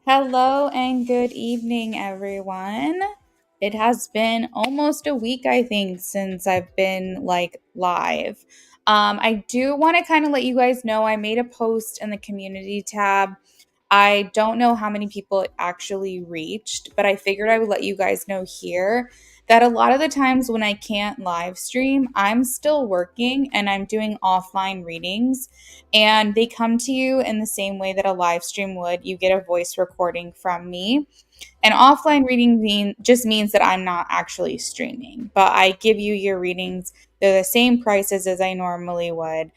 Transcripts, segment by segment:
Hello and good evening, everyone. It has been almost a week, I think, since I've been live. I do want to kind of let you guys know I made a post in the community tab. I don't know how many people it actually reached, but I figured I would let you guys know here that a lot of the times when I can't live stream, I'm still working and I'm doing offline readings, and they come to you in the same way that a live stream would. You get a voice recording from me. And offline reading just means that I'm not actually streaming, but I give you your readings. They're the same prices as I normally would.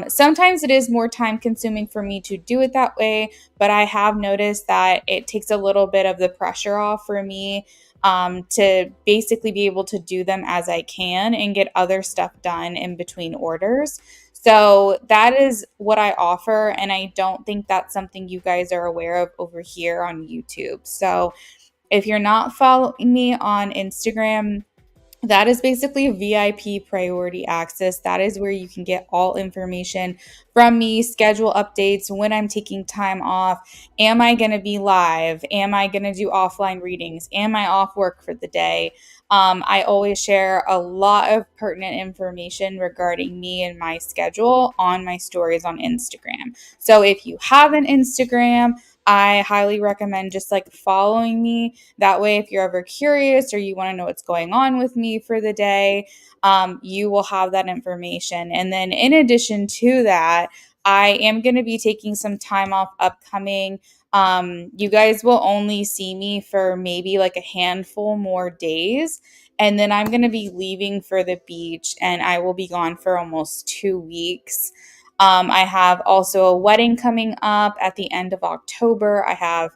Sometimes it is more time consuming for me to do it that way, but I have noticed that it takes a little bit of the pressure off for me to basically be able to do them as I can and get other stuff done in between orders. So that is what I offer. And I don't think that's something you guys are aware of over here on YouTube. So if you're not following me on Instagram, that is basically a VIP priority access. That is where you can get all information from me, schedule updates, when I'm taking time off. Am I going to be live? Am I going to do offline readings? Am I off work for the day? I always share a lot of pertinent information regarding me and my schedule on my stories on Instagram. So if you have an Instagram, I highly recommend just following me. That way, if you're ever curious or you want to know what's going on with me for the day, you will have that information. And then, in addition to that, I am going to be taking some time off upcoming. You guys will only see me for maybe like a handful more days. And then I'm going to be leaving for the beach and I will be gone for almost 2 weeks. I have also a wedding coming up at the end of October. I have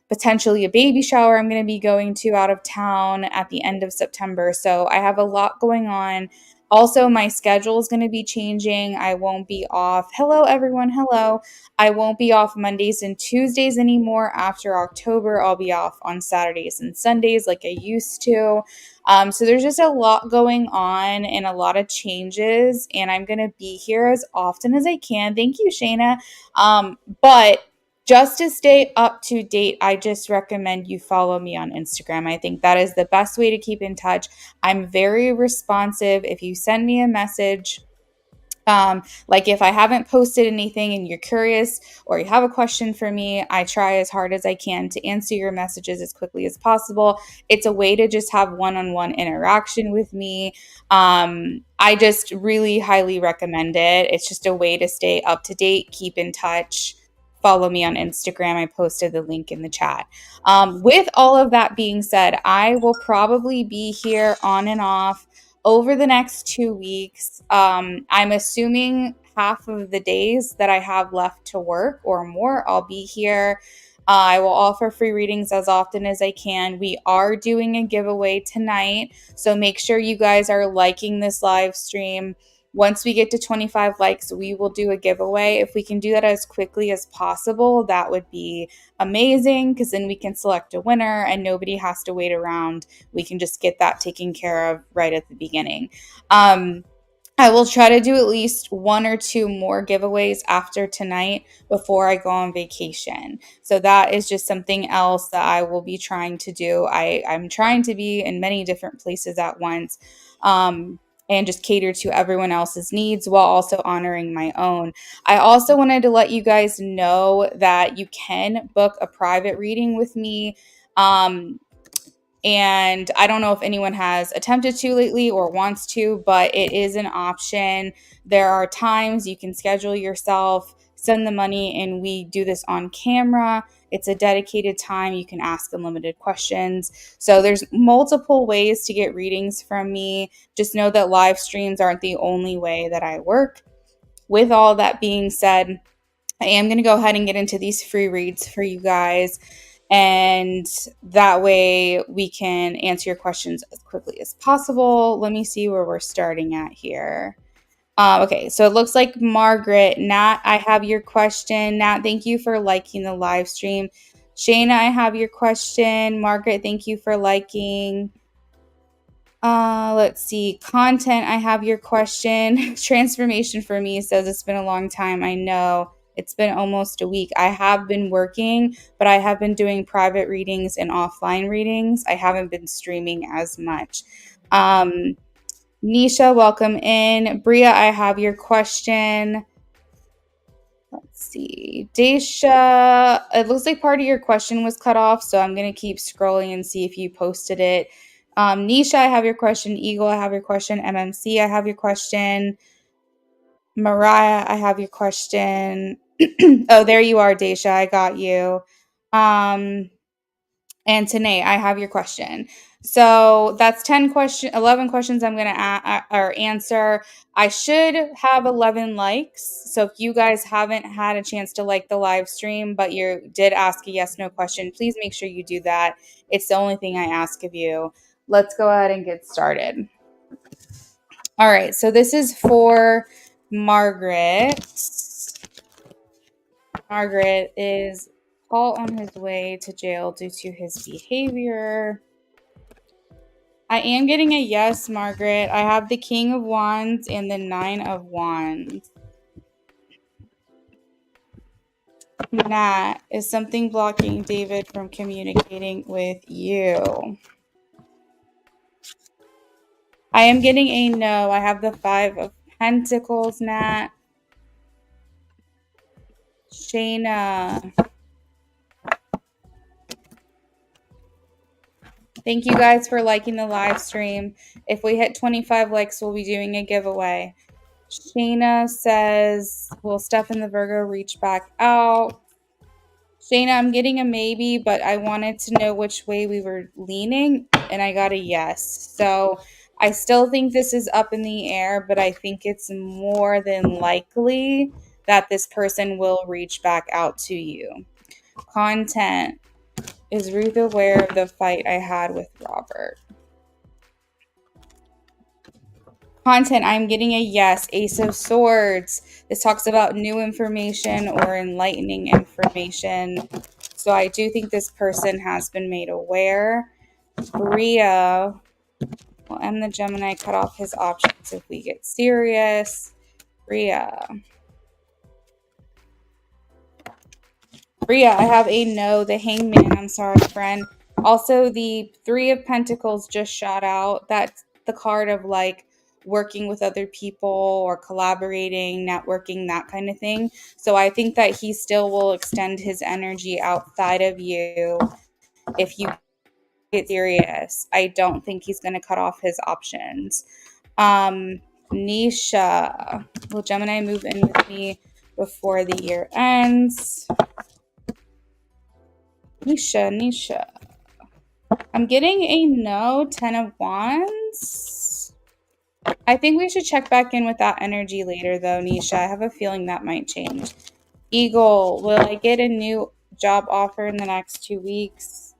potentially a baby shower I'm going to be going to out of town at the end of September. So I have a lot going on. Also, my schedule is going to be changing. I won't be off. Hello, everyone. Hello. I won't be off Mondays and Tuesdays anymore after October. I'll be off on Saturdays and Sundays like I used to. So there's just a lot going on and a lot of changes, and I'm going to be here as often as I can. Thank you, Shayna. But just to stay up to date, I just recommend you follow me on Instagram. I think that is the best way to keep in touch. I'm very responsive. If you send me a message, like if I haven't posted anything and you're curious or you have a question for me, I try as hard as I can to answer your messages as quickly as possible. It's a way to just have one-on-one interaction with me. I just really highly recommend it. It's just a way to stay up to date, keep in touch. Follow me on Instagram. I posted the link in the chat. With all of that being said, I will probably be here on and off over the next 2 weeks. I'm assuming half of the days that I have left to work or more, I'll be here. I will offer free readings as often as I can. We are doing a giveaway tonight, so make sure you guys are liking this live stream. Once we get to 25 likes, we will do a giveaway. If we can do that as quickly as possible, that would be amazing, because then we can select a winner and nobody has to wait around. We can just get that taken care of right at the beginning. I will try to do at least one or two more giveaways after tonight before I go on vacation. So that is just something else that I will be trying to do. I'm trying to be in many different places at once. And just cater to everyone else's needs while also honoring my own. I also wanted to let you guys know that you can book a private reading with me. And I don't know if anyone has attempted to lately or wants to, but it is an option. There are times you can schedule yourself, send the money, and we do this on camera. It's a dedicated time. You can ask unlimited questions. So there's multiple ways to get readings from me. Just know that live streams aren't the only way that I work. With all that being said, I am going to go ahead and get into these free reads for you guys. And that way we can answer your questions as quickly as possible. Let me see where we're starting at here. Okay, so it looks like Margaret, Nat, I have your question. Nat, thank you for liking the live stream. Shayna, I have your question. Margaret, thank you for liking. Let's see. Content, I have your question. Transformation for me says it's been a long time. I know. It's been almost a week. I have been working, but I have been doing private readings and offline readings. I haven't been streaming as much. Nisha, welcome in. Bria, I have your question. Let's see. Daisha, it looks like part of your question was cut off, so I'm going to keep scrolling and see if you posted it. Nisha, I have your question. Eagle, I have your question. MMC, I have your question. Mariah, I have your question. Oh, there you are, Daisha. I got you. And Tanae, I have your question. So that's 11 questions I'm going to or answer. I should have 11 likes. So if you guys haven't had a chance to like the live stream, but you did ask a yes, no question, please make sure you do that. It's the only thing I ask of you. Let's go ahead and get started. All right. So this is for Margaret. Margaret is Paul on his way to jail due to his behavior. I am getting a yes, Margaret. I have the King of Wands and the Nine of Wands. Nat, is something blocking David from communicating with you? I am getting a no. I have the Five of Pentacles, Nat. Shayna. Thank you guys for liking the live stream. If we hit 25 likes, we'll be doing a giveaway. Shayna says, will Steph and the Virgo reach back out? Shayna, I'm getting a maybe, but I wanted to know which way we were leaning, and I got a yes. So I still think this is up in the air, but I think it's more than likely that this person will reach back out to you. Content. Is Ruth aware of the fight I had with Robert? Content, I'm getting a yes. Ace of Swords. This talks about new information or enlightening information. So I do think this person has been made aware. Bria. Well, M the Gemini cut off his options if we get serious. Bria. Bria, I have a no. The Hangman. I'm sorry, friend. Also, the Three of Pentacles just shot out. That's the card of like working with other people or collaborating, networking, that kind of thing. So I think that he still will extend his energy outside of you if you get serious. I don't think he's going to cut off his options. Nisha, will Gemini move in with me before the year ends? Nisha. I'm getting a no, 10 of Wands. I think we should check back in with that energy later, though, Nisha. I have a feeling that might change. Eagle, will I get a new job offer in the next 2 weeks?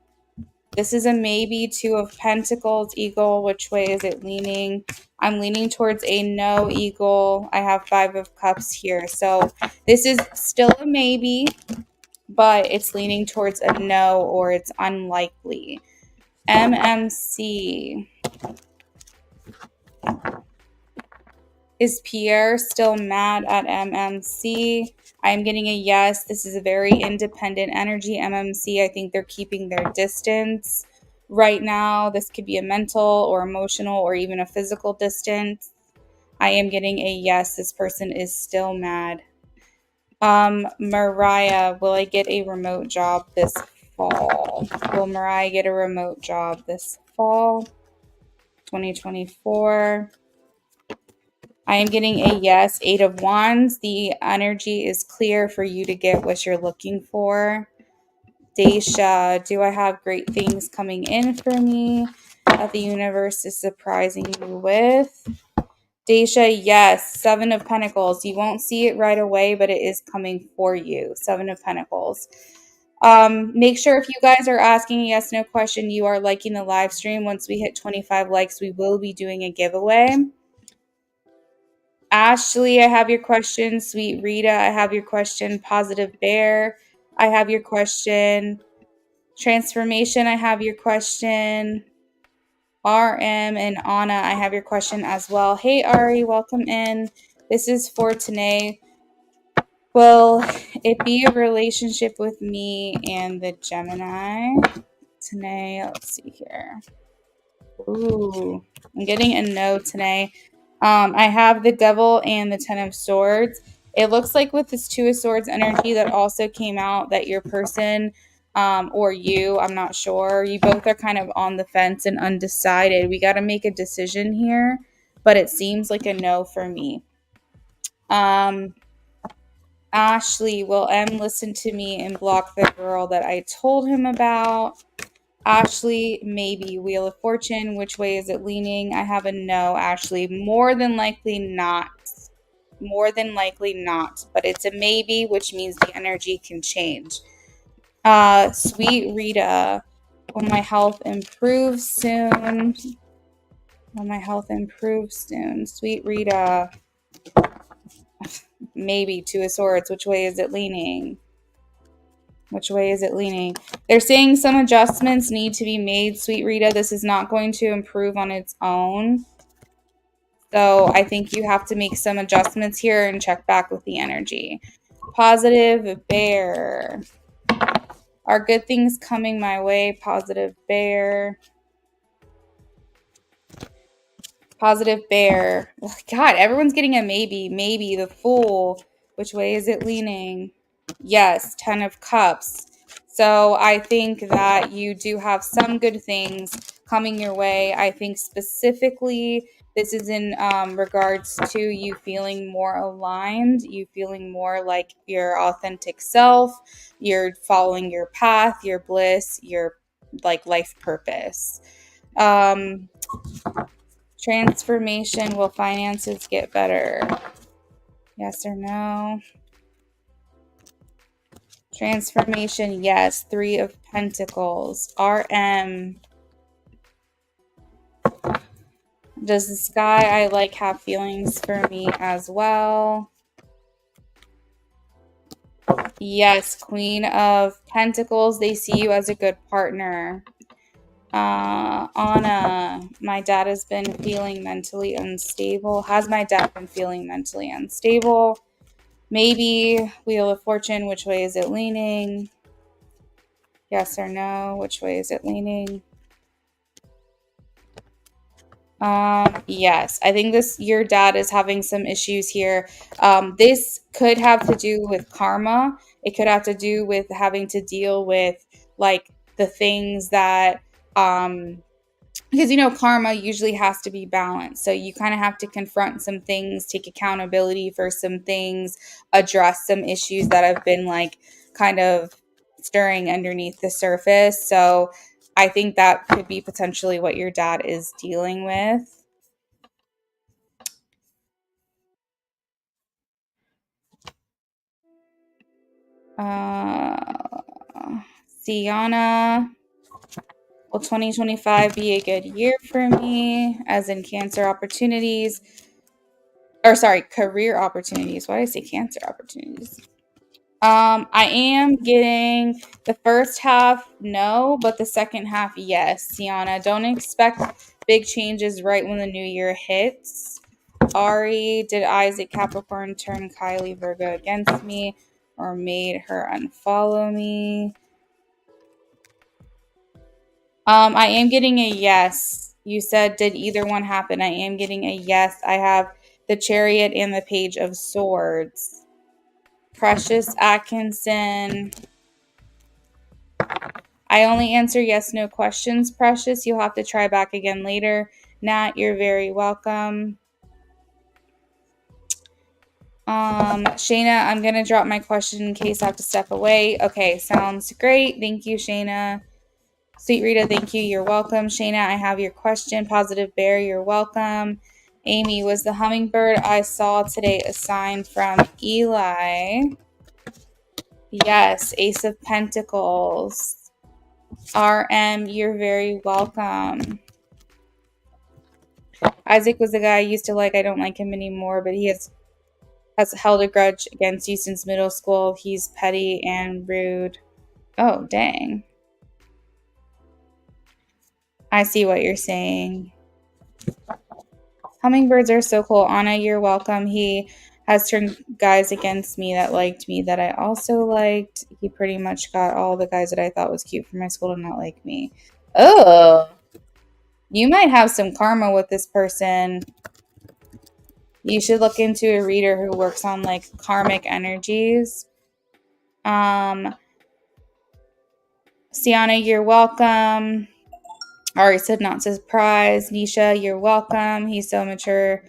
This is a maybe. Two of Pentacles, Eagle. Which way is it leaning? I'm leaning towards a no, Eagle. I have Five of Cups here. So this is still a maybe, but it's leaning towards a no or it's unlikely. MMC. Is Pierre still mad at MMC? I'm getting a yes. This is a very independent energy, MMC. I think they're keeping their distance right now. This could be a mental or emotional or even a physical distance. I am getting a yes. This person is still mad. Mariah, will I get a remote job this fall? Will Mariah get a remote job this fall? 2024. I am getting a yes. Eight of Wands. The energy is clear for you to get what you're looking for. Daisha, do I have great things coming in for me that the universe is surprising you with? Daisha, yes. Seven of Pentacles. You won't see it right away, but it is coming for you. Seven of Pentacles. Make sure if you guys are asking a yes, no question, you are liking the live stream. Once we hit 25 likes, we will be doing a giveaway. Ashley, I have your question. Sweet Rita, I have your question. Positive Bear, I have your question. Transformation, I have your question. RM and Anna, I have your question as well. Hey, Ari, welcome in. This is for Tanae. Will it be a relationship with me and the Gemini? Today, let's see here. Ooh, I'm getting a no today. I have the Devil and the Ten of Swords. It looks like with this Two of Swords energy that also came out that your person or you, I'm not sure, you both are kind of on the fence and undecided. We got to make a decision here, but it seems like a no for me. Ashley, will M listen to me and block the girl that I told him about? Ashley, maybe. Wheel of Fortune, which way is it leaning? I have a no, Ashley. More than likely not. More than likely not. But it's a maybe, which means the energy can change. Sweet Rita, will my health improve soon? Will my health improve soon? Sweet Rita. Maybe. Two of Swords. Which way is it leaning? Which way is it leaning? They're saying some adjustments need to be made, Sweet Rita. This is not going to improve on its own. So I think you have to make some adjustments here and check back with the energy. Positive Bear. Are good things coming my way? Positive Bear. Positive Bear. Oh, God, everyone's getting a maybe. Maybe. The Fool. Which way is it leaning? Yes, 10 of Cups. So I think that you do have some good things coming your way. I think specifically this is in regards to you feeling more aligned, you feeling more like your authentic self, you're following your path, your bliss, your like life purpose. Transformation, will finances get better? Yes or no? Transformation, yes. 3 of Pentacles. RM. Does this guy I like have feelings for me as well? Yes. Queen of Pentacles. They see you as a good partner. Anna, my dad has been feeling mentally unstable. Has my dad been feeling mentally unstable? Maybe. Wheel of Fortune, which way is it leaning? Yes or no? Which way is it leaning? Yes, I think your dad is having some issues here. This could have to do with karma. It could have to do with having to deal with like the things that because karma usually has to be balanced. So you kind of have to confront some things, take accountability for some things, address some issues that have been like kind of stirring underneath the surface. So I think that could be potentially what your dad is dealing with. Sienna, will 2025 be a good year for me, as in cancer opportunities? Or sorry, career opportunities. Why did I say cancer opportunities? I am getting the first half no, but the second half yes. Sienna, don't expect big changes right when the new year hits. Ari, did Isaac Capricorn turn Kylie Virgo against me or made her unfollow me? I am getting a yes. You said, did either one happen? I am getting a yes. I have the Chariot and the Page of Swords. Precious Atkinson. I only answer yes, no questions, Precious. You'll have to try back again later. Nat, you're very welcome. Shayna, I'm going to drop my question in case I have to step away. Okay, sounds great. Thank you, Shayna. Sweet Rita, thank you. You're welcome. Shayna, I have your question. Positive Bear, you're welcome. Amy, was the hummingbird I saw today a sign from Eli? Yes, Ace of Pentacles. RM, you're very welcome. Isaac was the guy I used to like. I don't like him anymore, but he has held a grudge against you since middle school. He's petty and rude. Oh, dang. I see what you're saying. Hummingbirds are so cool. Anna, you're welcome. He has turned guys against me that liked me that I also liked. He pretty much got all the guys that I thought was cute from my school to not like me. Oh, you might have some karma with this person. You should look into a reader who works on like karmic energies. Sienna, you're welcome. Ari said not surprised. Nisha, you're welcome. He's so mature.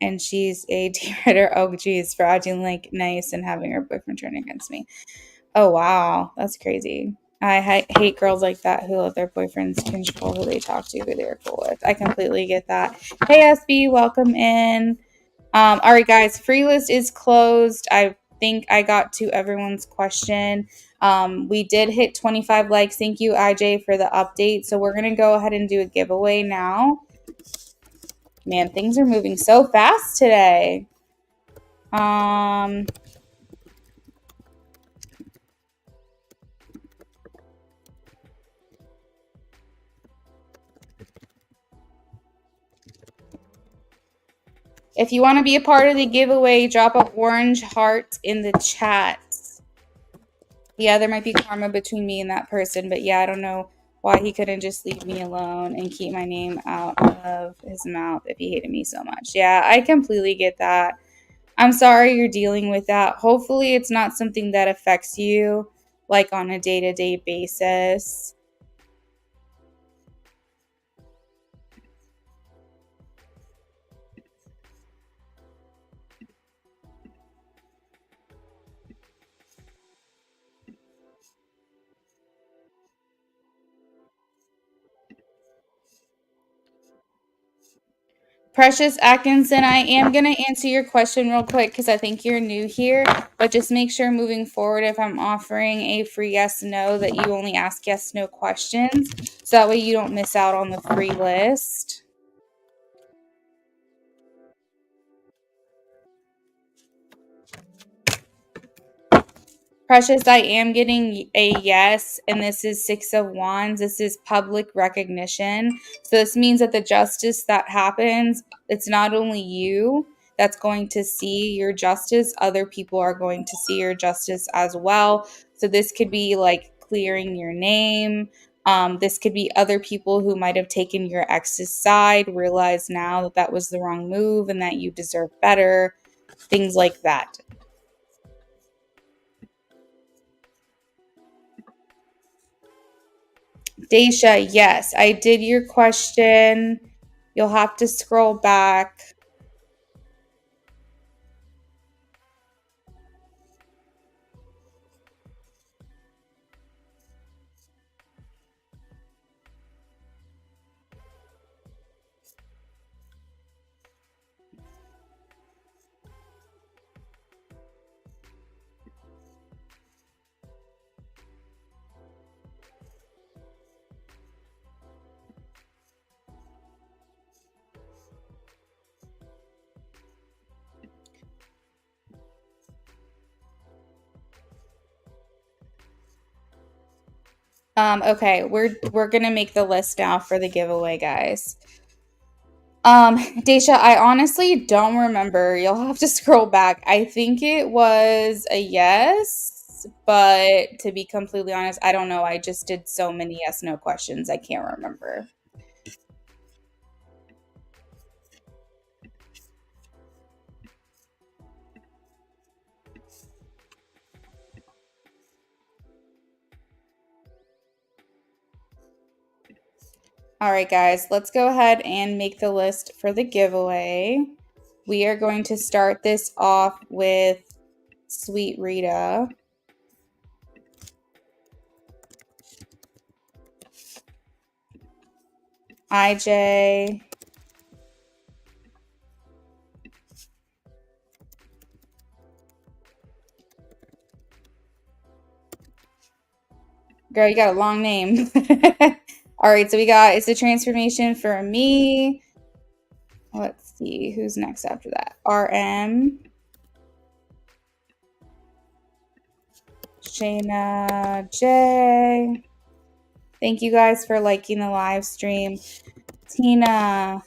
And she's a writer. Oh, geez, for acting like nice and having her boyfriend turn against me. Oh, wow. That's crazy. I hate girls like that who let their boyfriends control who they talk to, who they're cool with. I completely get that. Hey, SB, welcome in. All right, guys, free list is closed. I think I got to everyone's question. We did hit 25 likes. Thank you, IJ, for the update. So we're going to go ahead and do a giveaway now. Man, things are moving so fast today. If you want to be a part of the giveaway, drop an orange heart in the chat. Yeah, there might be karma between me and that person, but yeah, I don't know why he couldn't just leave me alone and keep my name out of his mouth if he hated me so much. Yeah, I completely get that. I'm sorry you're dealing with that. Hopefully it's not something that affects you like on a day-to-day basis. Precious Atkinson, I am going to answer your question real quick because I think you're new here, but just make sure moving forward if I'm offering a free yes no that you only ask yes no questions so that way you don't miss out on the free list. Precious, I am getting a yes, and this is Six of Wands. This is public recognition. So this means that the justice that happens, it's not only you that's going to see your justice, other people are going to see your justice as well. So this could be like clearing your name. This could be other people who might have taken your ex's side, realize now that that was the wrong move and that you deserve better, things like that. Daisha, yes, I did your question. You'll have to scroll back. Okay, we're gonna make the list now for the giveaway, guys. Daisha, I honestly don't remember. You'll have to scroll back. I think it was a yes, but to be completely honest, I don't know. I just did so many yes no questions. I can't remember. All right, guys, let's go ahead and make the list for the giveaway. We are going to start this off with Sweet Rita. IJ. Girl, you got a long name. All right, so we got it's a transformation for me. Let's see who's next after that. RM. Shayna J. Thank you guys for liking the live stream. Tina.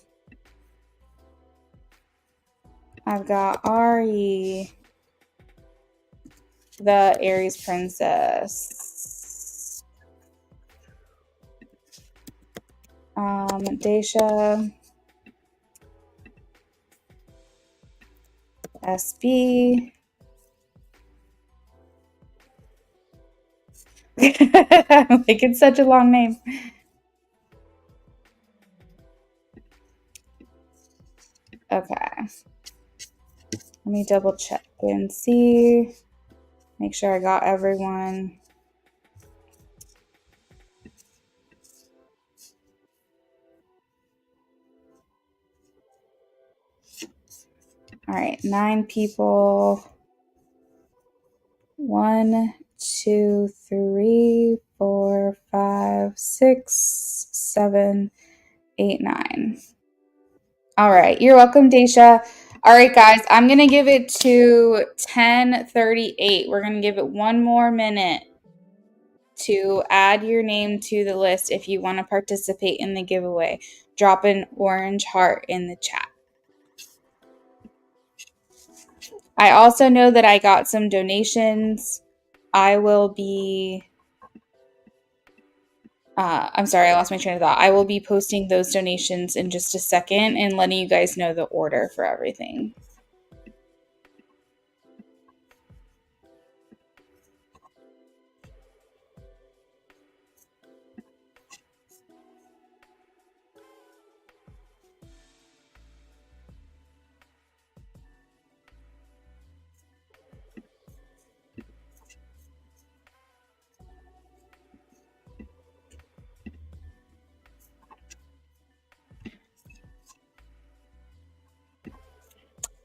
I've got Ari, the Aries princess. Daisha, SB. Like, it's such a long name. Okay. Let me double check and see. Make sure I got everyone. All right, 9 people. 1, 2, 3, 4, 5, 6, 7, 8, 9. All right, you're welcome, Daisha. All right, guys, I'm going to give it to 10:38. We're going to give it one more minute to add your name to the list if you want to participate in the giveaway. Drop an orange heart in the chat. I also know that I got some donations. I will be I'm sorry, I lost my train of thought. I will be posting those donations in just a second and letting you guys know the order for everything.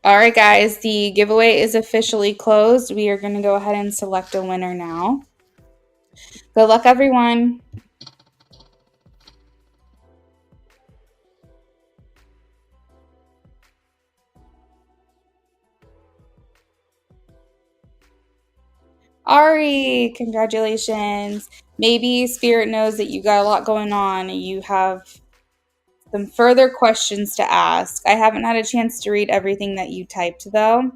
All right, guys, the giveaway is officially closed. We are going to go ahead and select a winner now. Good luck, everyone. Ari, congratulations. Maybe Spirit knows that you got a lot going on and you have some further questions to ask. I haven't had a chance to read everything that you typed, though.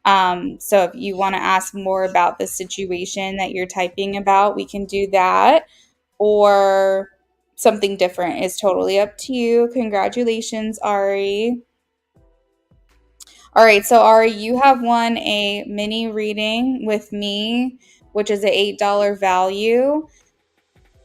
So if you want to ask more about the situation that you're typing about, we can do that. Or something different is totally up to you. Congratulations, Ari. All right, so Ari, you have won a mini reading with me, which is an $8 value.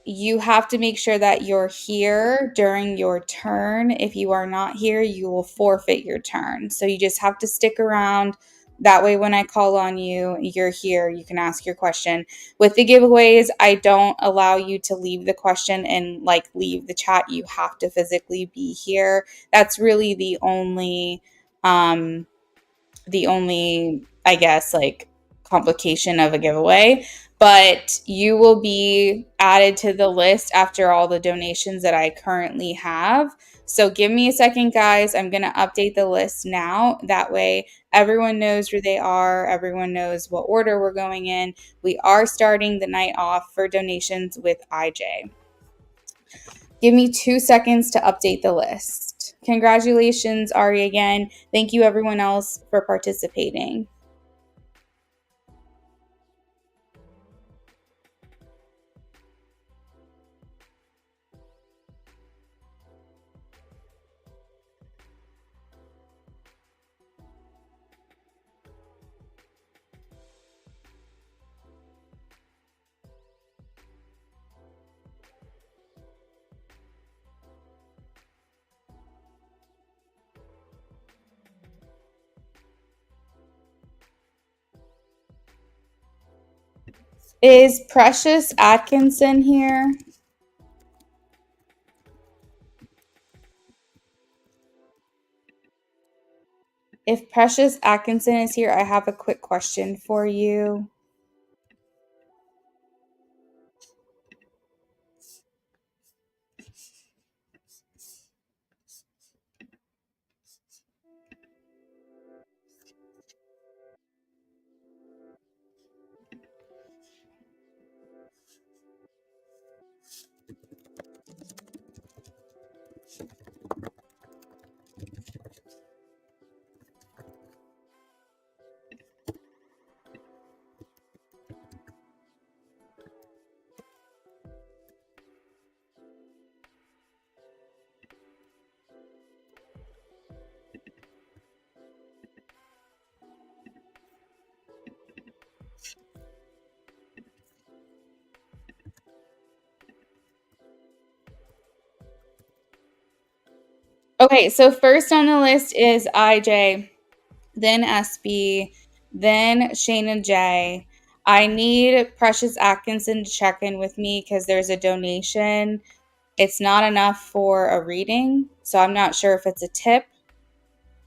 You have to make sure that you're here during your turn. If you are not here, you will forfeit your turn. So you just have to stick around. That way, when I call on you, you're here. You can ask your question. With the giveaways, I don't allow you to leave the question and like leave the chat. You have to physically be here. That's really the only, I guess, like complication of a giveaway. But you will be added to the list after all the donations that I currently have. So give me a second, guys. I'm going to update the list now. That way, everyone knows where they are. Everyone knows what order we're going in. We are starting the night off for donations with IJ. Give me 2 seconds to update the list. Congratulations, Ari, again. Thank you, everyone else, for participating. Is Precious Atkinson here? If Precious Atkinson is here, I have a quick question for you. Okay, so first on the list is IJ, then SB, then Shayna J. I need Precious Atkinson to check in with me because there's a donation. It's not enough for a reading, so I'm not sure if it's a tip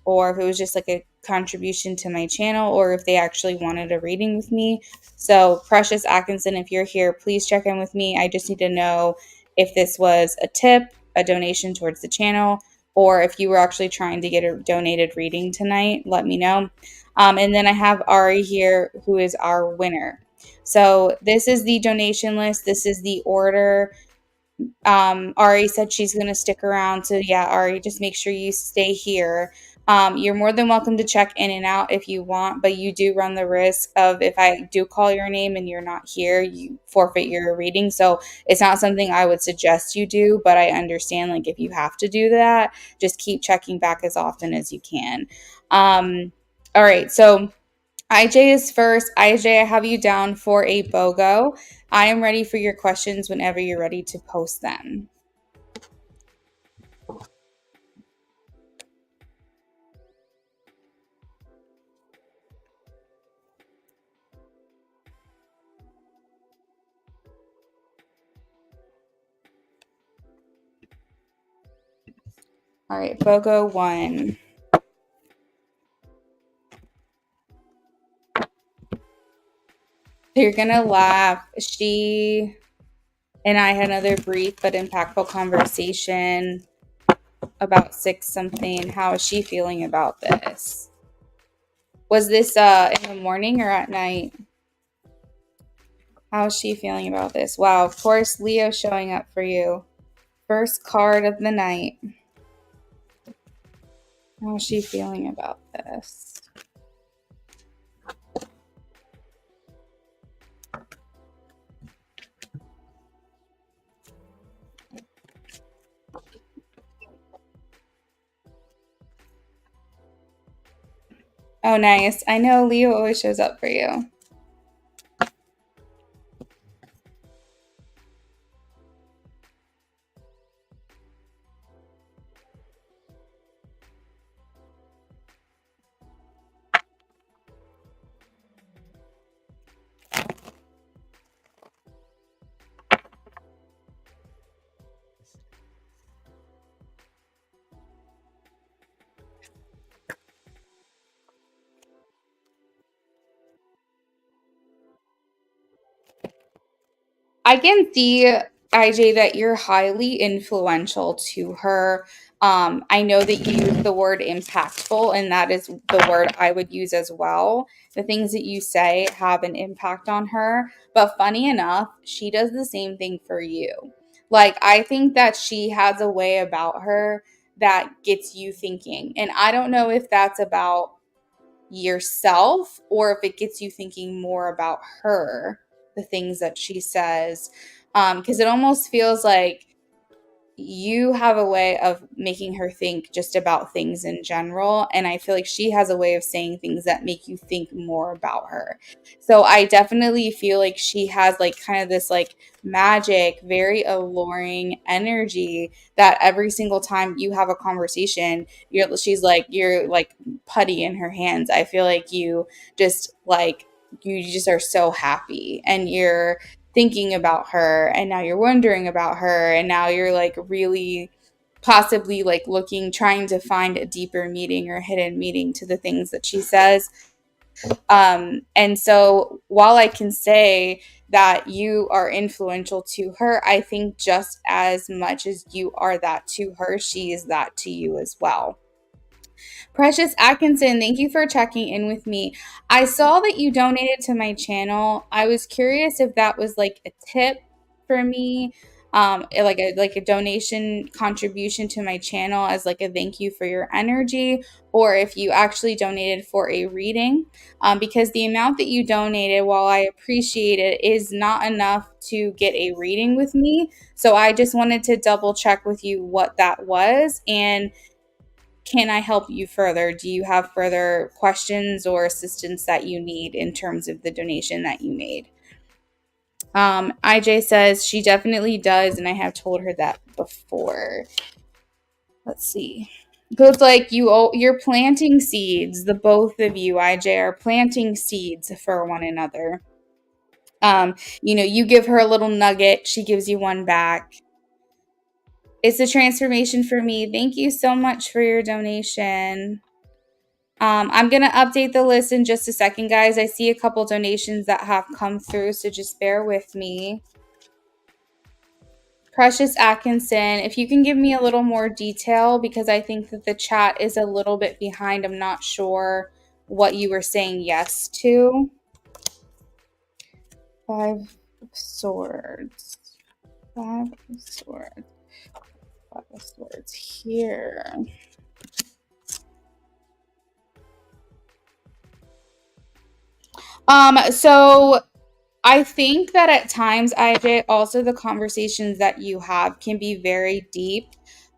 or if it was just like a contribution to my channel or if they actually wanted a reading with me. So, Precious Atkinson, if you're here, please check in with me. I just need to know if this was a tip, a donation towards the channel, or if you were actually trying to get a donated reading tonight. Let me know. And then I have Ari here, who is our winner. So, this is the donation list, this is the order. Ari said she's going to stick around. So, yeah, Ari, just make sure you stay here. You're more than welcome to check in and out if you want, but you do run the risk of if I do call your name and you're not here, you forfeit your reading. So, it's not something I would suggest you do, but I understand like if you have to do that, just keep checking back as often as you can. All right. So, IJ is first. IJ, I have you down for a BOGO. I am ready for your questions whenever you're ready to post them. All right, BOGO 1. You're going to laugh. She and I had another brief but impactful conversation about 6 something. How is she feeling about this? Was this in the morning or at night? How is she feeling about this? Wow, of course, Leo showing up for you. First card of the night. How is she feeling about this? Oh, nice. I know Leo always shows up for you. I can see, IJ, that you're highly influential to her. I know that you use the word impactful, and that is the word I would use as well. The things that you say have an impact on her. But funny enough, she does the same thing for you. Like, I think that she has a way about her that gets you thinking. And I don't know if that's about yourself or if it gets you thinking more about her, the things that she says, because it almost feels like you have a way of making her think just about things in general, and I feel like she has a way of saying things that make you think more about her. So I definitely feel like she has like kind of this like magic, very alluring energy that every single time you have a conversation, you're like putty in her hands. I feel like you just are so happy, and you're thinking about her, and now you're wondering about her, and now you're like really possibly like looking, trying to find a deeper meaning or hidden meaning to the things that she says. And so while I can say that you are influential to her, I think just as much as you are that to her, she is that to you as well. Precious Atkinson, thank you for checking in with me. I saw that you donated to my channel. I was curious if that was like a tip for me, like a donation contribution to my channel as like a thank you for your energy, or if you actually donated for a reading. Because the amount that you donated, while I appreciate it, is not enough to get a reading with me. So I just wanted to double check with you what that was, and can I help you further? Do you have further questions or assistance that you need in terms of the donation that you made? IJ says she definitely does, and I have told her that before. Let's see. Because like you're planting seeds. The both of you, IJ, are planting seeds for one another. You give her a little nugget, she gives you one back. It's a transformation for me. Thank you so much for your donation. I'm going to update the list in just a second, guys. I see a couple donations that have come through, so just bear with me. Precious Atkinson, if you can give me a little more detail, because I think that the chat is a little bit behind. I'm not sure what you were saying yes to. 5 of Swords. 5 of Swords. 5 of Swords here. So I think that at times, IJ, also the conversations that you have can be very deep.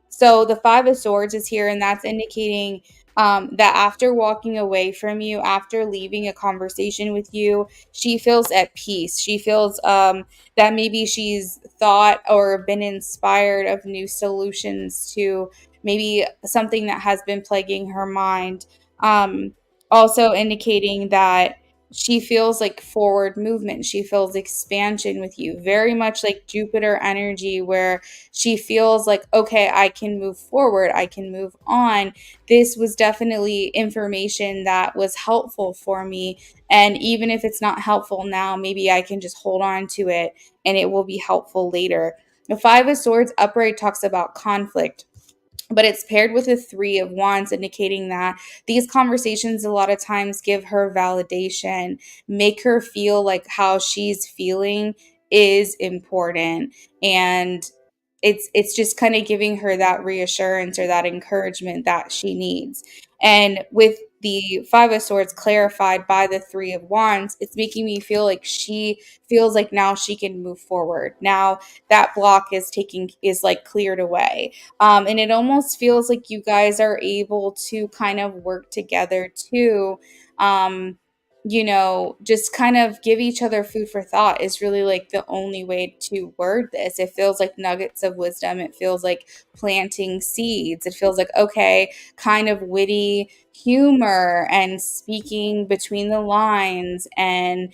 So the 5 of Swords is here, and that's indicating that after walking away from you, after leaving a conversation with you, she feels at peace. She feels that maybe she's thought or been inspired of new solutions to maybe something that has been plaguing her mind. Also indicating that she feels like forward movement. She feels expansion with you, very much like Jupiter energy, where she feels like, okay, I can move forward, I can move on. This was definitely information that was helpful for me. And even if it's not helpful now, maybe I can just hold on to it and it will be helpful later. The 5 of Swords upright talks about conflict, but it's paired with a 3 of Wands, indicating that these conversations a lot of times give her validation, make her feel like how she's feeling is important. And it's just kind of giving her that reassurance or that encouragement that she needs. And with the 5 of Swords clarified by the 3 of Wands, it's making me feel like she feels like now she can move forward. Now that block is like cleared away. And it almost feels like you guys are able to kind of work together too. Just kind of give each other food for thought is really like the only way to word this. It feels like nuggets of wisdom. It feels like planting seeds. It feels like, okay, kind of witty humor and speaking between the lines and,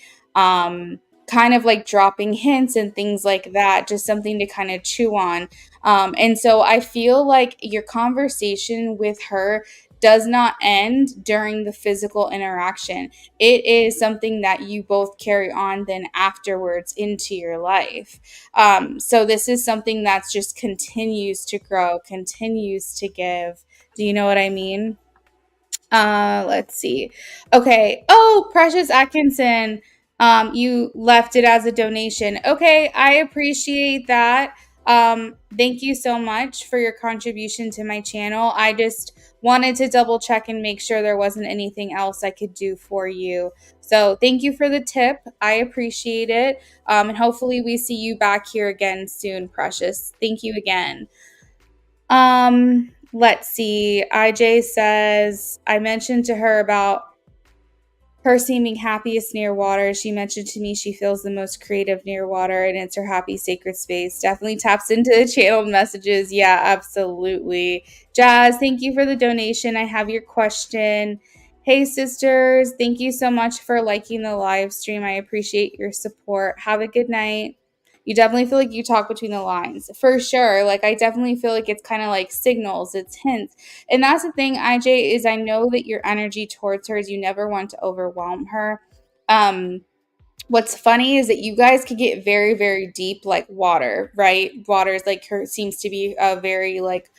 kind of like dropping hints and things like that, just something to kind of chew on. And so I feel like your conversation with her does not end during the physical interaction. It is something that you both carry on then afterwards into your life. So this is something that's just continues to grow, continues to give. Do you know what I mean? Let's see. Okay. Oh, Precious Atkinson, you left it as a donation. Okay, I appreciate that. Thank you so much for your contribution to my channel. I just wanted to double check and make sure there wasn't anything else I could do for you. So thank you for the tip. I appreciate it. And hopefully we see you back here again soon, Precious. Thank you again. Let's see. IJ says, I mentioned to her about her seeming happiest near water. She mentioned to me she feels the most creative near water and it's her happy sacred space. Definitely taps into the channeled messages. Yeah, absolutely. Jazz, thank you for the donation. I have your question. Hey, sisters, thank you so much for liking the live stream. I appreciate your support. Have a good night. You definitely feel like you talk between the lines. For sure. Like, I definitely feel like it's kind of like signals, it's hints. And that's the thing, IJ, is I know that your energy towards her is you never want to overwhelm her. What's funny is that you guys could get very, very deep like water, right? Water is like her seems to be a very like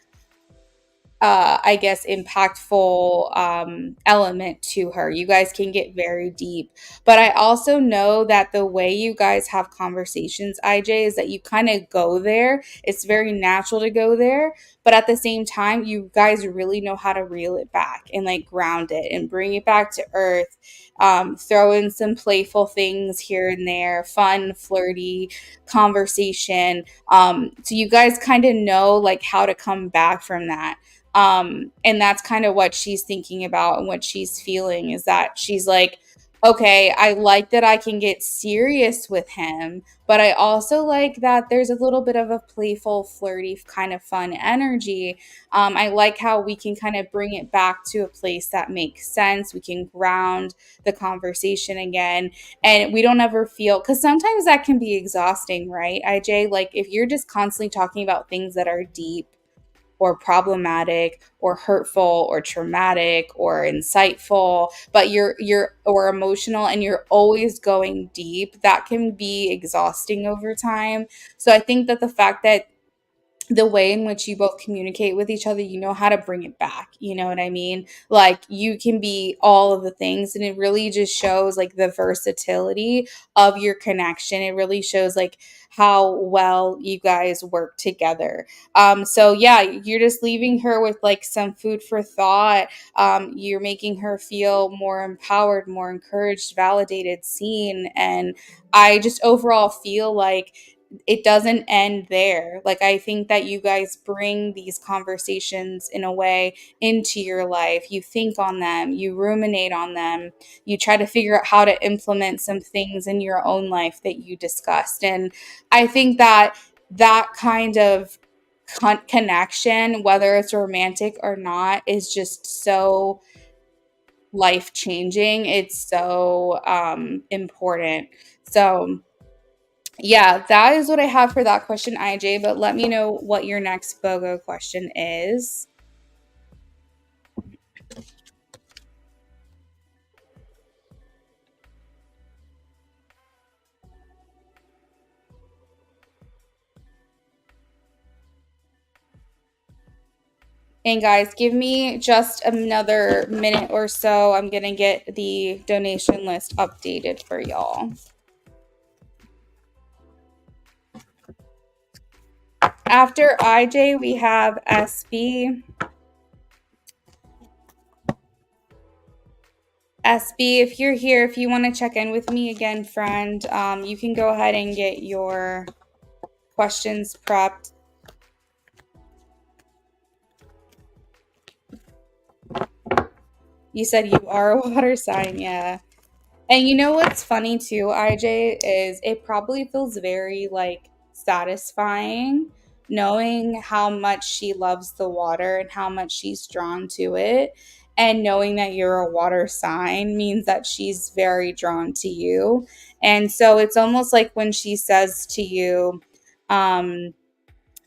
I guess impactful element to her. You guys can get very deep. But I also know that the way you guys have conversations, IJ, is that you kind of go there. It's very natural to go there. But at the same time, you guys really know how to reel it back and like ground it and bring it back to earth. Throw in some playful things here and there, fun, flirty conversation. So you guys kind of know like how to come back from that. And that's kind of what she's thinking about and what she's feeling is that she's like, okay, I like that I can get serious with him, but I also like that there's a little bit of a playful, flirty, kind of fun energy. I like how we can kind of bring it back to a place that makes sense. We can ground the conversation again, and we don't ever feel, because sometimes that can be exhausting, right, IJ? Like if you're just constantly talking about things that are deep or problematic or hurtful or traumatic or insightful, but you're or emotional, and you're always going deep, that can be exhausting over time. So I think that the fact that the way in which you both communicate with each other, you know how to bring it back. You know what I mean? Like you can be all of the things, and it really just shows like the versatility of your connection. It really shows like how well you guys work together. So yeah, you're just leaving her with like some food for thought. You're making her feel more empowered, more encouraged, validated, seen. And I just overall feel like it doesn't end there. Like, I think that you guys bring these conversations in a way into your life. You think on them, you ruminate on them, you try to figure out how to implement some things in your own life that you discussed. And I think that that kind of connection, whether it's romantic or not, is just so life changing. It's so important. So, yeah, that is what I have for that question, IJ. But let me know what your next BOGO question is. And guys, give me just another minute or so. I'm going to get the donation list updated for y'all. After IJ, we have SB. SB, if you're here, if you want to check in with me again, friend, you can go ahead and get your questions prepped. You said you are a water sign, yeah. And you know what's funny too, IJ, is it probably feels very like satisfying knowing how much she loves the water and how much she's drawn to it. And knowing that you're a water sign means that she's very drawn to you. And so it's almost like when she says to you, um,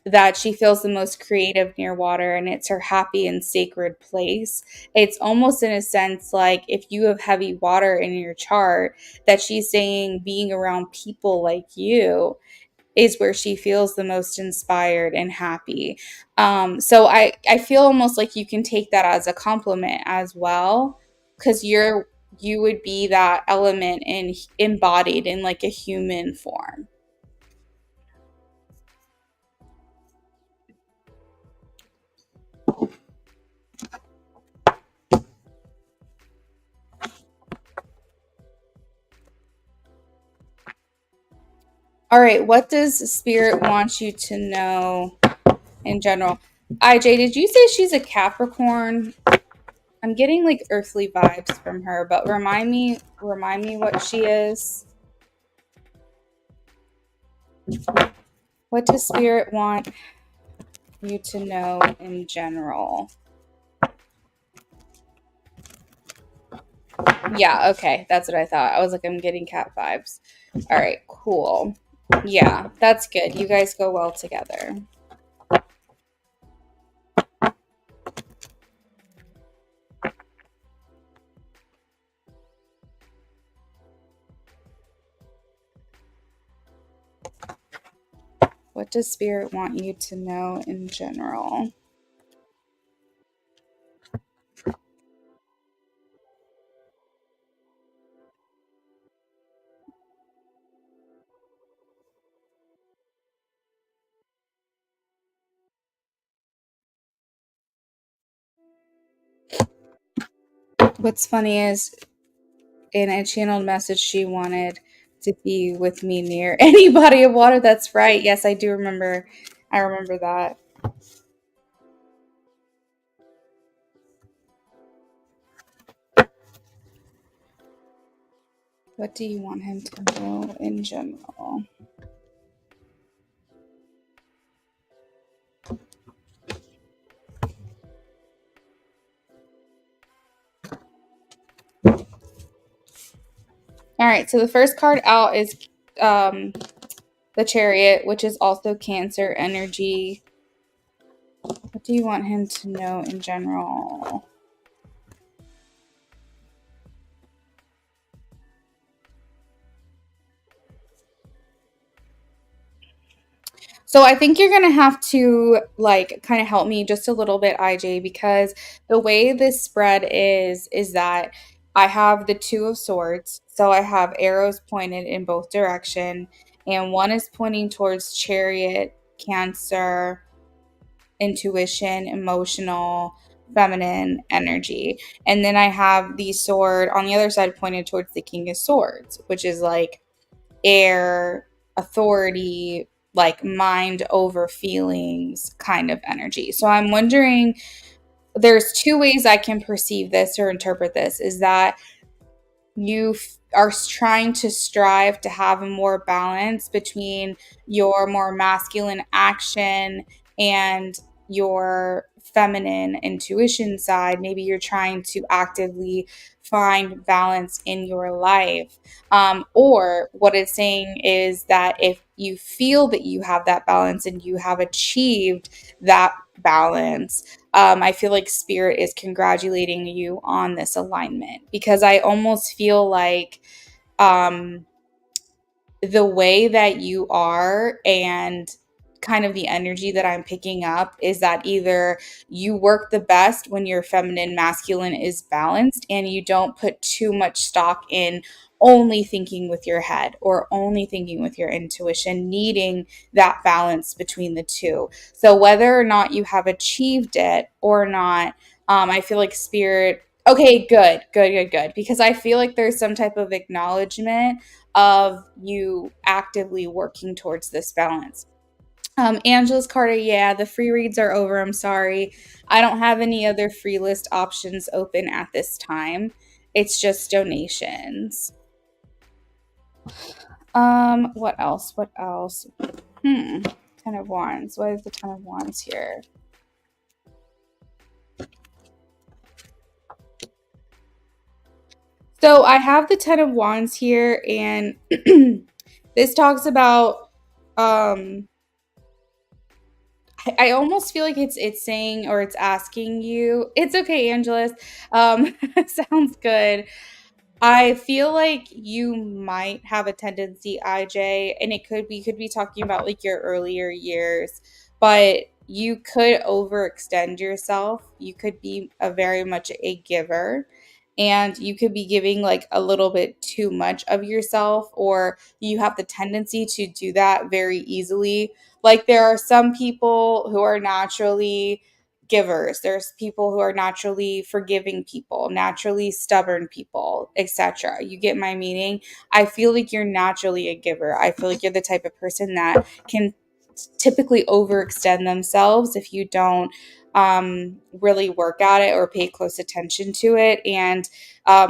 that she feels the most creative near water and it's her happy and sacred place. It's almost in a sense like if you have heavy water in your chart, that she's saying being around people like you is where she feels the most inspired and happy. So I feel almost like you can take that as a compliment as well, because you would be that element in embodied in like a human form. All right, what does spirit want you to know in general? IJ, did you say she's a Capricorn? I'm getting like earthly vibes from her, but remind me what she is. What does spirit want you to know in general? Yeah, okay, that's what I thought. I was like, I'm getting cat vibes. All right, cool. Yeah, that's good. You guys go well together. What does spirit want you to know in general? What's funny is in a channeled message, she wanted to be with me near any body of water. That's right. Yes, I do remember. I remember that. What do you want him to know in general? All right, so the first card out is the Chariot, which is also Cancer energy. What do you want him to know in general? So I think you're gonna have to like kind of help me just a little bit, IJ, because the way this spread is that I have the Two of Swords, so I have arrows pointed in both direction, and one is pointing towards Chariot, Cancer, intuition, emotional, feminine energy, and then I have the sword on the other side pointed towards the King of Swords, which is like air, authority, like mind over feelings kind of energy. So I'm wondering, there's two ways I can perceive this or interpret this, is that you are trying to strive to have a more balance between your more masculine action and your feminine intuition side. Maybe you're trying to actively find balance in your life. Or what it's saying is that if you feel that you have that balance and you have achieved that balance, I feel like spirit is congratulating you on this alignment, because I almost feel like um, the way that you are and kind of the energy that I'm picking up is that either you work the best when your feminine masculine is balanced and you don't put too much stock in only thinking with your head or only thinking with your intuition, needing that balance between the two. So whether or not you have achieved it or not, I feel like spirit. Okay, good. Because I feel like there's some type of acknowledgement of you actively working towards this balance. Angela's Carter, yeah, the free reads are over. I'm sorry. I don't have any other free list options open at this time. It's just donations. What else? What else? Ten of Wands. What is the Ten of Wands here? So I have the Ten of Wands here, and this talks about I almost feel like it's saying or it's asking you. It's okay, Angelus. Sounds good. I feel like you might have a tendency, IJ, and it could be talking about like your earlier years, but you could overextend yourself. You could be a very much a giver, and you could be giving like a little bit too much of yourself, or you have the tendency to do that very easily. Like there are some people who are naturally givers. There's people who are naturally forgiving people, naturally stubborn people, etc. You get my meaning? I feel like you're naturally a giver. I feel like you're the type of person that can typically overextend themselves if you don't really work at it or pay close attention to it. And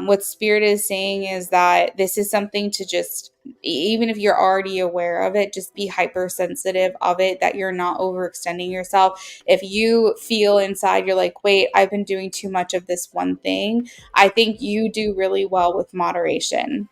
what Spirit is saying is that this is something to just, even if you're already aware of it, just be hypersensitive of it, that you're not overextending yourself. If you feel inside, you're like, wait, I've been doing too much of this one thing, I think you do really well with moderation.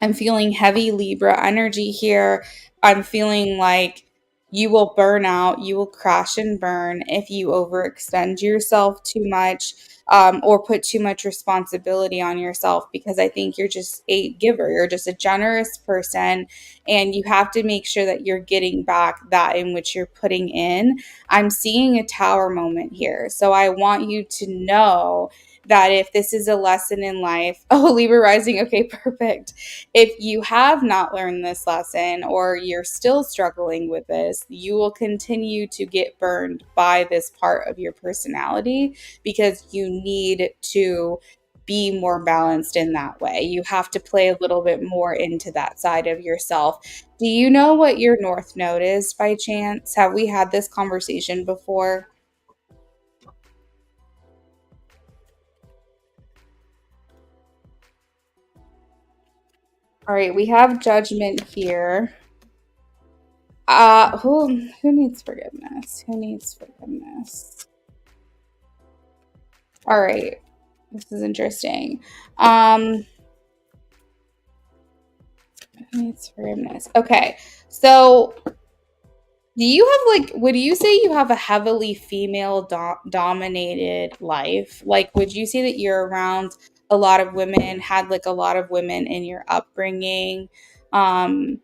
I'm feeling heavy Libra energy here. I'm feeling like you will burn out, you will crash and burn if you overextend yourself too much, or put too much responsibility on yourself, because I think you're just a giver. You're just a generous person, and you have to make sure that you're getting back that in which you're putting in. I'm seeing a tower moment here. So I want you to know that if this is a lesson in life, oh, Libra rising, okay, perfect. If you have not learned this lesson or you're still struggling with this, you will continue to get burned by this part of your personality, because you need to be more balanced in that way. You have to play a little bit more into that side of yourself. Do you know what your North Node is by chance? Have we had this conversation before? All right, we have judgment here. Who needs forgiveness? Who needs forgiveness? All right. This is interesting. Who needs forgiveness? Okay. So, do you have like would you say you have a heavily female dominated life? Like would you say that you're around a lot of women, had like a lot of women in your upbringing? Um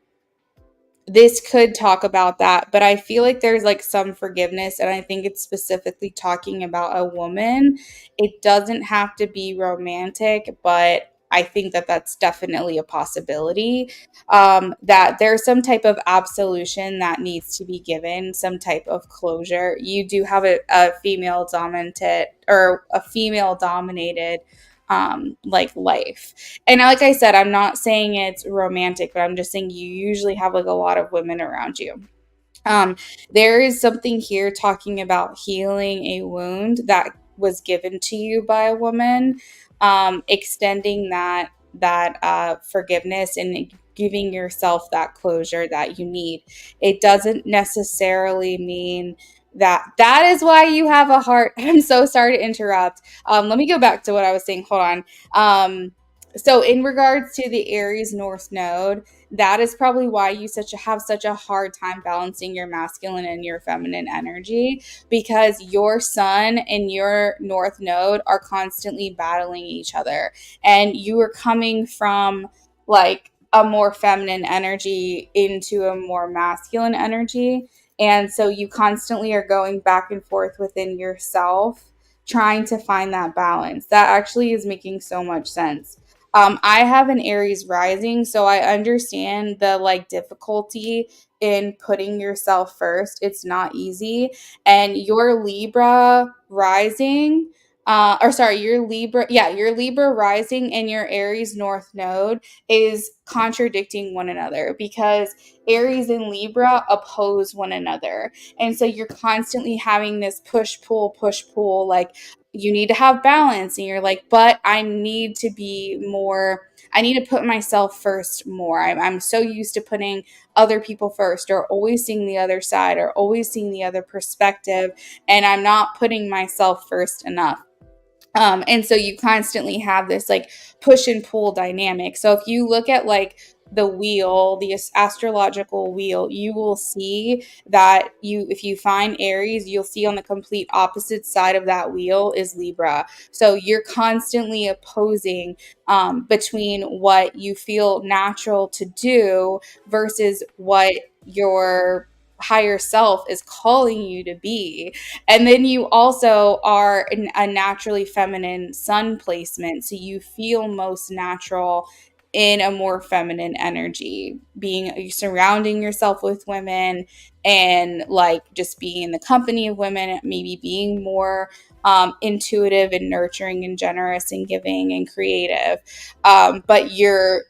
this could talk about that, but I feel like there's like some forgiveness, and I think it's specifically talking about a woman. It doesn't have to be romantic, but I think that that's definitely a possibility. That there's some type of absolution that needs to be given, some type of closure. You do have a female dominant or a female dominated like life. And like I said, I'm not saying it's romantic, but I'm just saying you usually have like a lot of women around you. Um, there is something here talking about healing a wound that was given to you by a woman, extending that forgiveness and giving yourself that closure that you need. It doesn't necessarily mean that is why you have a heart. I'm so sorry to interrupt. Let me go back to what I was saying. Hold on. So in regards to the Aries North Node, that is probably why you have such a hard time balancing your masculine and your feminine energy, because your sun and your north node are constantly battling each other, and you are coming from like a more feminine energy into a more masculine energy, and so you constantly are going back and forth within yourself trying to find that balance. That actually is making so much sense. I have an Aries rising, so I understand the like difficulty in putting yourself first. It's not easy. And your Libra rising, your Libra rising and your Aries North Node is contradicting one another, because Aries and Libra oppose one another. And so you're constantly having this push, pull, like you need to have balance, and you're like, but I need to put myself first more. I'm so used to putting other people first, or always seeing the other side, or always seeing the other perspective, and I'm not putting myself first enough. And so you constantly have this like push and pull dynamic. So if you look at like the wheel, the astrological wheel, you will see that if you find Aries, you'll see on the complete opposite side of that wheel is Libra. So you're constantly opposing between what you feel natural to do versus what your higher self is calling you to be. And then you also are a naturally feminine sun placement. So you feel most natural in a more feminine energy, being surrounding yourself with women, and like just being in the company of women, maybe being more intuitive and nurturing and generous and giving and creative. But your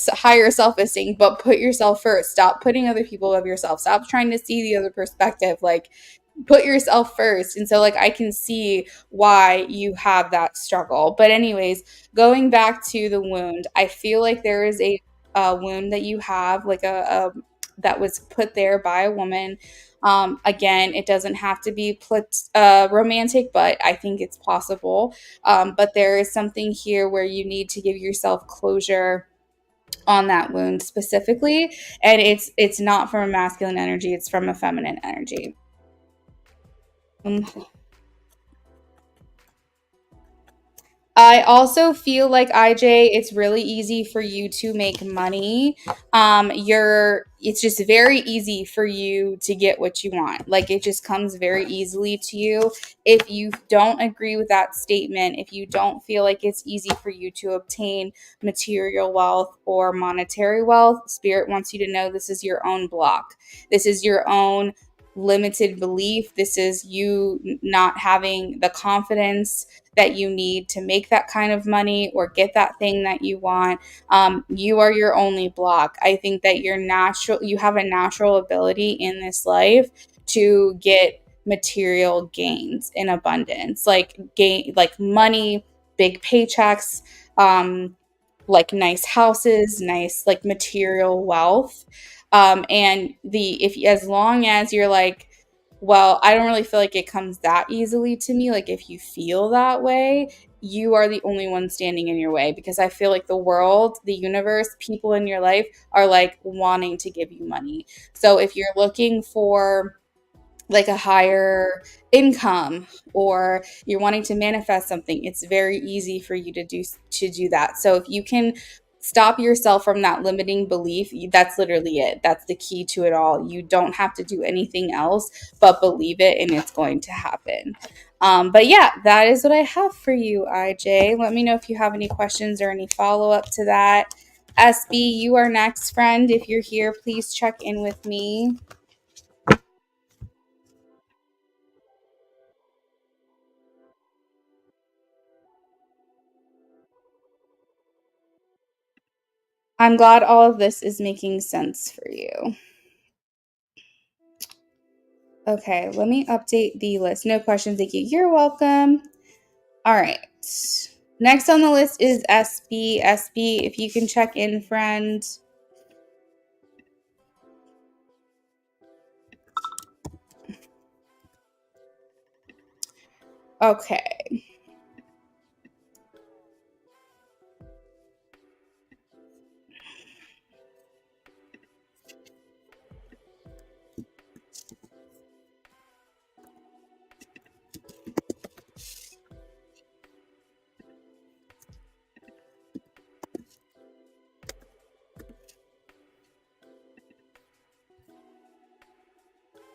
higher self is saying, but put yourself first. Stop putting other people above yourself. Stop trying to see the other perspective. Like, put yourself first. And so like I can see why you have that struggle. But anyways, going back to the wound, I feel like there is a wound that you have, like a that was put there by a woman. Again, it doesn't have to be romantic, but I think it's possible. But there is something here where you need to give yourself closure on that wound specifically, and it's not from a masculine energy, it's from a feminine energy. I also feel like IJ, it's really easy for you to make money. It's just very easy for you to get what you want. Like it just comes very easily to you. If you don't agree with that statement, if you don't feel like it's easy for you to obtain material wealth or monetary wealth, Spirit wants you to know this is your own block. This is your own limited belief. This is you not having the confidence that you need to make that kind of money or get that thing that you want. You are your only block. I think that you have a natural ability in this life to get material gains in abundance, like money, big paychecks, like nice houses, nice like material wealth. And the if as long as you're like, well, I don't really feel like it comes that easily to me. Like if you feel that way, you are the only one standing in your way because I feel like the world, the universe, people in your life are like wanting to give you money. So if you're looking for like a higher income or you're wanting to manifest something, it's very easy for you to do that. So if you can stop yourself from that limiting belief, that's literally it. That's the key to it all. You don't have to do anything else but believe it, and it's going to happen. But yeah, that is what I have for you, IJ. Let me know if you have any questions or any follow-up to that. SB, you are next, friend. If you're here, please check in with me. I'm glad all of this is making sense for you. Okay, let me update the list. No questions, thank you. You're welcome. All right. Next on the list is SB. SB, if you can check in, friend. Okay.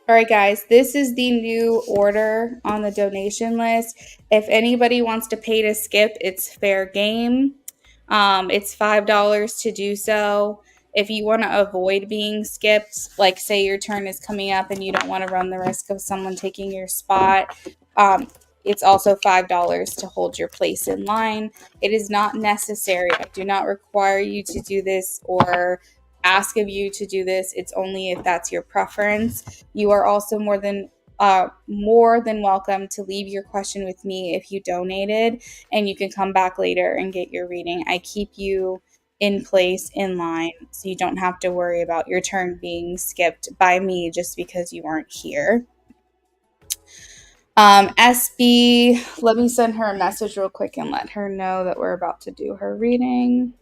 All right, guys, this is the new order on the donation list. If anybody wants to pay to skip, it's fair game. It's $5 to do so. If you want to avoid being skipped, like say your turn is coming up and you don't want to run the risk of someone taking your spot, it's also $5 to hold your place in line. It is not necessary. I do not require you to do this or ask of you to do this. It's only if that's your preference. You are also more than welcome to leave your question with me if you donated, and you can come back later and get your reading. I keep you in place in line so you don't have to worry about your turn being skipped by me just because you aren't here. SB, let me send her a message real quick and let her know that we're about to do her reading.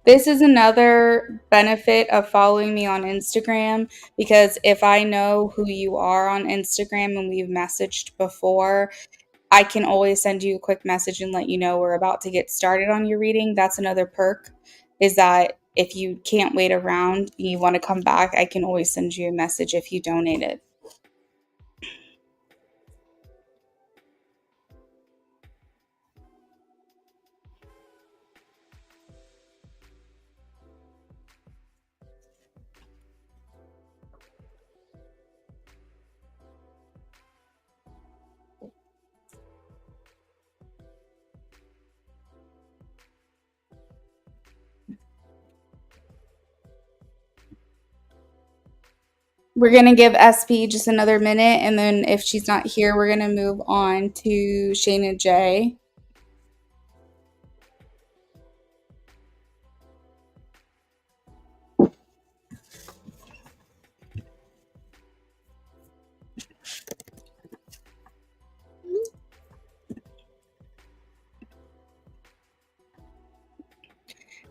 This is another benefit of following me on Instagram because if I know who you are on Instagram and we've messaged before, I can always send you a quick message and let you know we're about to get started on your reading. That's another perk, is that if you can't wait around and you want to come back, I can always send you a message if you donated. We're going to give SP just another minute, and then if she's not here, we're going to move on to Shayna J.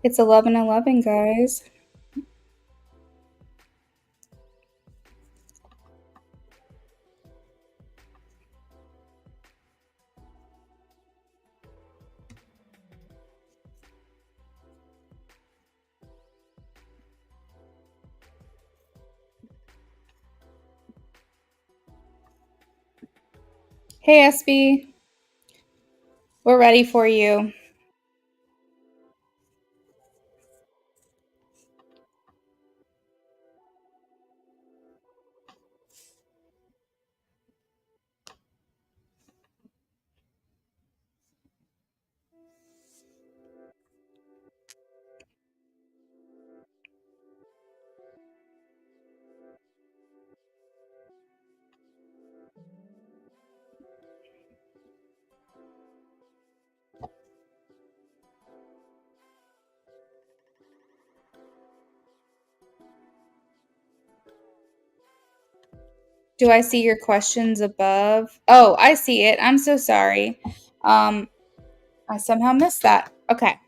It's 11:11, guys. Hey, SB. We're ready for you. Do I see your questions above? Oh, I see it. I'm so sorry. Um, I somehow missed that. Okay.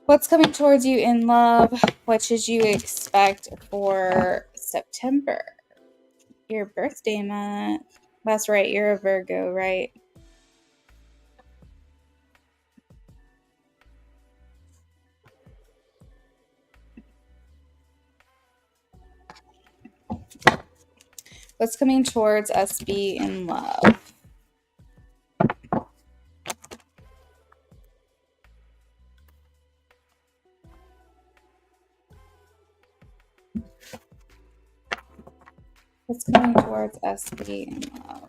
What's coming towards you in love? What should you expect for September? Your birthday month. That's right. You're a Virgo, right? What's coming towards us be in love? What's coming towards us be in love?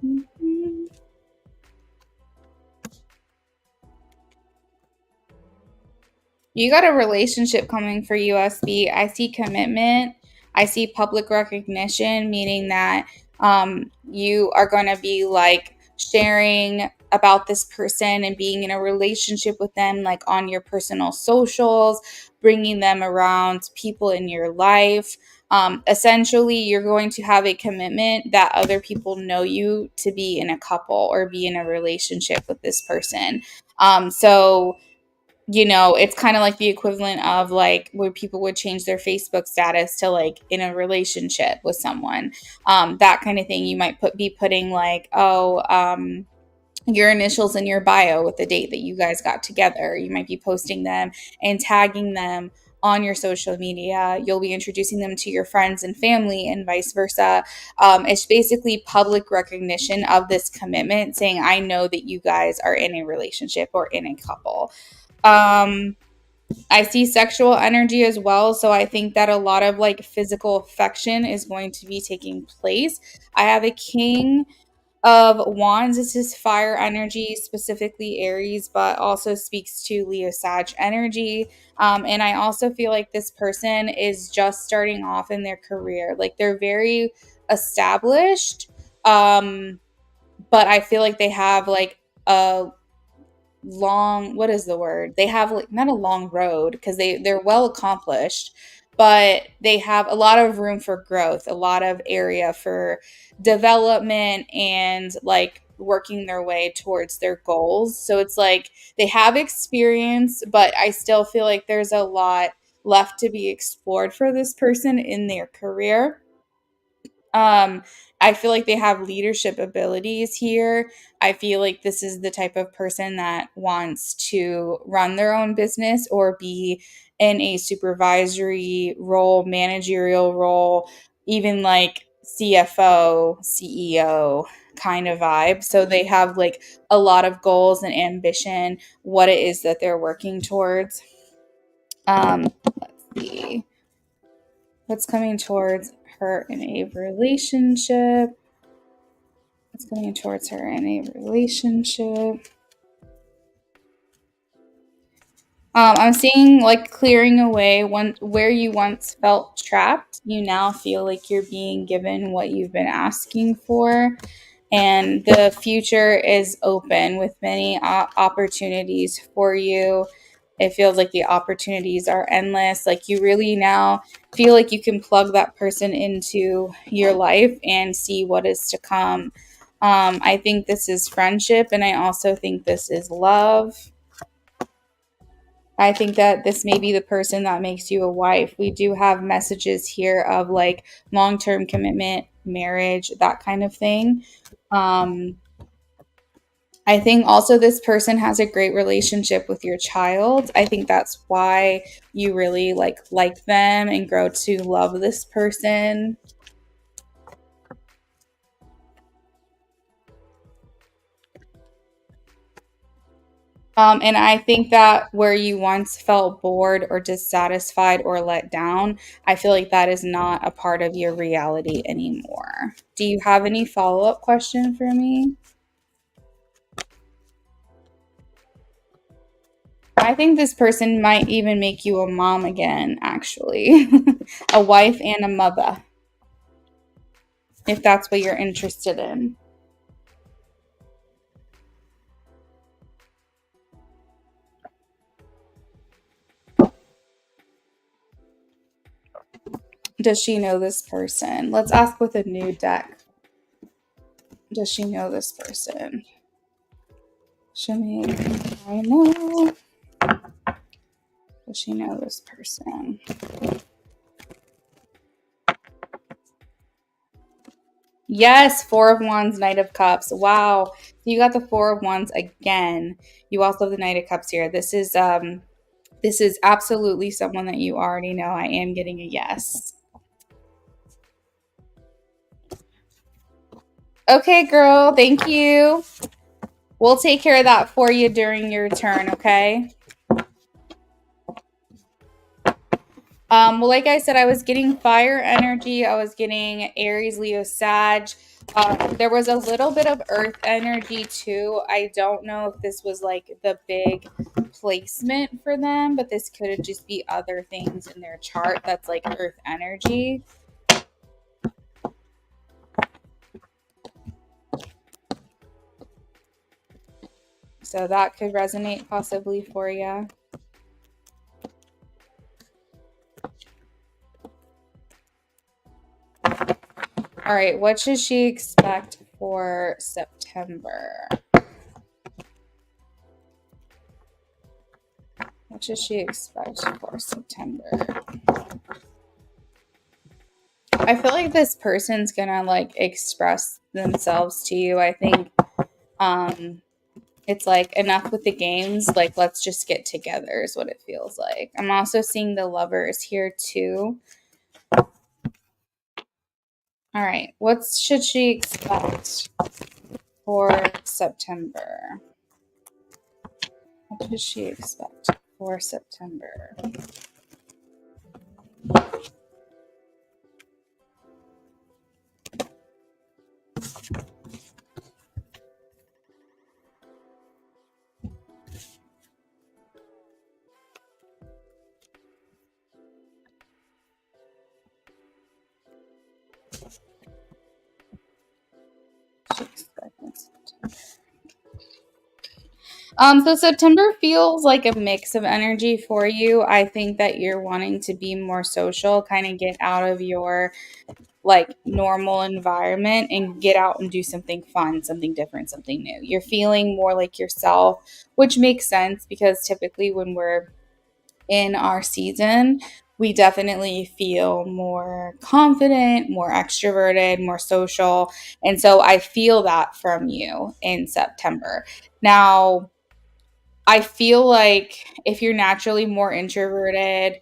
Mhm. You got a relationship coming for USB. I see commitment. I see public recognition, meaning that you are going to be like sharing about this person and being in a relationship with them, like on your personal socials, bringing them around people in your life. Essentially, you're going to have a commitment that other people know you to be in a couple or be in a relationship with this person. So it's kind of like the equivalent of like where people would change their Facebook status to like in a relationship with someone. That kind of thing. You might be putting like, your initials in your bio with the date that you guys got together. You might be posting them and tagging them on your social media. You'll be introducing them to your friends and family and vice versa. It's basically public recognition of this commitment, saying, I know that you guys are in a relationship or in a couple. Um, I see sexual energy as well. So I think that a lot of like physical affection is going to be taking place. I have a king of wands. This is fire energy, specifically Aries, but also speaks to Leo Sag energy. And I also feel like this person is just starting off in their career. Like they're very established. But I feel like they have like a long, what is the word, they have like not a long road because they're well accomplished, but they have a lot of room for growth, a lot of area for development and like working their way towards their goals. So it's like they have experience, but I still feel like there's a lot left to be explored for this person in their career. um, I feel like they have leadership abilities here. I feel like this is the type of person that wants to run their own business or be in a supervisory role, managerial role, even like CFO, CEO kind of vibe. So they have like a lot of goals and ambition, what it is that they're working towards. Let's see. What's coming towards her in a relationship? What's coming towards her in a relationship? I'm seeing like clearing away where you once felt trapped. You now feel like you're being given what you've been asking for, and the future is open with many opportunities for you. It feels like the opportunities are endless. Like you really now feel like you can plug that person into your life and see what is to come. I think this is friendship, and I also think this is love. I think that this may be the person that makes you a wife. We do have messages here of like long term commitment, marriage, that kind of thing. Um, I think also this person has a great relationship with your child. I think that's why you really like them and grow to love this person. And I think that where you once felt bored or dissatisfied or let down, I feel like that is not a part of your reality anymore. Do you have any follow-up question for me? I think this person might even make you a mom again, actually. A wife and a mother, if that's what you're interested in. Does she know this person? Let's ask with a new deck. Does she know this person? Shimmy, I know. Does she know this person? Yes, Four of Wands, Knight of Cups. Wow. You got the Four of Wands again. You also have the Knight of Cups here. This is absolutely someone that you already know. I am getting a yes. Okay, girl. Thank you. We'll take care of that for you during your turn, okay? Well, like I said, I was getting fire energy. I was getting Aries, Leo, Sag. There was a little bit of earth energy too. I don't know if this was like the big placement for them, but this could just be other things in their chart that's like earth energy. So that could resonate possibly for you. All right, what should she expect for September? What should she expect for September? I feel like this person's gonna like express themselves to you. I think it's like enough with the games, like let's just get together is what it feels like. I'm also seeing the Lovers here too. All right, what should she expect for September? What does she expect for September? So September feels like a mix of energy for you. I think that you're wanting to be more social, kind of get out of your like normal environment and get out and do something fun, something different, something new. You're feeling more like yourself, which makes sense because typically when we're in our season, we definitely feel more confident, more extroverted, more social. And so I feel that from you in September. Now, I feel like if you're naturally more introverted,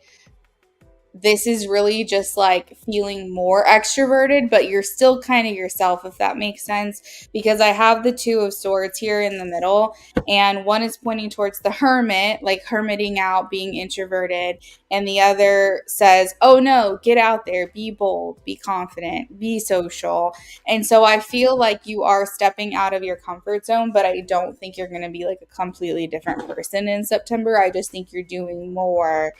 this is really just like feeling more extroverted, but you're still kind of yourself, if that makes sense. Because I have the Two of Swords here in the middle, and one is pointing towards the hermit, like hermiting out, being introverted, and the other says, oh no, get out there, be bold, be confident, be social. And so I feel like you are stepping out of your comfort zone, but I don't think you're going to be like a completely different person in September. I just think you're doing more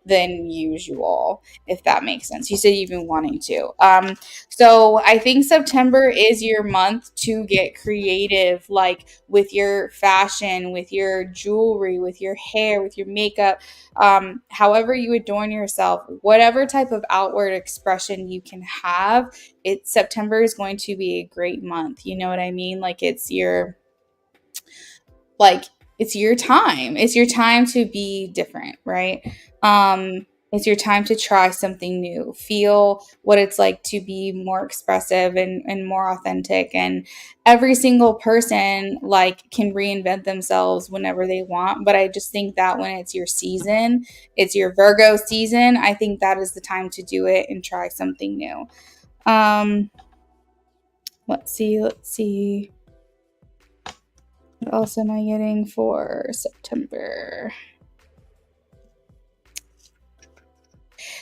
than usual, if that makes sense. You said you've been wanting to. So I think September is your month to get creative, like with your fashion, with your jewelry, with your hair, with your makeup, however you adorn yourself, whatever type of outward expression you can have. September is going to be a great month. You know what I mean? Like it's your time. It's your time to be different, right? It's your time to try something new, feel what it's like to be more expressive and more authentic. And every single person like can reinvent themselves whenever they want. But I just think that when it's your season, it's your Virgo season, I think that is the time to do it and try something new. Let's see. What else am I getting for September?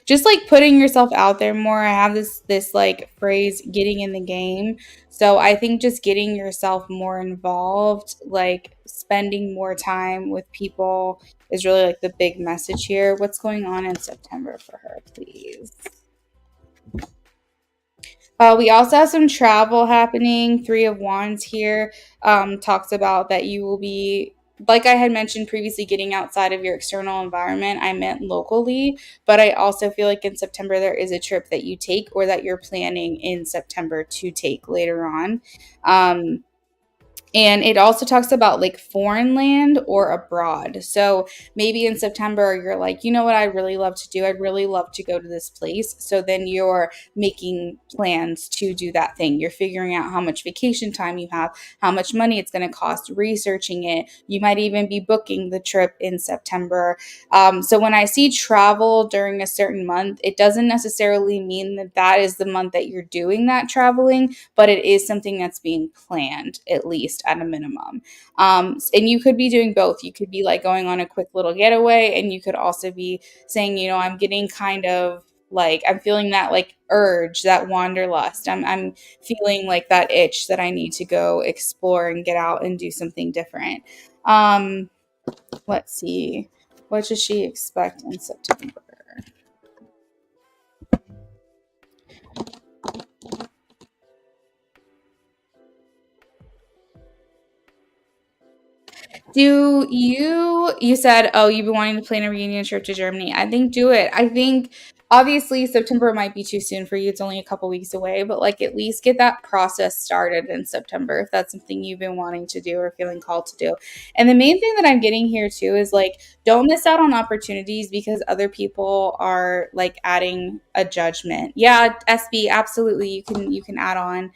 Just like putting yourself out there more. I have this like phrase, getting in the game. So I think just getting yourself more involved, like spending more time with people is really like the big message here. What's going on in September for her, please? We also have some travel happening. Three of Wands here talks about that you will be, like I had mentioned previously, getting outside of your external environment. I meant locally, but I also feel like in September there is a trip that you take or that you're planning in September to take later on. Um, and it also talks about like foreign land or abroad. So maybe in September, you're like, you know what, I'd really love to do? I'd really love to go to this place. So then you're making plans to do that thing. You're figuring out how much vacation time you have, how much money it's going to cost, researching it. You might even be booking the trip in September. So when I see travel during a certain month, it doesn't necessarily mean that that is the month that you're doing that traveling, but it is something that's being planned, at least at a minimum. And you could be doing both. You could be like going on a quick little getaway, and you could also be saying, you know, I'm getting kind of like, I'm feeling that like urge, that wanderlust. I'm feeling like that itch that I need to go explore and get out and do something different. Um, let's see. What does she expect in September? Do you said, oh, you've been wanting to plan a reunion trip to Germany. I think do it. I think obviously September might be too soon for you. It's only a couple weeks away, but like at least get that process started in September if that's something you've been wanting to do or feeling called to do. And the main thing that I'm getting here too is like don't miss out on opportunities because other people are like adding a judgment. Yeah, SB, absolutely. You can add on.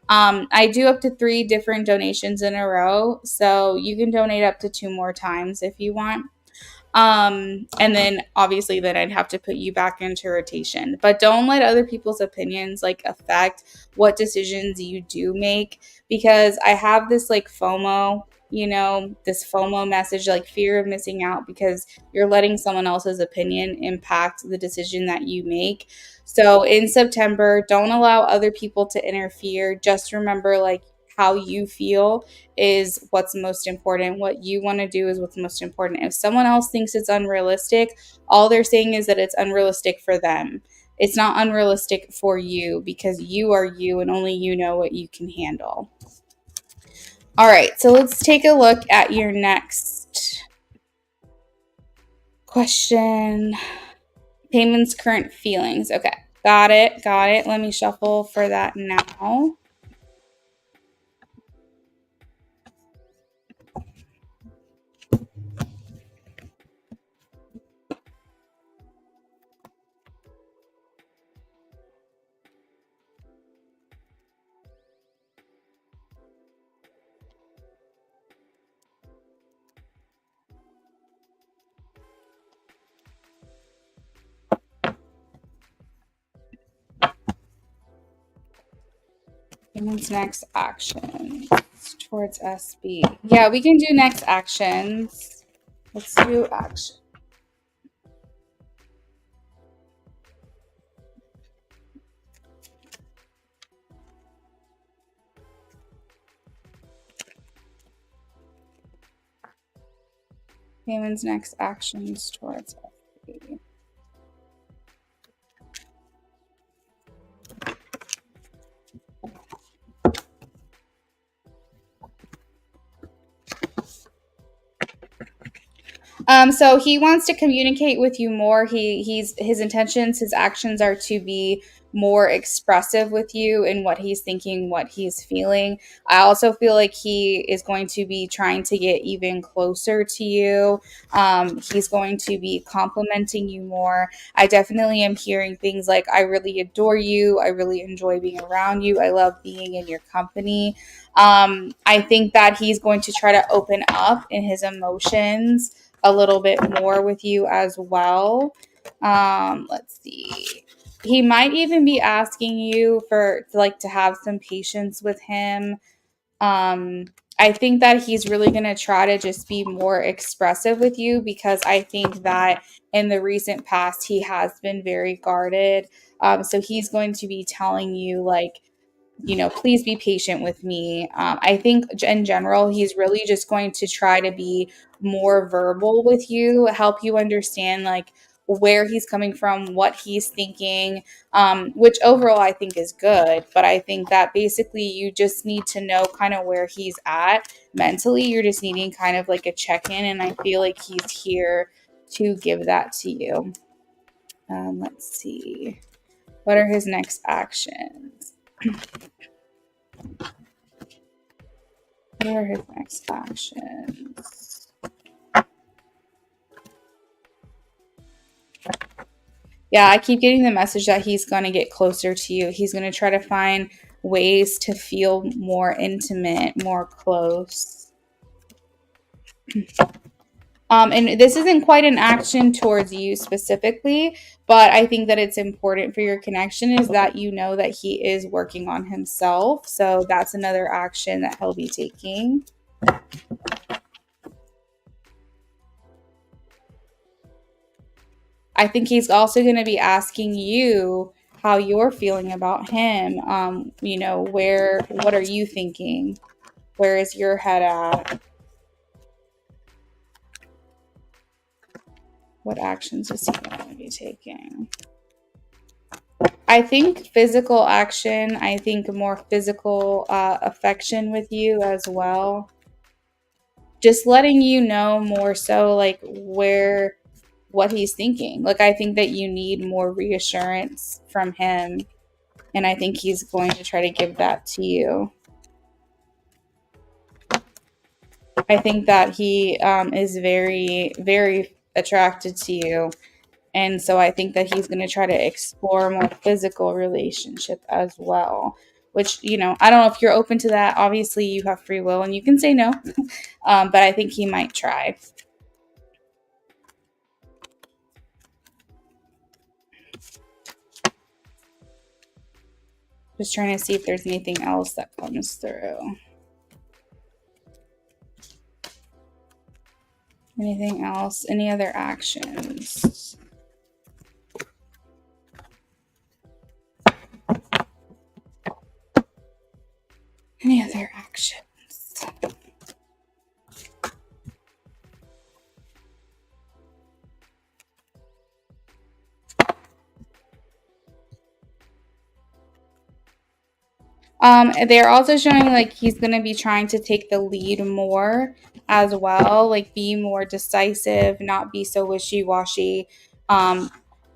I do up to 3 different donations in a row, so you can donate up to 2 more times if you want. And then obviously then I'd have to put you back into rotation. But don't let other people's opinions like affect what decisions you do make because I have this like FOMO, you know, this FOMO message, like fear of missing out because you're letting someone else's opinion impact the decision that you make. So in September, don't allow other people to interfere. Just remember like how you feel is what's most important. What you want to do is what's most important. If someone else thinks it's unrealistic, all they're saying is that it's unrealistic for them. It's not unrealistic for you because you are you and only you know what you can handle. All right, so let's take a look at your next question. Payment's current feelings. Okay, got it, got it. Let me shuffle for that now. Payment's next actions towards SB. Yeah, we can do next actions. Let's do action. Payment's next actions towards SB. So he wants to communicate with you more. His intentions, his actions are to be more expressive with you in what he's thinking, what he's feeling. I also feel like he is going to be trying to get even closer to you. He's going to be complimenting you more. I definitely am hearing things like, I really adore you. I really enjoy being around you. I love being in your company. I think that he's going to try to open up in his emotions a little bit more with you as well. Let's see. He might even be asking you for like to have some patience with him. I think that he's really going to try to just be more expressive with you, because I think that in the recent past, he has been very guarded. So he's going to be telling you, like, please be patient with me. I think in general, he's really just going to try to be more verbal with you, help you understand like where he's coming from, what he's thinking, which overall I think is good. But I think that basically you just need to know kind of where he's at mentally. You're just needing kind of like a check in. And I feel like he's here to give that to you. Let's see. What are his next actions? What are his next actions? Yeah, I keep getting the message that he's going to get closer to you. He's going to try to find ways to feel more intimate, more close. And this isn't quite an action towards you specifically, but I think that it's important for your connection is that you know that he is working on himself. So that's another action that he'll be taking. I think he's also going to be asking you how you're feeling about him. What are you thinking? Where is your head at? What actions is he going to be taking? I think physical action. I think more physical affection with you as well. Just letting you know more so like what he's thinking. Like I think that you need more reassurance from him, and I think he's going to try to give that to you. I think that he is very, very attracted to you. And so I think that he's going to try to explore more physical relationship as well, which, I don't know if you're open to that. Obviously, you have free will and you can say no, but I think he might try. Just trying to see if there's anything else that comes through. Anything else? Any other actions? Any other actions? They're also showing like he's going to be trying to take the lead more as well, like be more decisive, not be so wishy-washy.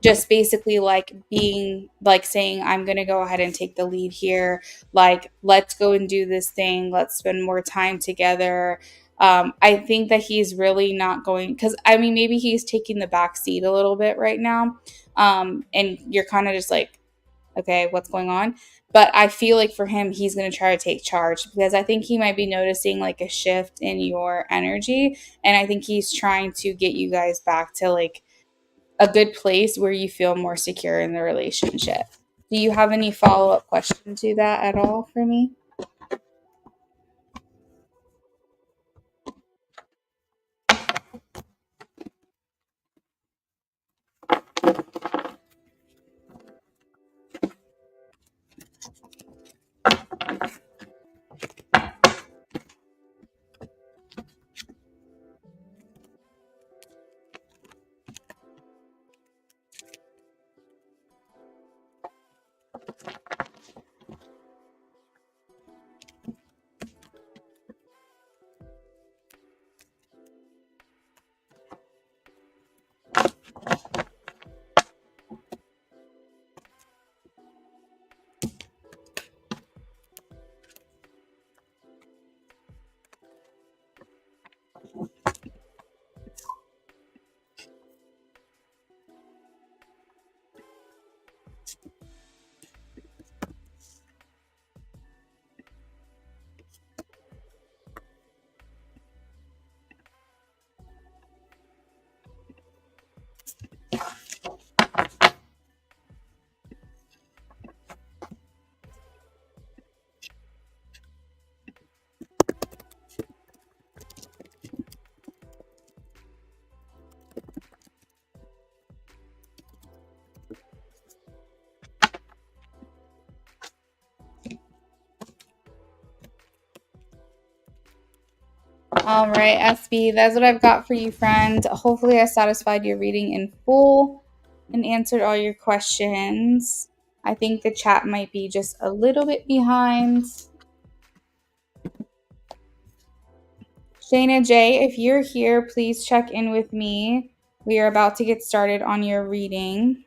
Just basically like being like saying, I'm going to go ahead and take the lead here. Like, let's go and do this thing. Let's spend more time together. I think that he's really not going, because I mean, maybe he's taking the back seat a little bit right now. And you're kind of just like, okay, what's going on? But I feel like for him, he's going to try to take charge, because I think he might be noticing like a shift in your energy. And I think he's trying to get you guys back to like a good place where you feel more secure in the relationship. Do you have any follow-up question to that at all for me? All right, SB, that's what I've got for you, friend. Hopefully, I satisfied your reading in full and answered all your questions. I think the chat might be just a little bit behind. Shayna J, if you're here, please check in with me. We are about to get started on your reading.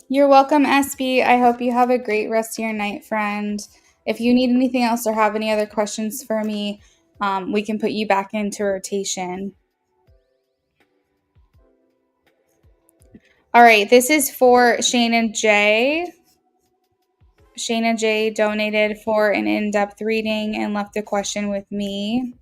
You're welcome, SB. I hope you have a great rest of your night, friend. If you need anything else or have any other questions for me, we can put you back into rotation. All right, this is for Shayna J. Shayna J donated for an in-depth reading and left a question with me.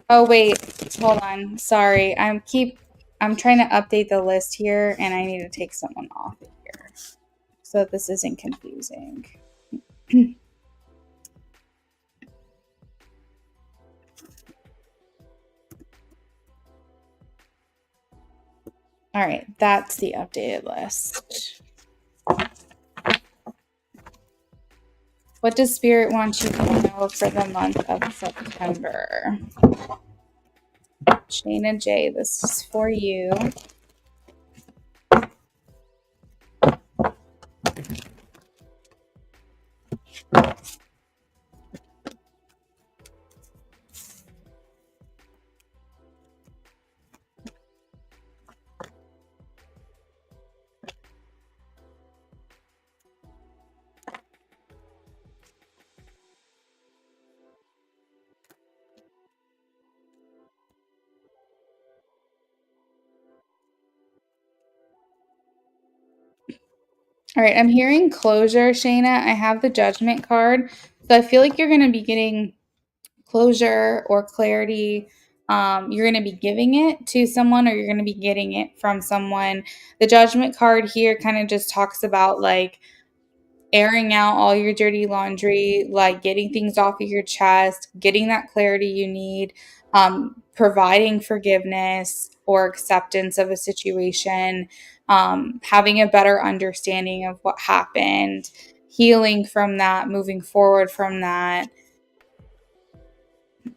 Oh wait, hold on. Sorry. I'm trying to update the list here and I need to take someone off here so that this isn't confusing. All right, that's the updated list. What does Spirit want you to know for the month of September? Shayna J, this is for you. All right, I'm hearing closure, Shayna. I have the Judgment card. So I feel like you're going to be getting closure or clarity. You're going to be giving it to someone or you're going to be getting it from someone. The Judgment card here kind of just talks about like airing out all your dirty laundry, like getting things off of your chest, getting that clarity you need, providing forgiveness or acceptance of a situation, having a better understanding of what happened, healing from that, moving forward from that.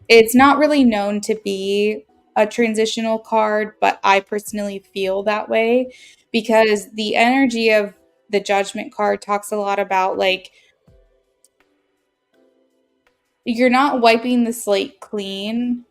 It's not really known to be a transitional card, but I personally feel that way because the energy of the Judgment card talks a lot about like you're not wiping the slate clean,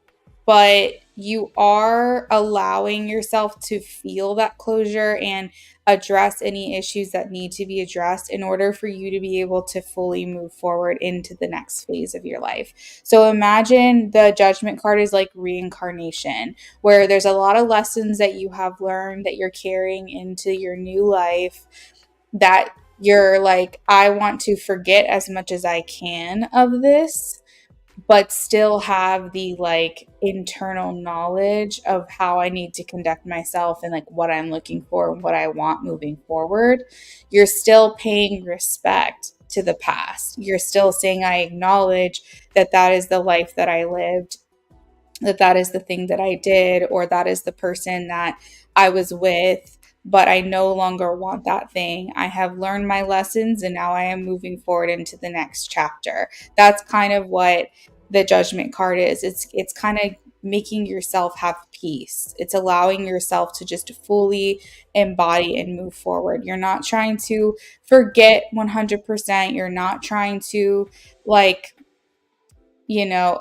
but you are allowing yourself to feel that closure and address any issues that need to be addressed in order for you to be able to fully move forward into the next phase of your life. So imagine the Judgment card is like reincarnation, where there's a lot of lessons that you have learned that you're carrying into your new life that you're like, I want to forget as much as I can of this, but still have the like internal knowledge of how I need to conduct myself and like what I'm looking for and what I want moving forward. You're still paying respect to the past. You're still saying, I acknowledge that that is the life that I lived, that that is the thing that I did, or that is the person that I was with, but I no longer want that thing. I have learned my lessons and now I am moving forward into the next chapter. That's kind of what the Judgment card is. It's kind of making yourself have peace. It's allowing yourself to just fully embody and move forward. You're not trying to forget 100%. You're not trying to like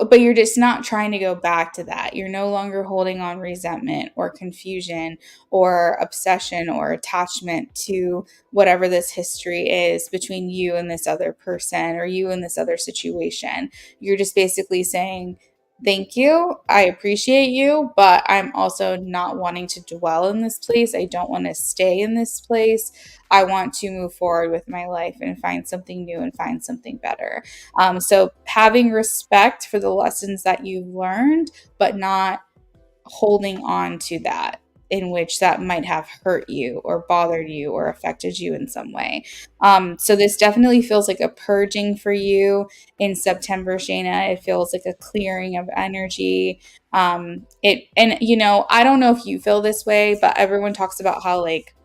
but you're just not trying to go back to that. You're no longer holding on resentment or confusion or obsession or attachment to whatever this history is between you and this other person or you and this other situation. You're just basically saying, thank you. I appreciate you, but I'm also not wanting to dwell in this place. I don't want to stay in this place. I want to move forward with my life and find something new and find something better. So having respect for the lessons that you've learned, but not holding on to that. in which that might have hurt you or bothered you or affected you in some way. So this definitely feels like a purging for you in September, Shayna. It feels like a clearing of energy. I don't know if you feel this way, but everyone talks about how like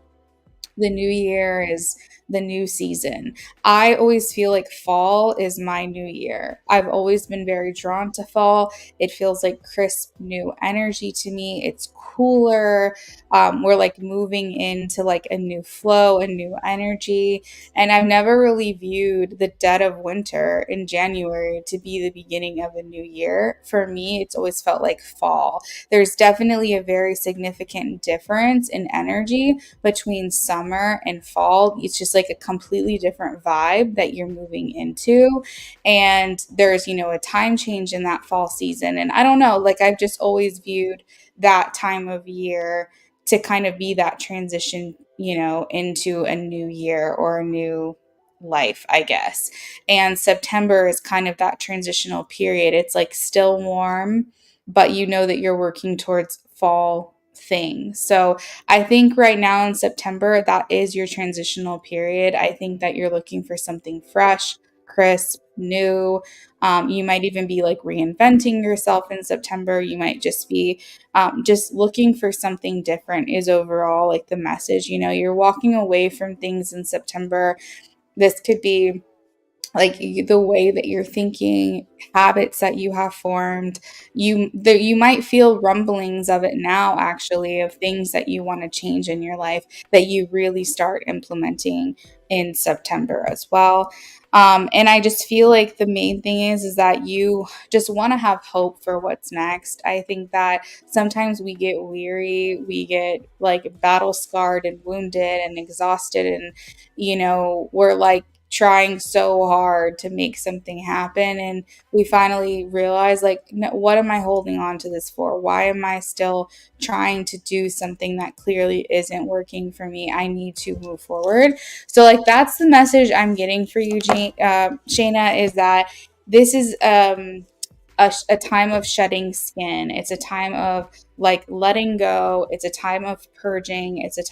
the new year is the new season. I always feel like fall is my new year. I've always been very drawn to fall. It feels like crisp new energy to me. It's cooler. We're like moving into like a new flow, a new energy. And I've never really viewed the dead of winter in January to be the beginning of a new year. For me, it's always felt like fall. There's definitely a very significant difference in energy between summer and fall. It's just like a completely different vibe that you're moving into. And there's, a time change in that fall season. And I don't know, like I've just always viewed that time of year to kind of be that transition, into a new year or a new life, I guess. And September is kind of that transitional period. It's like still warm, but you know that you're working towards fall things. So I think right now in September, that is your transitional period. I think that you're looking for something fresh, crisp, new. You might even be like reinventing yourself in September. You might just be just looking for something different, is overall like the message. You're walking away from things in September. This could be like the way that you're thinking, habits that you have formed. You might feel rumblings of it now, actually, of things that you want to change in your life that you really start implementing in September as well. And I just feel like the main thing is that you just want to have hope for what's next. I think that sometimes we get weary, we get like battle scarred and wounded and exhausted, and we're like trying so hard to make something happen, and we finally realize like, no, what am I holding on to this for? Why am I still trying to do something that clearly isn't working for me? I need to move forward. So like that's the message I'm getting for you, Shayna, is that this is a time of shedding skin. It's a time of like letting go. It's a time of purging. It's a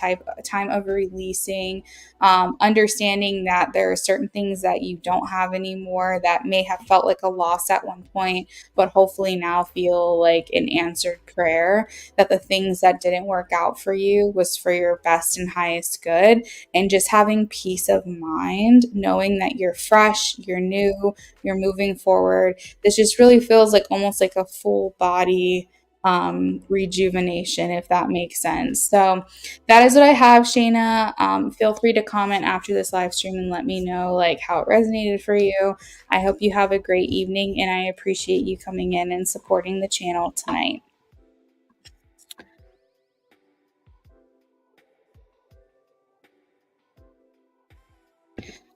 time of releasing, understanding that there are certain things that you don't have anymore that may have felt like a loss at one point, but hopefully now feel like an answered prayer, that the things that didn't work out for you was for your best and highest good. And just having peace of mind, knowing that you're fresh, you're new, you're moving forward. This just really feels like almost like a full body rejuvenation, if that makes sense. So that is what I have, Shayna. Feel free to comment after this live stream and let me know like how it resonated for you. I hope you have a great evening, and I appreciate you coming in and supporting the channel tonight.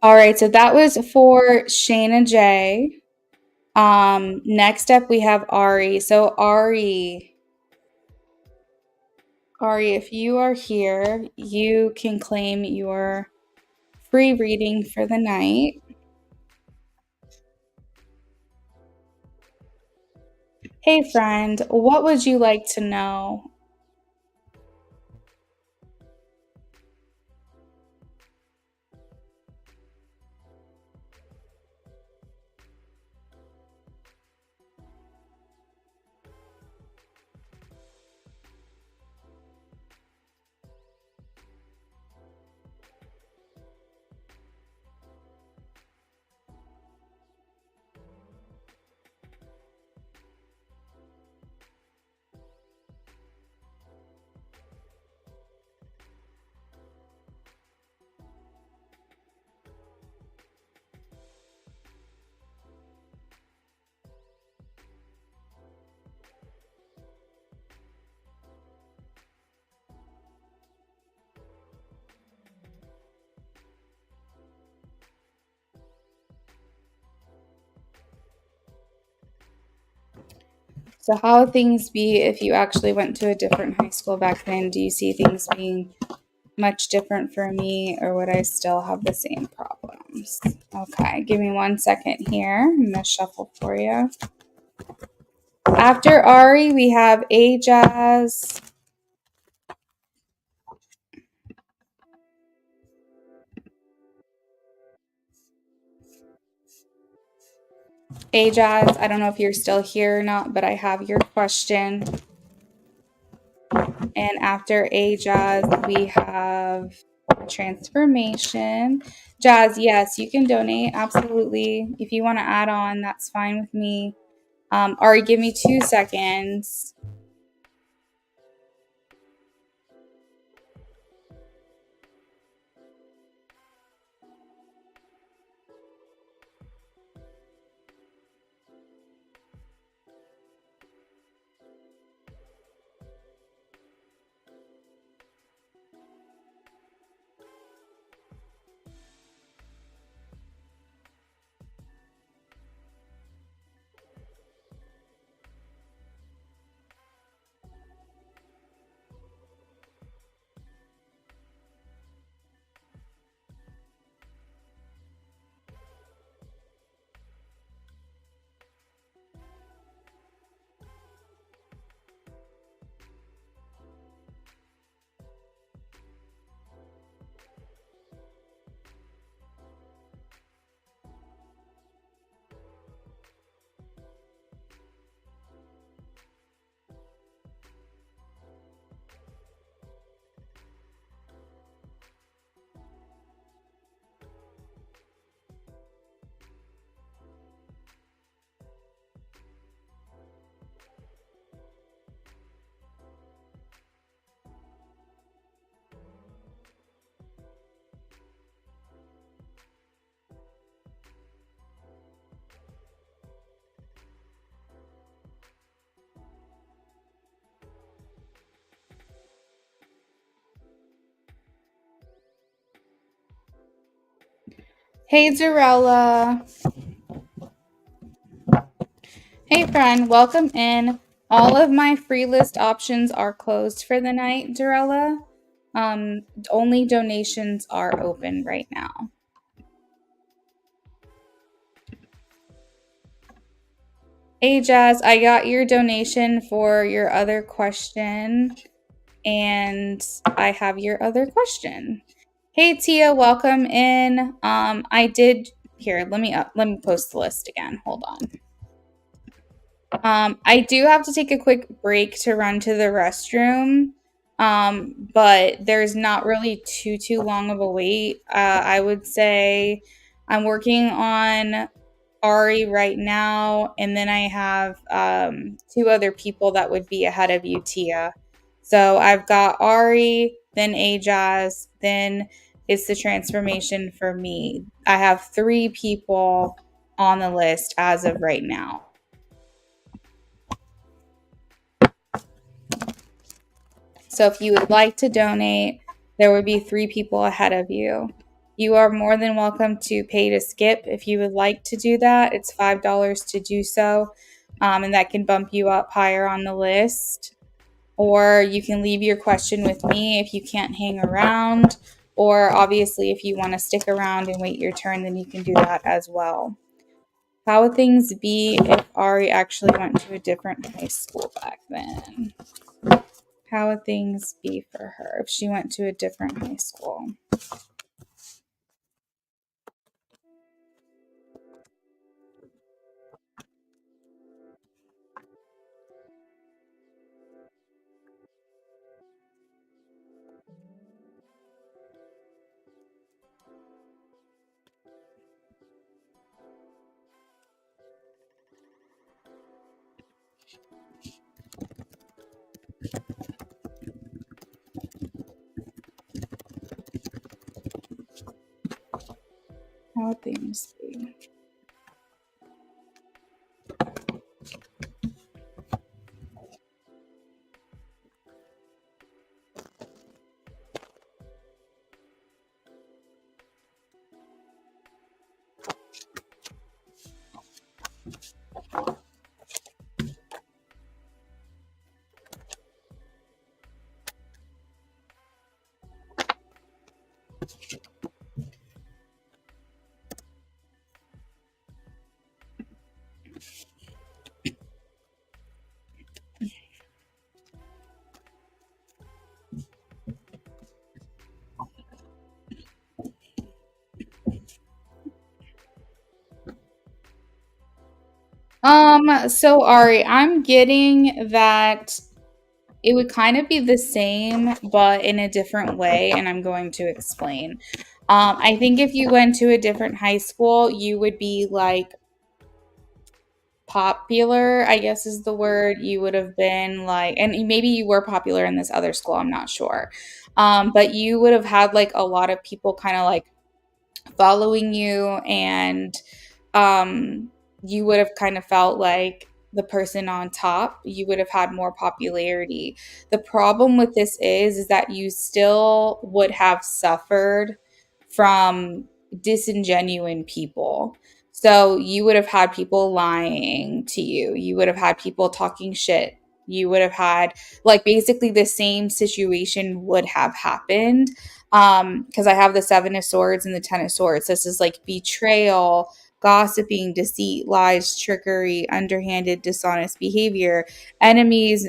All right, so that was for Shayna J. Next up we have Ari. So Ari, if you are here, you can claim your free reading for the night. Hey friend, what would you like to know? So how would things be if you actually went to a different high school back then? Do you see things being much different for me, or would I still have the same problems? Okay, give me 1 second here. I'm going to shuffle for you. After Ari, we have Ajaz, Hey, Jazz, I don't know if you're still here or not, but I have your question. And after A, Jazz, we have transformation. Jazz, yes, you can donate. Absolutely. If you want to add on, that's fine with me. Ari, give me 2 seconds. Hey, Zarella. Hey, friend, welcome in. All of my free list options are closed for the night, Zarella. Only donations are open right now. Hey, Jazz, I got your donation for your other question, and I have your other question. Hey, Tia, welcome in. I did here. Let me post the list again. Hold on. I do have to take a quick break to run to the restroom. But there's not really too long of a wait. I would say I'm working on Ari right now, and then I have 2 other people that would be ahead of you, Tia. So I've got Ari, then Ajaz, then it's the transformation for me. I have 3 people on the list as of right now. So if you would like to donate, there would be 3 people ahead of you. You are more than welcome to pay to skip if you would like to do that. It's $5 to do so, and that can bump you up higher on the list. Or you can leave your question with me if you can't hang around. Or obviously, if you want to stick around and wait your turn, then you can do that as well. How would things be if Ari actually went to a different high school back then? How would things be for her if she went to a different high school? How would things be? So Ari, I'm getting that it would kind of be the same, but in a different way, and I'm going to explain. I think if you went to a different high school, you would be like popular, I guess is the word. You would have been like, and maybe you were popular in this other school, I'm not sure. But you would have had like a lot of people kind of like following you, and um, you would have kind of felt like the person on top. You would have had more popularity. The problem with this is that you still would have suffered from disingenuine people. So you would have had people lying to you. You would have had people talking shit. You would have had like basically the same situation would have happened. Because I have the Seven of Swords and the Ten of Swords. This is like betrayal, gossiping, deceit, lies, trickery, underhanded, dishonest behavior, enemies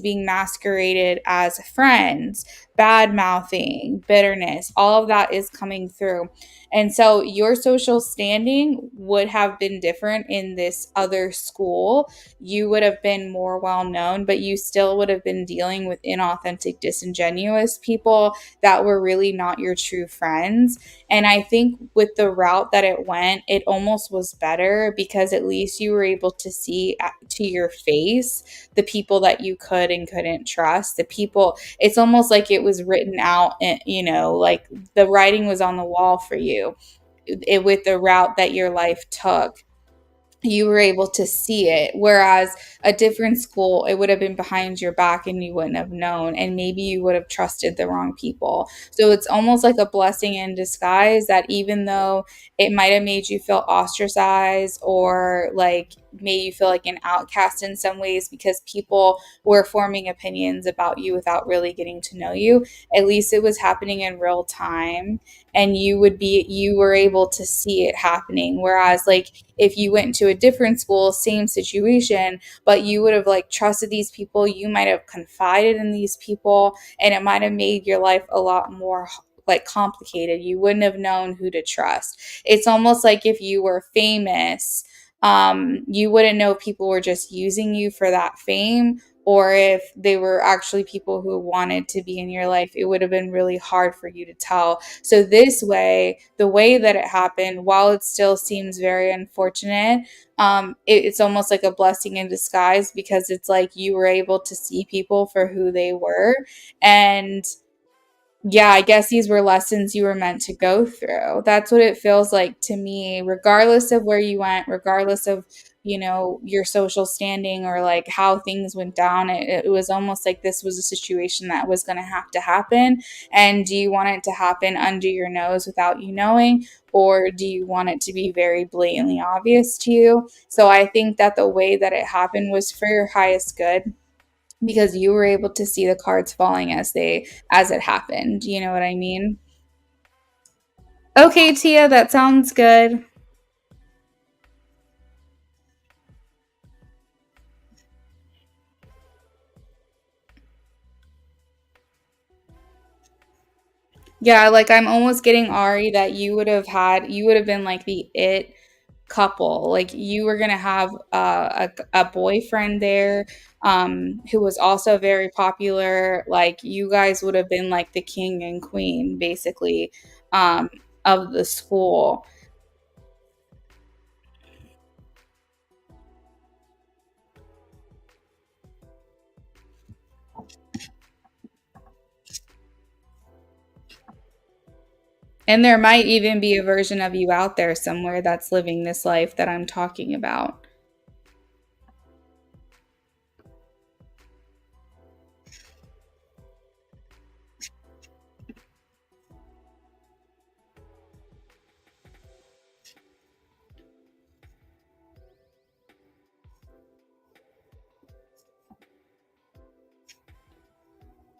being masqueraded as friends, bad mouthing, bitterness, all of that is coming through. And so your social standing would have been different in this other school. You would have been more well known, but you still would have been dealing with inauthentic, disingenuous people that were really not your true friends. And I think with the route that it went, it almost was better because at least you were able to see to your face the people that you could and couldn't trust. The people, it's almost like it was written out, like the writing was on the wall for you with the route that your life took. You were able to see it. Whereas a different school, it would have been behind your back and you wouldn't have known. And maybe you would have trusted the wrong people. So it's almost like a blessing in disguise that even though it might have made you feel ostracized or like made you feel like an outcast in some ways because people were forming opinions about you without really getting to know you, at least it was happening in real time and you were able to see it happening. Whereas like if you went to a different school, same situation, but you would have like trusted these people, you might have confided in these people, and it might have made your life a lot more like complicated. You wouldn't have known who to trust. It's almost like if you were famous, you wouldn't know people were just using you for that fame, or if they were actually people who wanted to be in your life. It would have been really hard for you to tell. So this way, the way that it happened, while it still seems very unfortunate, it's almost like a blessing in disguise because it's like you were able to see people for who they were. And yeah, I guess these were lessons you were meant to go through. That's what it feels like to me, regardless of where you went, regardless of, your social standing or like how things went down. It was almost like this was a situation that was going to happen. And do you want it to happen under your nose without you knowing? Or do you want it to be very blatantly obvious to you? So I think that the way that it happened was for your highest good because you were able to see the cards falling as it happened. You know what I mean? Okay, Tia, that sounds good. Yeah, like I'm almost getting Ari that you would have been like the it couple. Like you were gonna have a boyfriend there, who was also very popular. Like you guys would have been like the king and queen, basically, um, of the school. And there might even be a version of you out there somewhere that's living this life that I'm talking about.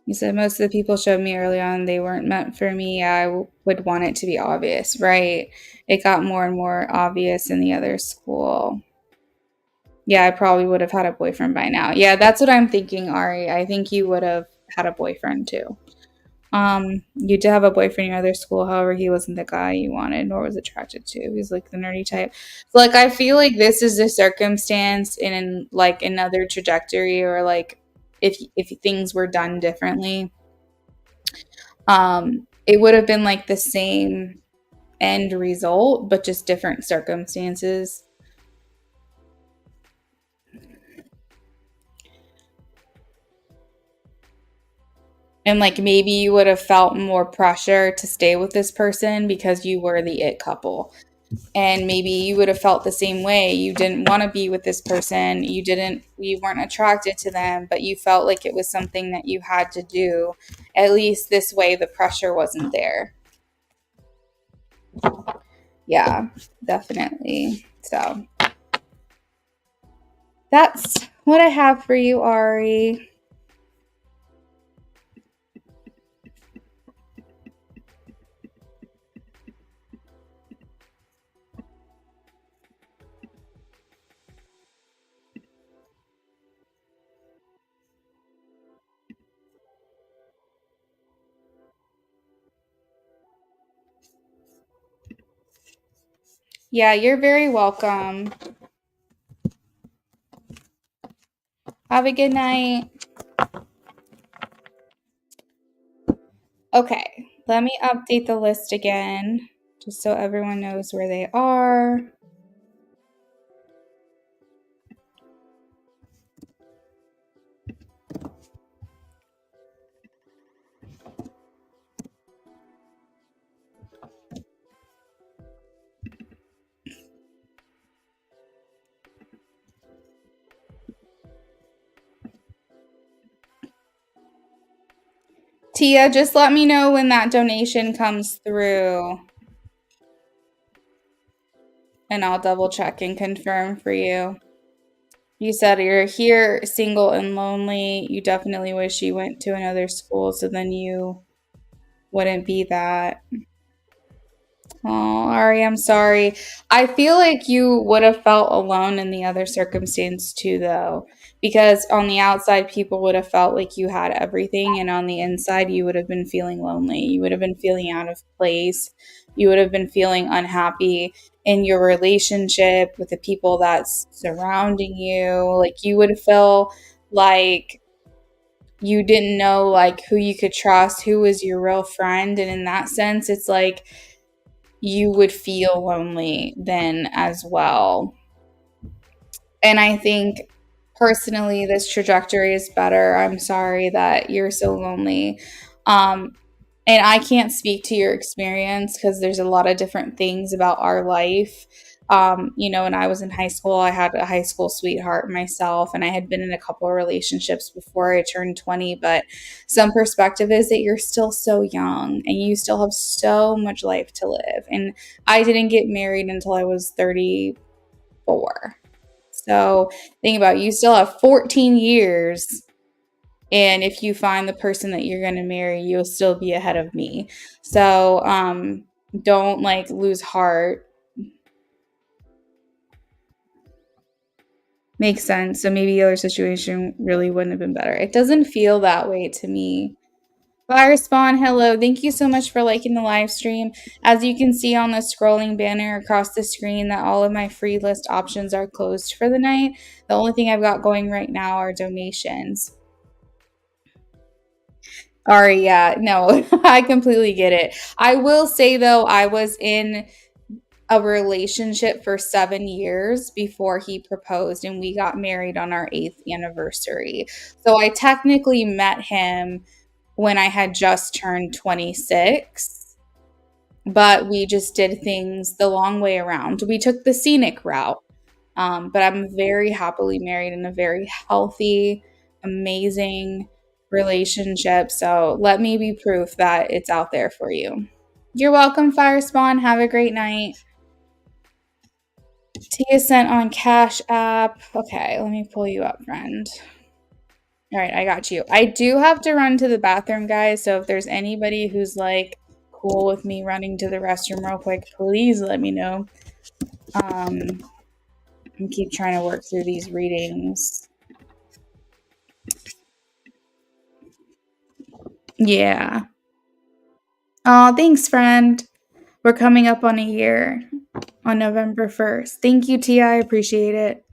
You said most of the people showed me early on they weren't meant for me. Would want it to be obvious, right? It got more and more obvious in the other school. Yeah, I probably would have had a boyfriend by now. Yeah, that's what I'm thinking, Ari. I think you would have had a boyfriend too. You did have a boyfriend in your other school, however, he wasn't the guy you wanted nor was attracted to. He's like the nerdy type. So, like, I feel like this is a circumstance in like another trajectory, or like if things were done differently, it would have been like the same end result, but just different circumstances. And like maybe you would have felt more pressure to stay with this person because you were the it couple. And maybe you would have felt the same way. You didn't want to be with this person. You weren't attracted to them, but you felt like it was something that you had to do. At least this way the pressure wasn't there. Yeah, definitely. So that's what I have for you, Ari. Yeah, you're very welcome. Have a good night. Okay, let me update the list again, just so everyone knows where they are. Tia, just let me know when that donation comes through, and I'll double check and confirm for you. You said you're here, single and lonely. You definitely wish you went to another school so then you wouldn't be that. Oh, Ari, I'm sorry. I feel like you would have felt alone in the other circumstance too, though, because on the outside, people would have felt like you had everything, and on the inside, you would have been feeling lonely. You would have been feeling out of place. You would have been feeling unhappy in your relationship with the people that's surrounding you. Like, you would feel like you didn't know like who you could trust, who was your real friend, and in that sense, it's like you would feel lonely then as well. And I think personally, this trajectory is better. I'm sorry that you're so lonely. Um, and I can't speak to your experience because there's a lot of different things about our life. When I was in high school, I had a high school sweetheart myself, and I had been in a couple of relationships before I turned 20. But some perspective is that you're still so young and you still have so much life to live. And I didn't get married until I was 34. So think about it, you still have 14 years, and if you find the person that you're going to marry, you'll still be ahead of me. So don't like lose heart. Makes sense. So maybe the other situation really wouldn't have been better. It doesn't feel that way to me. Fire Spawn, hello. Thank you so much for liking the live stream. As you can see on the scrolling banner across the screen, that all of my free list options are closed for the night. The only thing I've got going right now are donations. Ari, yeah, no, I completely get it. I will say though, I was in a relationship for 7 years before he proposed, and we got married on our 8th anniversary. So I technically met him when I had just turned 26, but we just did things the long way around. We took the scenic route. But I'm very happily married in a very healthy, amazing relationship. So let me be proof that it's out there for you. You're welcome, Fire Spawn. Have a great night. Tia sent on Cash App. Okay, let me pull you up, friend. All right, I got you. I do have to run to the bathroom, guys. So if there's anybody who's like cool with me running to the restroom real quick, please let me know. And keep trying to work through these readings. Yeah. Oh, thanks, friend. We're coming up on a year on November 1st. Thank you, Tia. I appreciate it.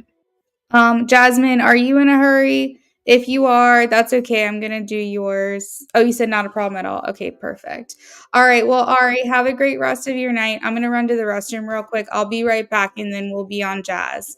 Jasmine, are you in a hurry? If you are, that's okay. I'm gonna do yours. Oh, you said not a problem at all. Okay, perfect. All right. Well, Ari, have a great rest of your night. I'm gonna run to the restroom real quick. I'll be right back and then we'll be on Jazz.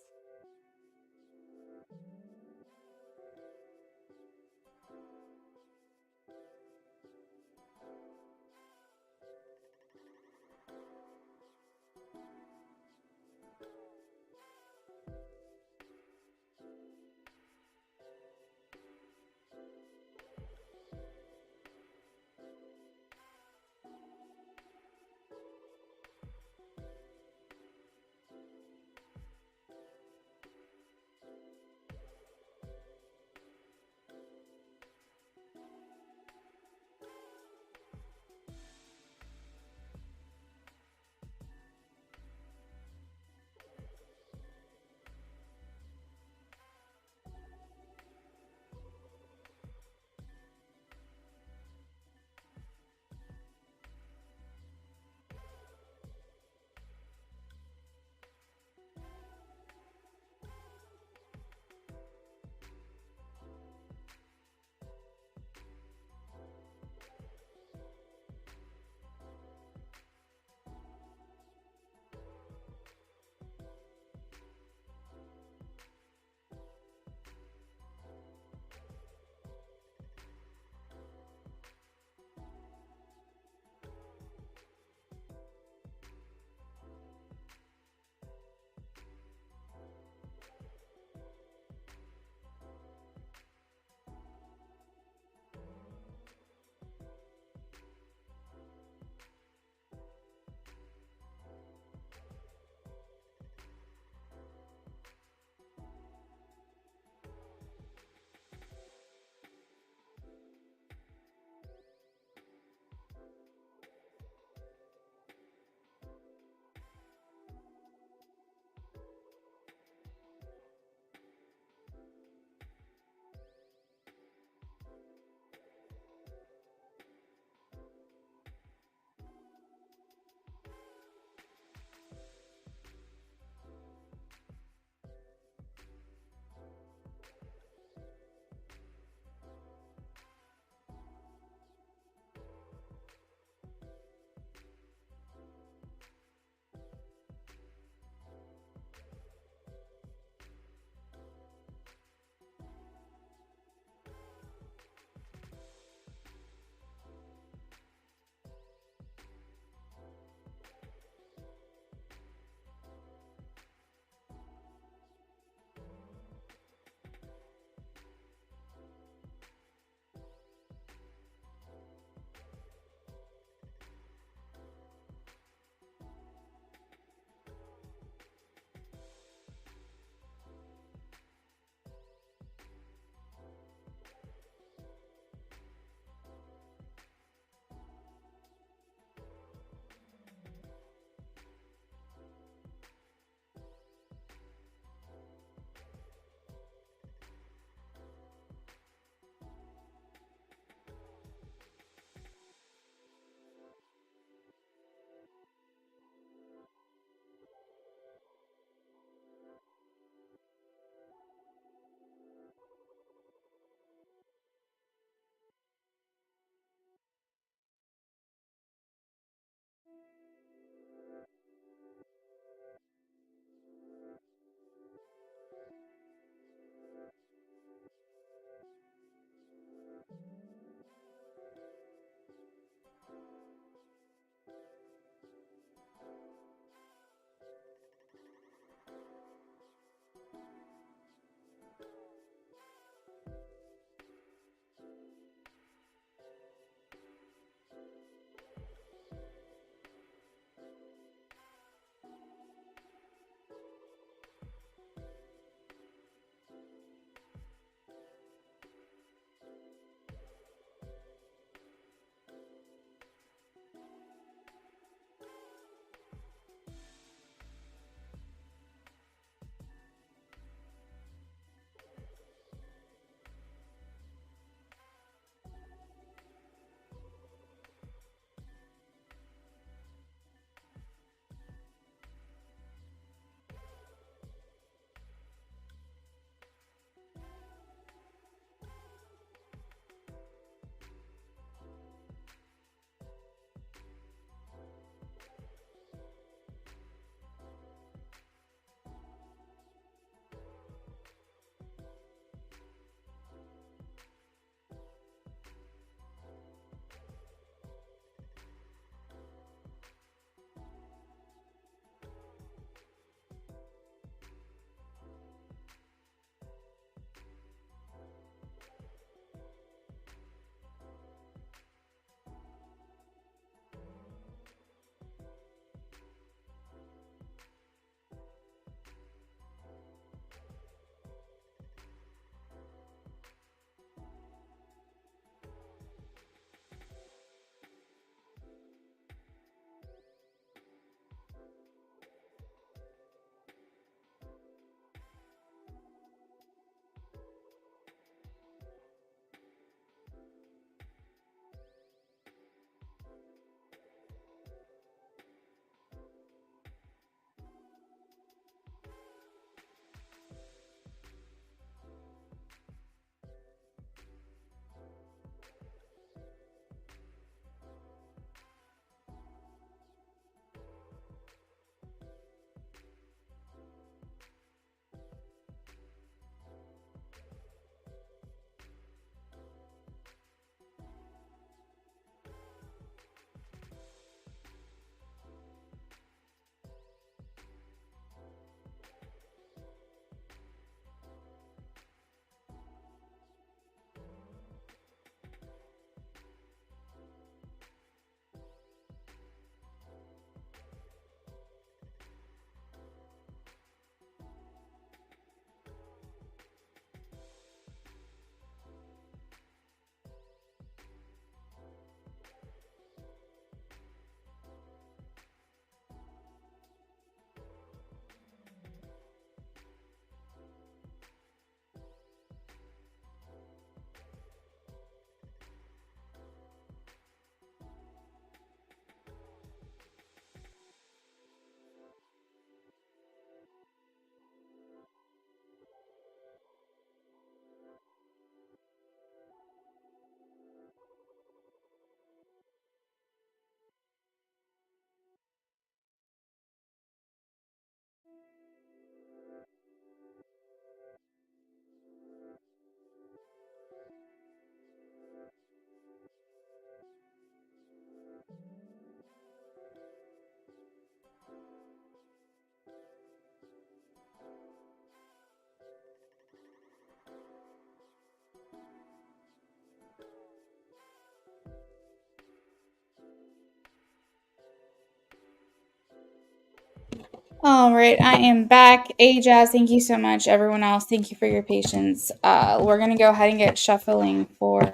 All right, I am back. Jazz, thank you so much. Everyone else, thank you for your patience. We're going to go ahead and get shuffling for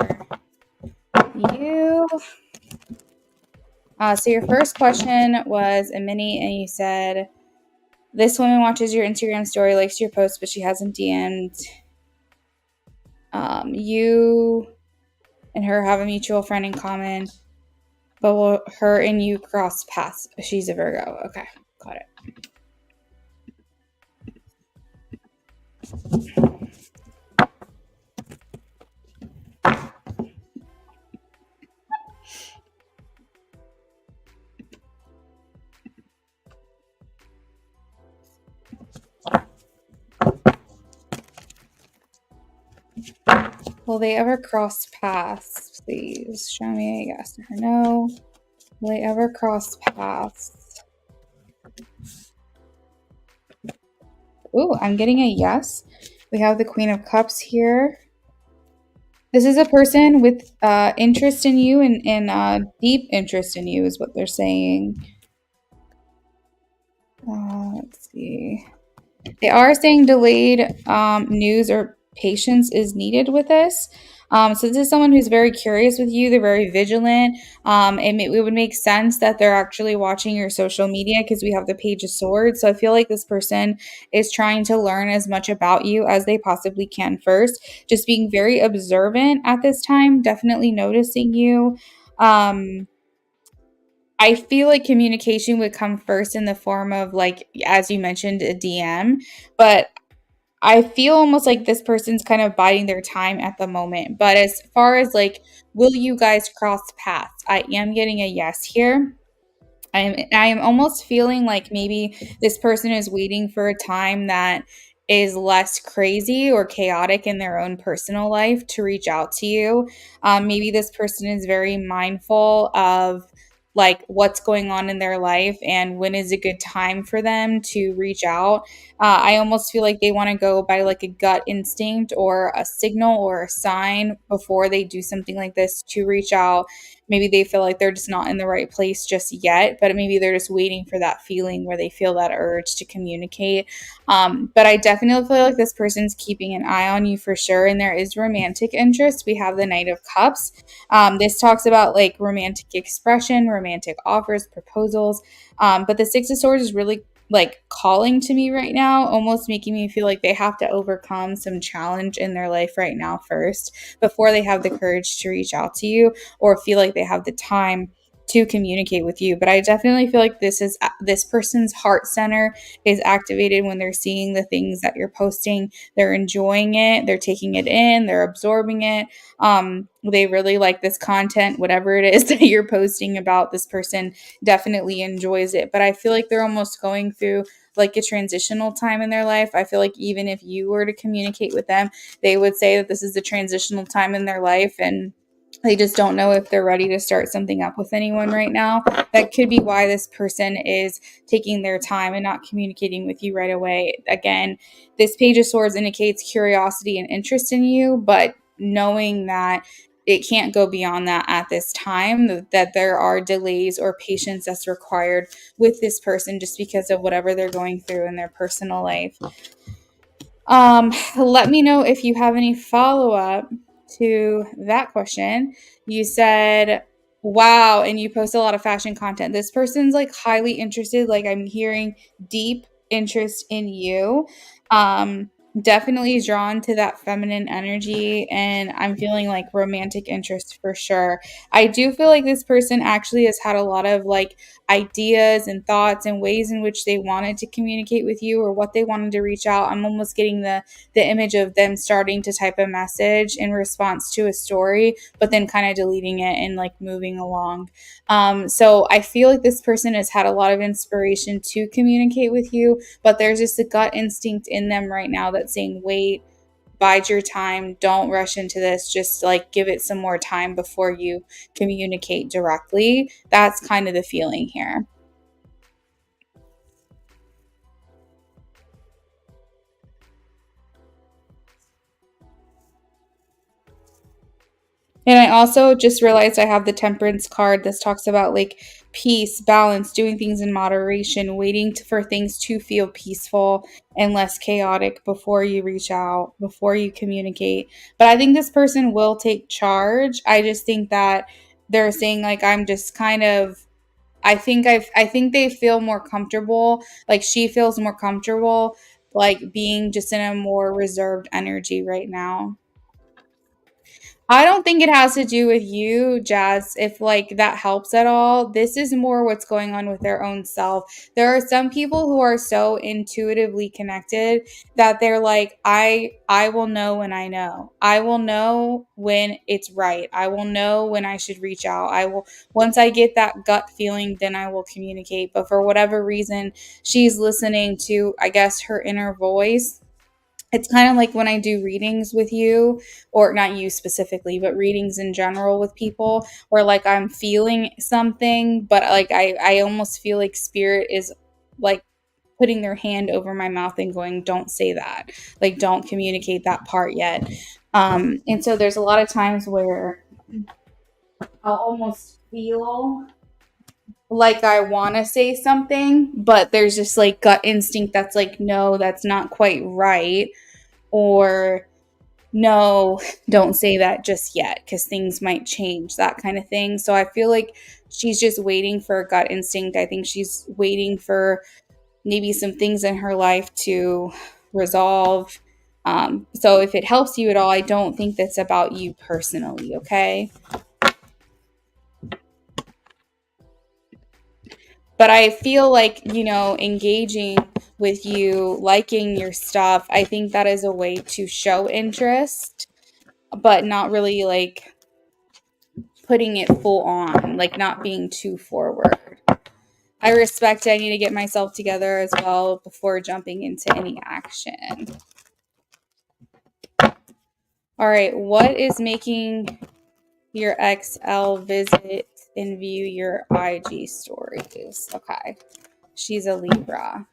you. So your first question was a mini, and you said, this woman watches your Instagram story, likes your post, but she hasn't DM'd. You and her have a mutual friend in common, but will her and you cross paths? She's a Virgo. Okay, got it. Will they ever cross paths? Please show me a yes or no. Will they ever cross paths? Ooh, I'm getting a yes. We have the Queen of Cups here. This is a person with interest in you and deep interest in you is what they're saying. Let's see. They are saying delayed news or patience is needed with this. So this is someone who's very curious with you. They're very vigilant. It would make sense that they're actually watching your social media because we have the Page of Swords. So I feel like this person is trying to learn as much about you as they possibly can first. Just being very observant at this time, definitely noticing you. I feel like communication would come first in the form of, like, as you mentioned, a DM, but I feel almost like this person's kind of biding their time at the moment. But as far as like, will you guys cross paths? I am getting a yes here. I am almost feeling like maybe this person is waiting for a time that is less crazy or chaotic in their own personal life to reach out to you. Maybe this person is very mindful of like what's going on in their life and when is a good time for them to reach out. I almost feel like they want to go by like a gut instinct or a signal or a sign before they do something like this to reach out. Maybe they feel like they're just not in the right place just yet, but maybe they're just waiting for that feeling where they feel that urge to communicate. But I definitely feel like this person's keeping an eye on you for sure, and there is romantic interest. We have the Knight of Cups. This talks about like romantic expression, romantic offers, proposals. But the Six of Swords is really like calling to me right now, almost making me feel like they have to overcome some challenge in their life right now first before they have the courage to reach out to you or feel like they have the time to communicate with you. But I definitely feel like this person's heart center is activated when they're seeing the things that you're posting. They're enjoying it, they're taking it in, they're absorbing it. They really like this content, whatever it is that you're posting about. This person definitely enjoys it. But I feel like they're almost going through like a transitional time in their life. I feel like even if you were to communicate with them, they would say that this is a transitional time in their life and they just don't know if they're ready to start something up with anyone right now. That could be why this person is taking their time and not communicating with you right away. Again, this Page of Swords indicates curiosity and interest in you, but knowing that it can't go beyond that at this time, that there are delays or patience that's required with this person just because of whatever they're going through in their personal life. Let me know if you have any follow up to that question. You said, wow, and you post a lot of fashion content. This person's like highly interested, like I'm hearing deep interest in you. Definitely drawn to that feminine energy, and I'm feeling like romantic interest for sure. I do feel like this person actually has had a lot of like ideas and thoughts and ways in which they wanted to communicate with you or what they wanted to reach out. I'm almost getting the image of them starting to type a message in response to a story, but then kind of deleting it and like moving along. So I feel like this person has had a lot of inspiration to communicate with you, but there's just a gut instinct in them right now that's saying, wait, bide your time, don't rush into this, just like give it some more time before you communicate directly. That's kind of the feeling here. And I also just realized I have the temperance card. This talks about like peace, balance, doing things in moderation, waiting for things to feel peaceful and less chaotic before you reach out, before you communicate. But I think this person will take charge. I just think that they're saying like I'm just kind of I think they feel more comfortable, like she feels more comfortable like being just in a more reserved energy right now. I don't think it has to do with you, Jazz, if like that helps at all. This is more what's going on with their own self. There are some people who are so intuitively connected that they're like, I will know when I know. I will know when it's right. I will know when I should reach out. I will once I get that gut feeling, then I will communicate. But for whatever reason, she's listening to, I guess, her inner voice. It's kind of like when I do readings with you, or not you specifically, but readings in general with people, where like I'm feeling something, but like I almost feel like spirit is like putting their hand over my mouth and going, don't say that. Like, don't communicate that part yet. And so there's a lot of times where I'll almost feel like I want to say something, but there's just like gut instinct that's like, no, that's not quite right. Or no, don't say that just yet because things might change, that kind of thing. So I feel like she's just waiting for a gut instinct. I think she's waiting for maybe some things in her life to resolve. So if it helps you at all, I don't think that's about you personally, okay? But I feel like, engaging with you, liking your stuff, I think that is a way to show interest, but not really like putting it full on, like not being too forward. I respect I need to get myself together as well before jumping into any action. All right, what is making your XL visit and view your IG stories? Okay, she's a Libra.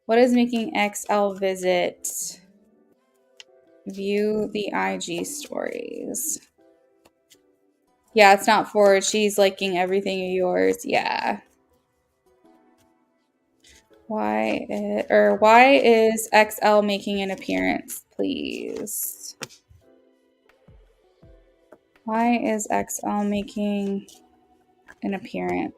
What is making XL visit view the IG stories? Yeah, it's not forward. She's liking everything of yours. Yeah. Why is XL making an appearance, please? Why is XL making an appearance?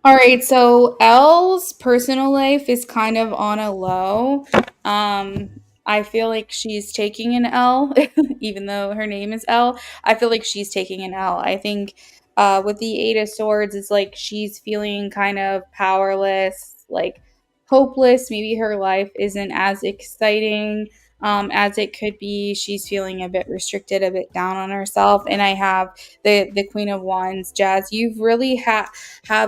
All right, so Elle's personal life is kind of on a low. Um, I feel like she's taking an L, even though her name is Elle. I feel like she's taking an L. I think with the Eight of Swords, it's like she's feeling kind of powerless, like hopeless. Maybe her life isn't as exciting as it could be. She's feeling a bit restricted, a bit down on herself. And I have the Queen of Wands, Jazz. You've really have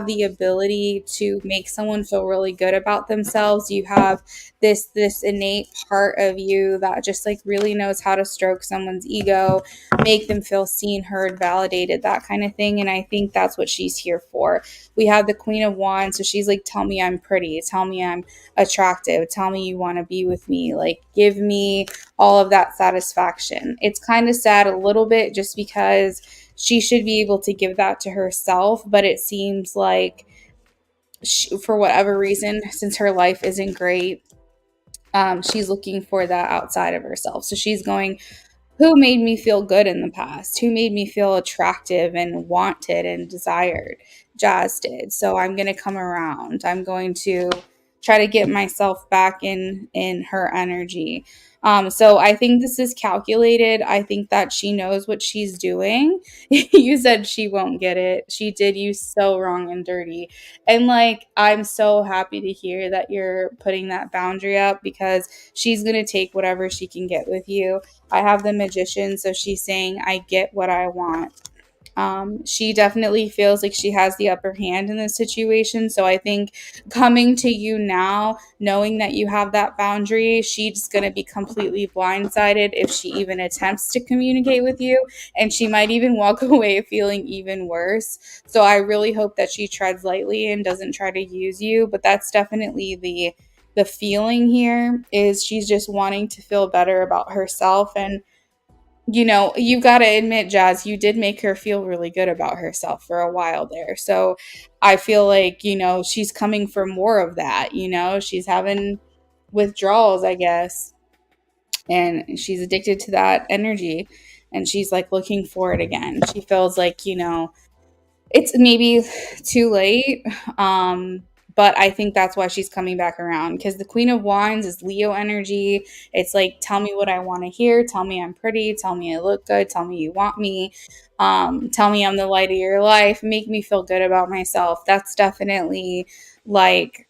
the ability to make someone feel really good about themselves. You have this innate part of you that just like really knows how to stroke someone's ego, make them feel seen, heard, validated, that kind of thing. And I think that's what she's here for. We have the Queen of Wands, so she's like, tell me I'm pretty, tell me I'm attractive, tell me you want to be with me, like give me all of that satisfaction. It's kind of sad a little bit just because she should be able to give that to herself, but it seems like for whatever reason, since her life isn't great, she's looking for that outside of herself. So she's going, who made me feel good in the past? Who made me feel attractive and wanted and desired? Jazz did. So I'm going to come around. I'm going to try to get myself back in her energy. So I think this is calculated. I think that she knows what she's doing. You said she won't get it. She did you so wrong and dirty. And like, I'm so happy to hear that you're putting that boundary up because she's going to take whatever she can get with you. I have the Magician, so she's saying, I get what I want. She definitely feels like she has the upper hand in this situation. So I think coming to you now, knowing that you have that boundary, she's going to be completely blindsided if she even attempts to communicate with you. And she might even walk away feeling even worse. So I really hope that she treads lightly and doesn't try to use you. But that's definitely the feeling here is she's just wanting to feel better about herself. And you've got to admit, Jazz, you did make her feel really good about herself for a while there. So I feel like, she's coming for more of that. She's having withdrawals, I guess, and she's addicted to that energy, and she's like looking for it again. She feels like, it's maybe too late. But I think that's why she's coming back around, because the Queen of Wands is Leo energy. It's like, tell me what I want to hear. Tell me I'm pretty. Tell me I look good. Tell me you want me. Tell me I'm the light of your life. Make me feel good about myself. That's definitely like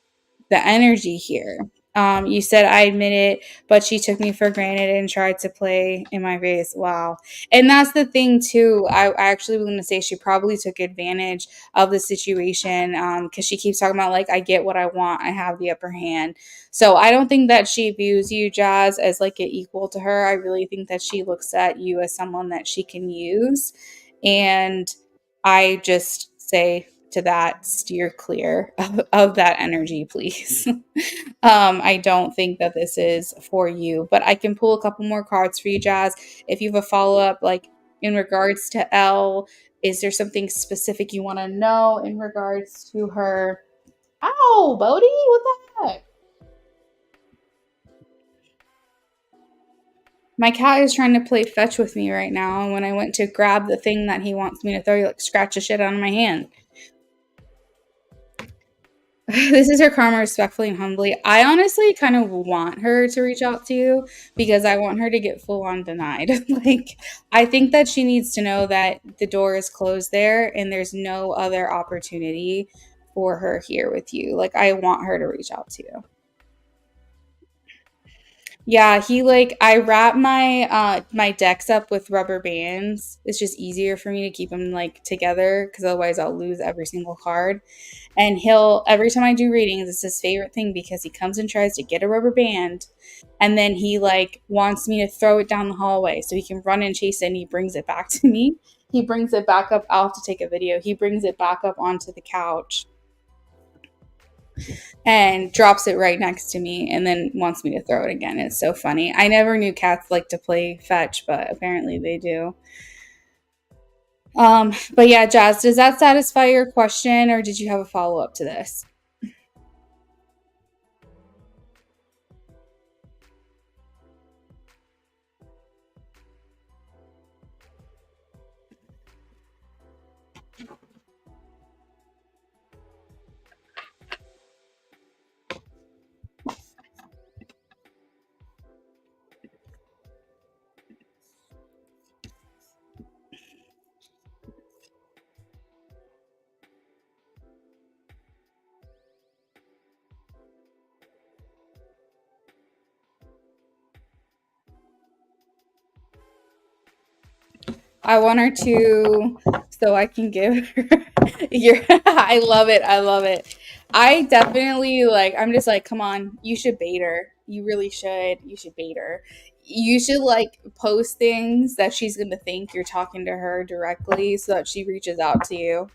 the energy here. You said I admit it, but she took me for granted and tried to play in my face. Wow. And that's the thing, too. I actually was going to say she probably took advantage of the situation, because she keeps talking about, like, I get what I want. I have the upper hand. So I don't think that she views you, Jazz, as like an equal to her. I really think that she looks at you as someone that she can use. And I just say to that, steer clear of that energy, please. I don't think that this is for you, but I can pull a couple more cards for you, Jazz. If you have a follow up, like in regards to Elle, is there something specific you want to know in regards to her? Ow, Bodhi, what the heck? My cat is trying to play fetch with me right now, and when I went to grab the thing that he wants me to throw, he like scratched the shit out of my hand. This is her karma, respectfully and humbly. I honestly kind of want her to reach out to you because I want her to get full on denied. Like, I think that she needs to know that the door is closed there and there's no other opportunity for her here with you. Like, I want her to reach out to you. Yeah, I wrap my decks up with rubber bands. It's just easier for me to keep them like together because otherwise I'll lose every single card. And he'll every time I do readings, it's his favorite thing because he comes and tries to get a rubber band, and then he like wants me to throw it down the hallway so he can run and chase it, and he brings it back to me. He brings it back up. I'll have to take a video. He brings it back up onto the couch and drops it right next to me and then wants me to throw it again. It's so funny. I never knew cats like to play fetch, but apparently they do. But yeah, Jazz, does that satisfy your question, or did you have a follow up to this? I want her to, so I can give her your. I love it. I love it. I definitely like. I'm just like, come on, you should bait her. You really should. You should bait her. You should like post things that she's gonna think you're talking to her directly, so that she reaches out to you.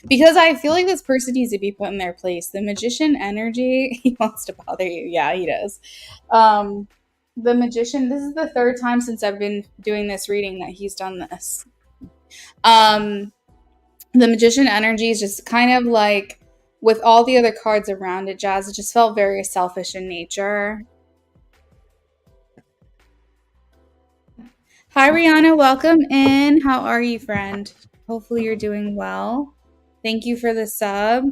Because I feel like this person needs to be put in their place. The magician energy. He wants to bother you. Yeah, he does. Um, the magician. This is the third time since I've been doing this reading that he's done this. Um, the magician energy is just kind of like with all the other cards around it, Jazz, it just felt very selfish in nature. Hi, Rihanna. Welcome in. How are you, friend? Hopefully, you're doing well. Thank you for the sub.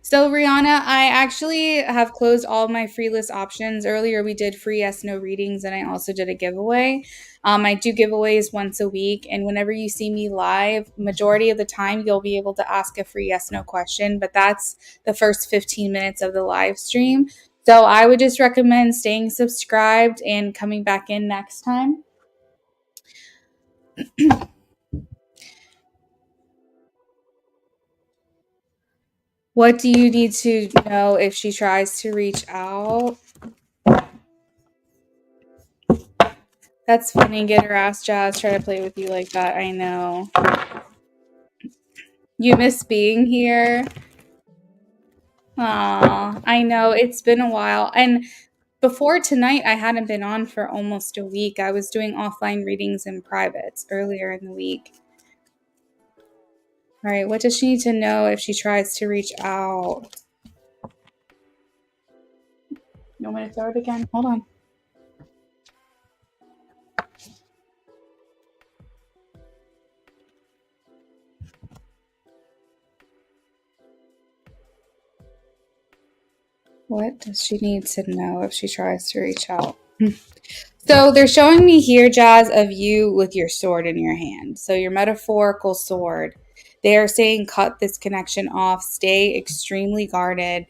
So, Rihanna, I actually have closed all my free list options. Earlier, we did free yes no readings, and I also did a giveaway. I do giveaways once a week, and whenever you see me live, majority of the time you'll be able to ask a free yes no question, but that's the first 15 minutes of the live stream. So, I would just recommend staying subscribed and coming back in next time. What do you need to know if she tries to reach out? That's funny. Get her ass, Jazz. Try to play with you like that. I know. You miss being here. Aw, I know. It's been a while. And before tonight, I hadn't been on for almost a week. I was doing offline readings in privates earlier in the week. All right. What does she need to know if she tries to reach out? You want me to throw it again? Hold on. What does she need to know if she tries to reach out? So they're showing me here, Jazz, of you with your sword in your hand. So your metaphorical sword. They are saying cut this connection off, stay extremely guarded.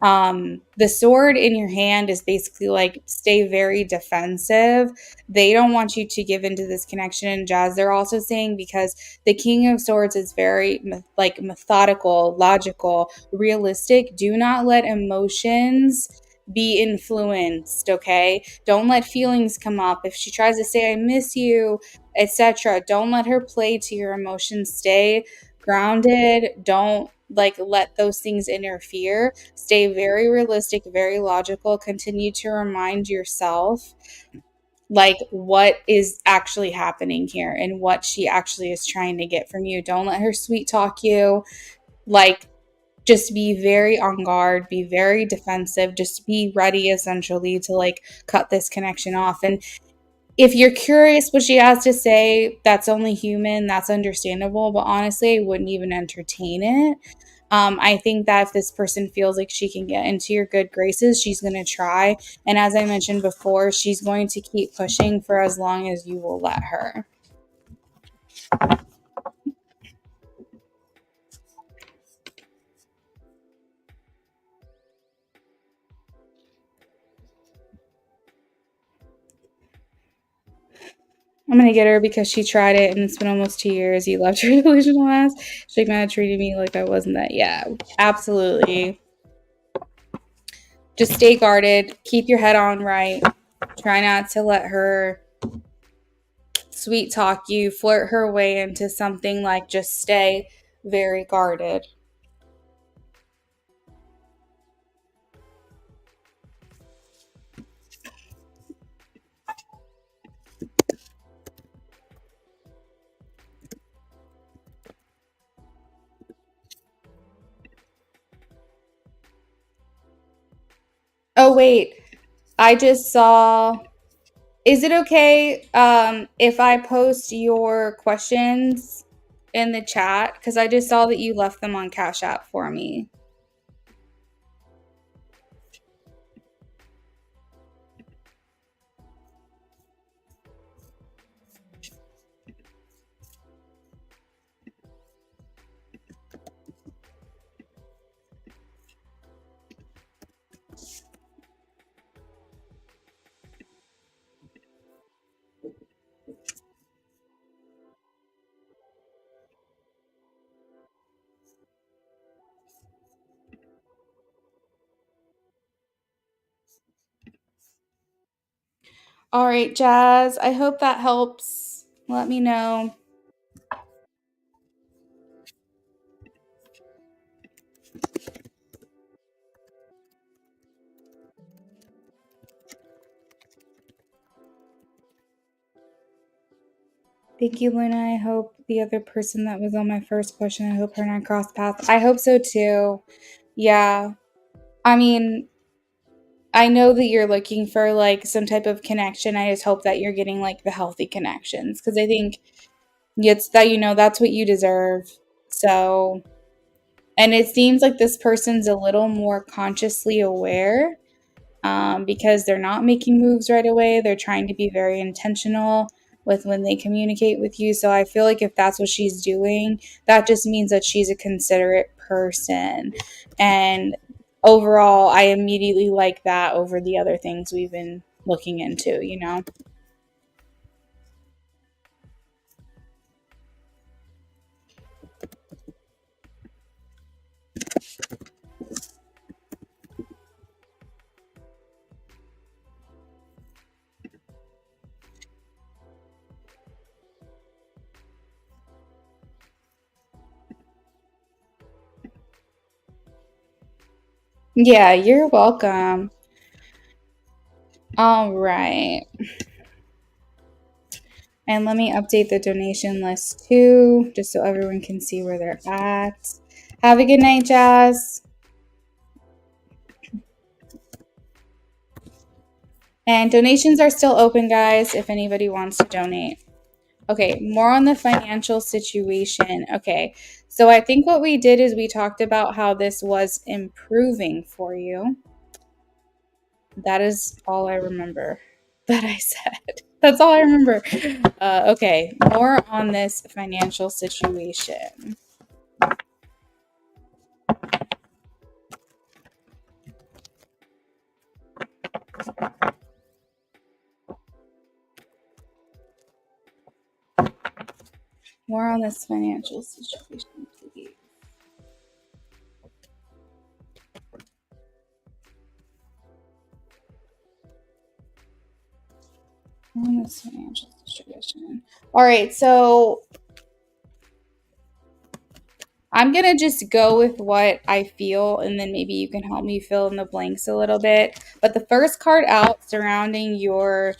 The sword in your hand is basically like stay very defensive. They don't want you to give into this connection. Jazz, they're also saying because the king of swords is very like methodical, logical, realistic. Do not let emotions be influenced. Okay, don't let feelings come up. If she tries to say I miss you, etc., don't let her play to your emotions. Stay grounded. Don't like let those things interfere. Stay very realistic, very logical. Continue to remind yourself like what is actually happening here and what she actually is trying to get from you. Don't let her sweet talk you. Like just be very on guard, be very defensive, just be ready essentially to like cut this connection off. And if you're curious what she has to say, that's only human, that's understandable, but honestly, I wouldn't even entertain it. I think that if this person feels like she can get into your good graces, she's going to try. And as I mentioned before, she's going to keep pushing for as long as you will let her. I'm going to get her because she tried it and it's been almost 2 years. You left her delusional ass. She might have treated me like I wasn't that. Yeah, absolutely. Just stay guarded. Keep your head on right. Try not to let her sweet talk you, flirt her way into something. Like just stay very guarded. Oh, wait. I just saw. Is it okay if I post your questions in the chat? Because I just saw that you left them on Cash App for me. All right, Jazz. I hope that helps. Let me know. Thank you, Luna. I hope the other person that was on my first question, I hope her and I cross paths. I hope so too. Yeah. I mean, I know that you're looking for like some type of connection. I just hope that you're getting like the healthy connections because I think it's that, that's what you deserve. So, and it seems like this person's a little more consciously aware because they're not making moves right away. They're trying to be very intentional with when they communicate with you. So I feel like if that's what she's doing, that just means that she's a considerate person. And overall, I immediately like that over the other things we've been looking into. Yeah, you're welcome. All right. And let me update the donation list too, just so everyone can see where they're at. Have a good night, Jazz. And donations are still open, guys, if anybody wants to donate. Okay, more on the financial situation. Okay, so I think what we did is we talked about how this was improving for you. That is all I remember that I said. That's all I remember. Okay, more on this financial situation. More on this financial situation, please. More on this financial situation. All right, so I'm going to just go with what I feel, and then maybe you can help me fill in the blanks a little bit. But the first card out surrounding your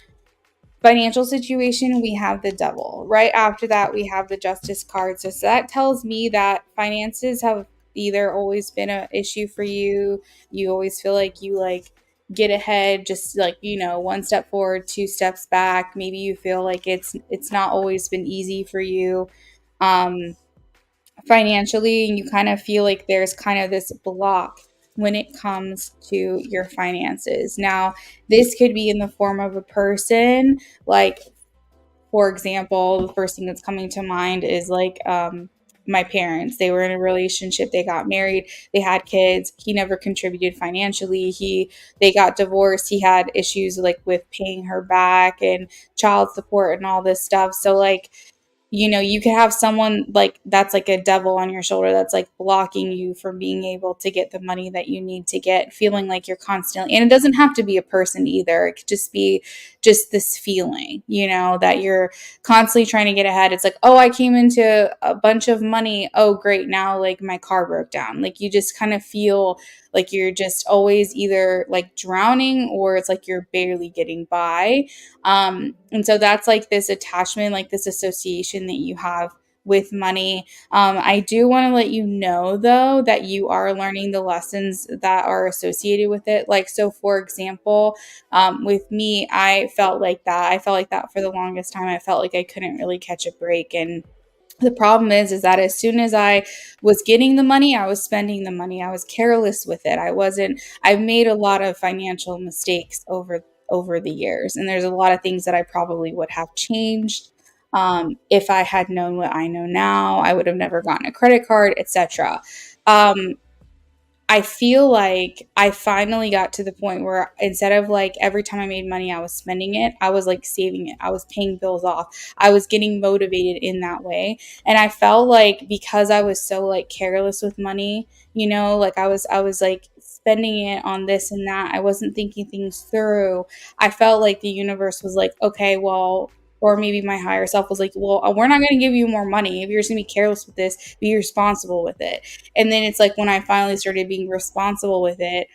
financial situation, we have the devil. Right after that, we have the justice card. So that tells me that finances have either always been an issue for you. You always feel like you get ahead, just like, one step forward, two steps back. Maybe you feel like it's not always been easy for you. Financially, and you kind of feel like there's kind of this block when it comes to your finances. Now, this could be in the form of a person, like, for example, the first thing that's coming to mind is like my parents. They were in a relationship, they got married, they had kids. He never contributed financially. They got divorced. He had issues like with paying her back and child support and all this stuff. So like, you could have someone like that's like a devil on your shoulder that's like blocking you from being able to get the money that you need to get, feeling like you're constantly, and it doesn't have to be a person either. It could just be just this feeling, that you're constantly trying to get ahead. It's like, oh, I came into a bunch of money. Oh, great. Now, like, my car broke down. Like, you just kind of feel like you're just always either like drowning or it's like you're barely getting by. And so that's like this attachment, like this association that you have with money. I do want to let you know, though, that you are learning the lessons that are associated with it. Like, so for example, with me, I felt like that. I felt like that for the longest time. I felt like I couldn't really catch a break. And the problem is that as soon as I was getting the money, I was spending the money. I was careless with it. I've made a lot of financial mistakes over the years. And there's a lot of things that I probably would have changed. If I had known what I know now, I would have never gotten a credit card, etc. Um, I feel like I finally got to the point where instead of like every time I made money, I was spending it, I was like saving it. I was paying bills off. I was getting motivated in that way. And I felt like because I was so like careless with money, like I was like spending it on this and that. I wasn't thinking things through. I felt like the universe was like, okay, well, or maybe my higher self was like, well, we're not going to give you more money. If you're just going to be careless with this, be responsible with it. And then it's like when I finally started being responsible with it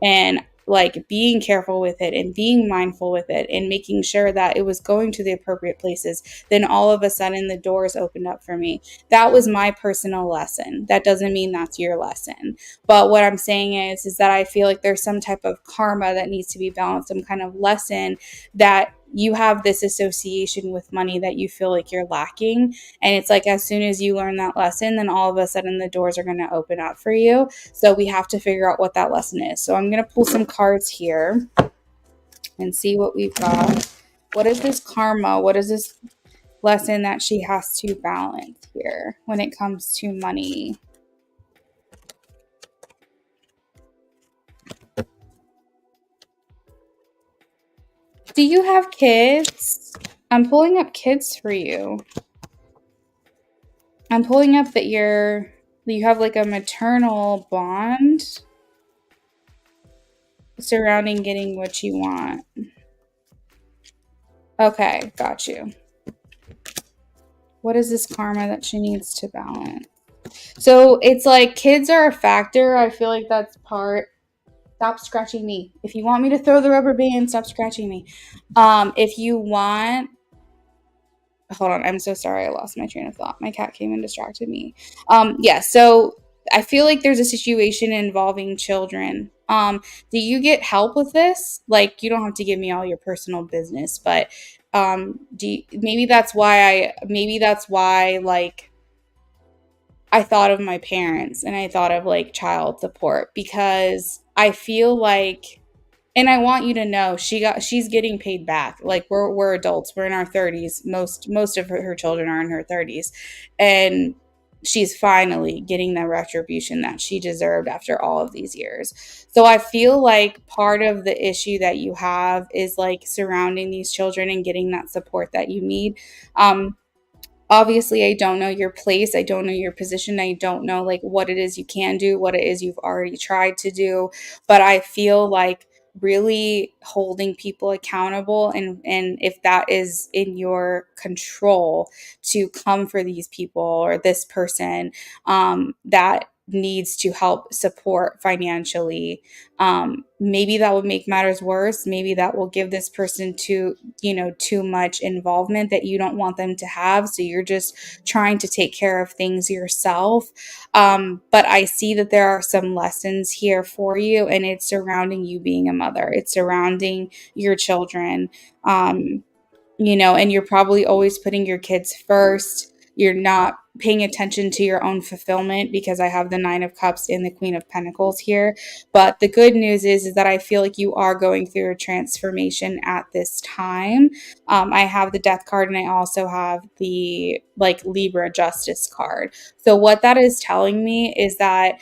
and like being careful with it and being mindful with it and making sure that it was going to the appropriate places, then all of a sudden the doors opened up for me. That was my personal lesson. That doesn't mean that's your lesson. But what I'm saying is that I feel like there's some type of karma that needs to be balanced, some kind of lesson that you have this association with money that you feel like you're lacking. And it's like as soon as you learn that lesson, then all of a sudden the doors are going to open up for you. So we have to figure out what that lesson is. So I'm going to pull some cards here and see what we've got. What is this karma? What is this lesson that she has to balance here when it comes to money? Do you have kids? I'm pulling up kids for you. I'm pulling up that you have like a maternal bond surrounding getting what you want. Okay, got you. What is this karma that she needs to balance? So it's like kids are a factor. I feel like that's part. Stop scratching me. If you want me to throw the rubber band, stop scratching me. If you want, hold on, I'm so sorry, I lost my train of thought. My cat came and distracted me. Yeah, so I feel like there's a situation involving children. Do you get help with this? Like, you don't have to give me all your personal business, but maybe that's why like I thought of my parents and I thought of like child support, because I feel like, and I want you to know she's getting paid back. Like, we're adults. We're in our 30s. Most of her children are in her 30s. And she's finally getting the retribution that she deserved after all of these years. So I feel like part of the issue that you have is like surrounding these children and getting that support that you need. Obviously, I don't know your place, I don't know your position, I don't know like what it is you can do, what it is you've already tried to do, but I feel like really holding people accountable, and if that is in your control, to come for these people or this person that needs to help support financially. Maybe that would make matters worse. Maybe that will give this person too much involvement that you don't want them to have. So you're just trying to take care of things yourself. But I see that there are some lessons here for you, and it's surrounding you being a mother, it's surrounding your children. And you're probably always putting your kids first. You're not paying attention to your own fulfillment, because I have the Nine of Cups and the Queen of Pentacles here. But the good news is that I feel like you are going through a transformation at this time. I have the Death card, and I also have the like Libra Justice card. So what that is telling me is that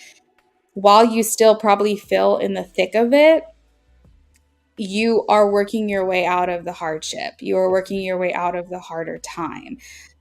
while you still probably feel in the thick of it, you are working your way out of the hardship. You are working your way out of the harder time.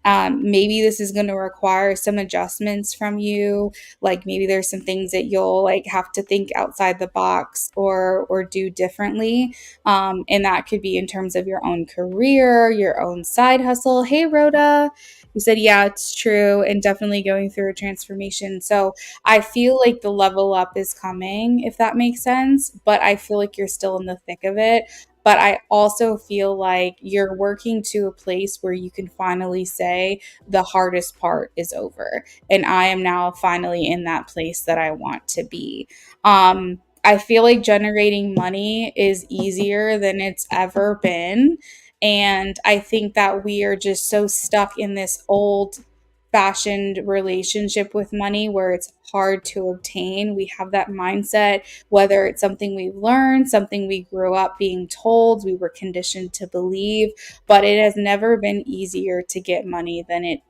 Maybe this is going to require some adjustments from you. Like, maybe there's some things that you'll like have to think outside the box or do differently. And that could be in terms of your own career, your own side hustle. Hey, Rhoda, you said, yeah, it's true. And definitely going through a transformation. So I feel like the level up is coming, if that makes sense, but I feel like you're still in the thick of it. But I also feel like you're working to a place where you can finally say the hardest part is over. And I am now finally in that place that I want to be. I feel like generating money is easier than it's ever been. And I think that we are just so stuck in this old fashioned relationship with money where it's hard to obtain. We have that mindset, whether it's something we've learned, something we grew up being told, we were conditioned to believe, but it has never been easier to get money than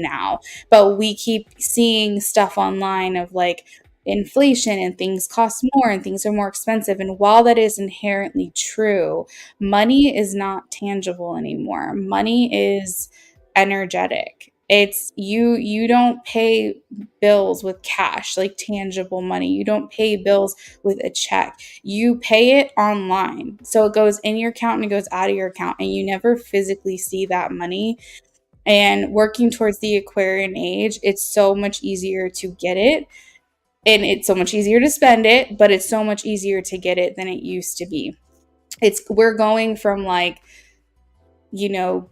now. But we keep seeing stuff online of like inflation and things cost more and things are more expensive. And while that is inherently true, money is not tangible anymore. Money is energetic. It's you don't pay bills with cash, like tangible money. You don't pay bills with a check. You pay it online. So it goes in your account and it goes out of your account, and you never physically see that money. And working towards the Aquarian age, it's so much easier to get it, and it's so much easier to spend it, but it's so much easier to get it than it used to be. We're going from like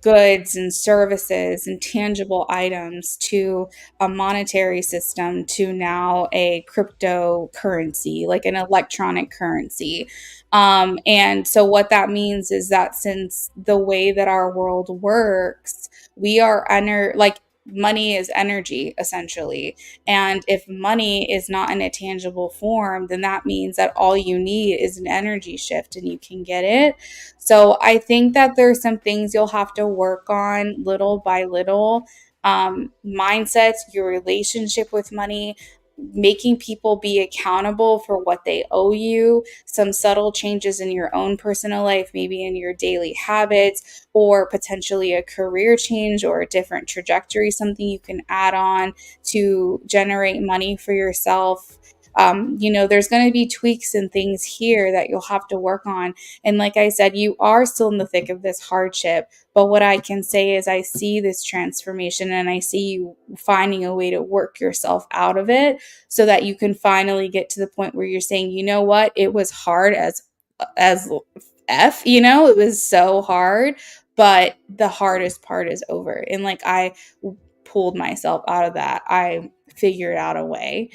goods and services and tangible items to a monetary system to now a cryptocurrency, like an electronic currency. And so what that means is that since the way that our world works, we are like money is energy essentially. And if money is not in a tangible form, then that means that all you need is an energy shift and you can get it. So I think that there's some things you'll have to work on little by little. Mindsets, your relationship with money, making people be accountable for what they owe you, some subtle changes in your own personal life, maybe in your daily habits, or potentially a career change or a different trajectory, something you can add on to generate money for yourself. there's going to be tweaks and things here that you'll have to work on. And like I said, you are still in the thick of this hardship. But what I can say is I see this transformation, and I see you finding a way to work yourself out of it so that you can finally get to the point where you're saying, you know what, it was hard as F, it was so hard, but the hardest part is over. And like I pulled myself out of that. I figured out a way.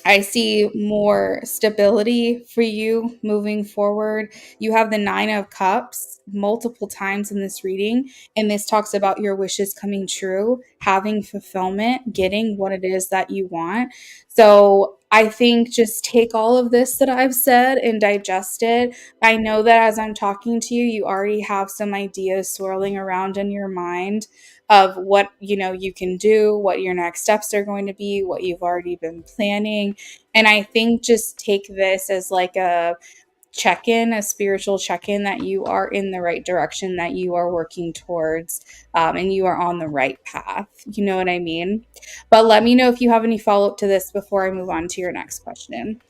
I see more stability for you moving forward. You have the Nine of Cups multiple times in this reading, and this talks about your wishes coming true, having fulfillment, getting what it is that you want. So I think just take all of this that I've said and digest it. I know that as I'm talking to you, you already have some ideas swirling around in your mind of what you can do, what your next steps are going to be, what you've already been planning. And I think just take this as like a check-in, a spiritual check-in, that you are in the right direction, that you are working towards, and you are on the right path. You know what I mean? But let me know if you have any follow-up to this before I move on to your next question.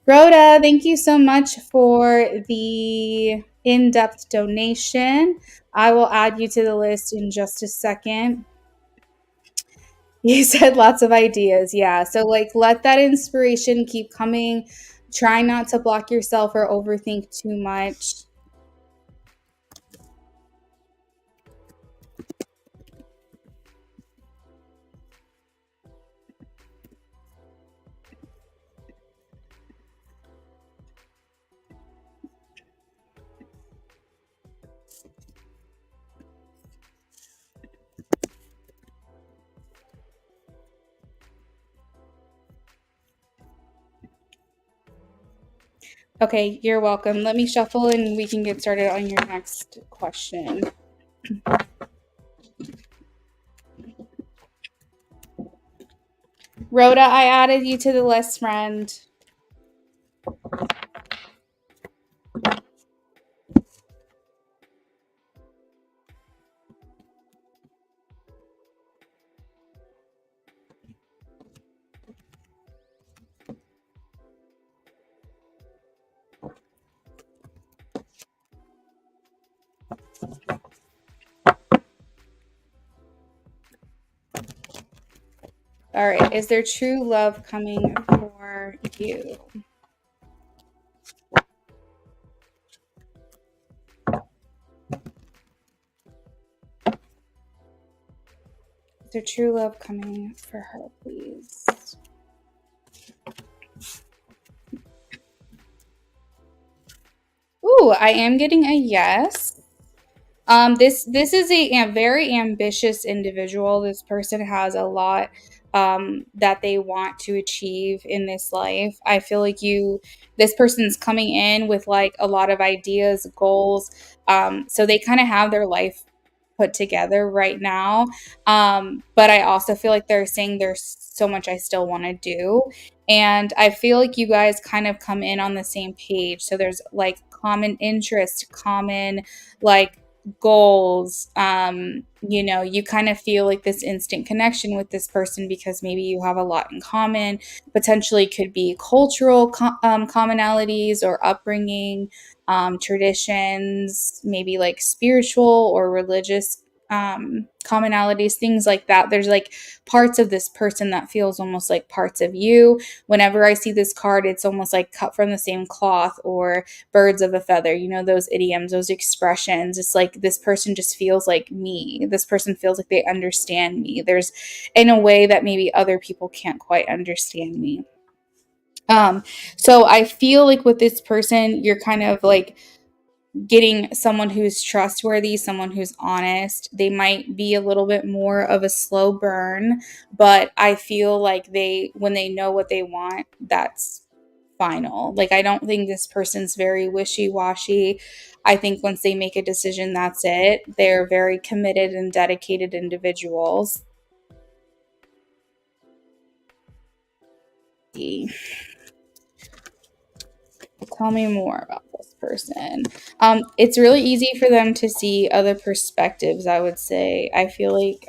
Rhoda, thank you so much for the in-depth donation. I will add you to the list in just a second. You said lots of ideas. Yeah. So, like, let that inspiration keep coming. Try not to block yourself or overthink too much. Okay, you're welcome. Let me shuffle and we can get started on your next question. Rhoda, I added you to the list, friend. All right. Is there true love coming for you? Is there true love coming for her, please? Ooh, I am getting a yes. This is a very ambitious individual. This person has a lot that they want to achieve in this life. I feel like this person's coming in with like a lot of ideas, goals. So they kind of have their life put together right now. But I also feel like they're saying there's so much I still want to do. And I feel like you guys kind of come in on the same page. So there's like common interest, common like goals. You kind of feel like this instant connection with this person because maybe you have a lot in common. Potentially could be cultural commonalities or upbringing, traditions, maybe like spiritual or religious commonalities, things like that. There's like parts of this person that feels almost like parts of you. Whenever I see this card, it's almost like cut from the same cloth or birds of a feather, those idioms, those expressions. It's like this person just feels like me. This person feels like they understand me. There's in a way that maybe other people can't quite understand me. So I feel like with this person, you're kind of like getting someone who's trustworthy, someone who's honest. They might be a little bit more of a slow burn, but I feel like when they know what they want, that's final. Like, I don't think this person's very wishy-washy. I think once they make a decision, that's it. They're very committed and dedicated individuals. Tell me more about this person. It's really easy for them to see other perspectives, I would say. I feel like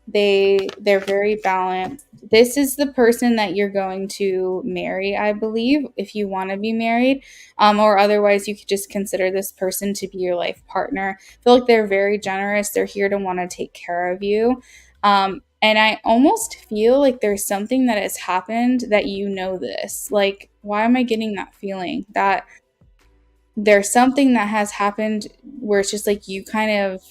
they're very balanced. this is the person that you're going to marry, I believe, if you want to be married. Or otherwise, you could just consider this person to be your life partner. I feel like they're very generous. They're here to want to take care of you. And I almost feel like there's something that has happened that you know this. Like, why am I getting that feeling? That there's something that has happened where it's just like you kind of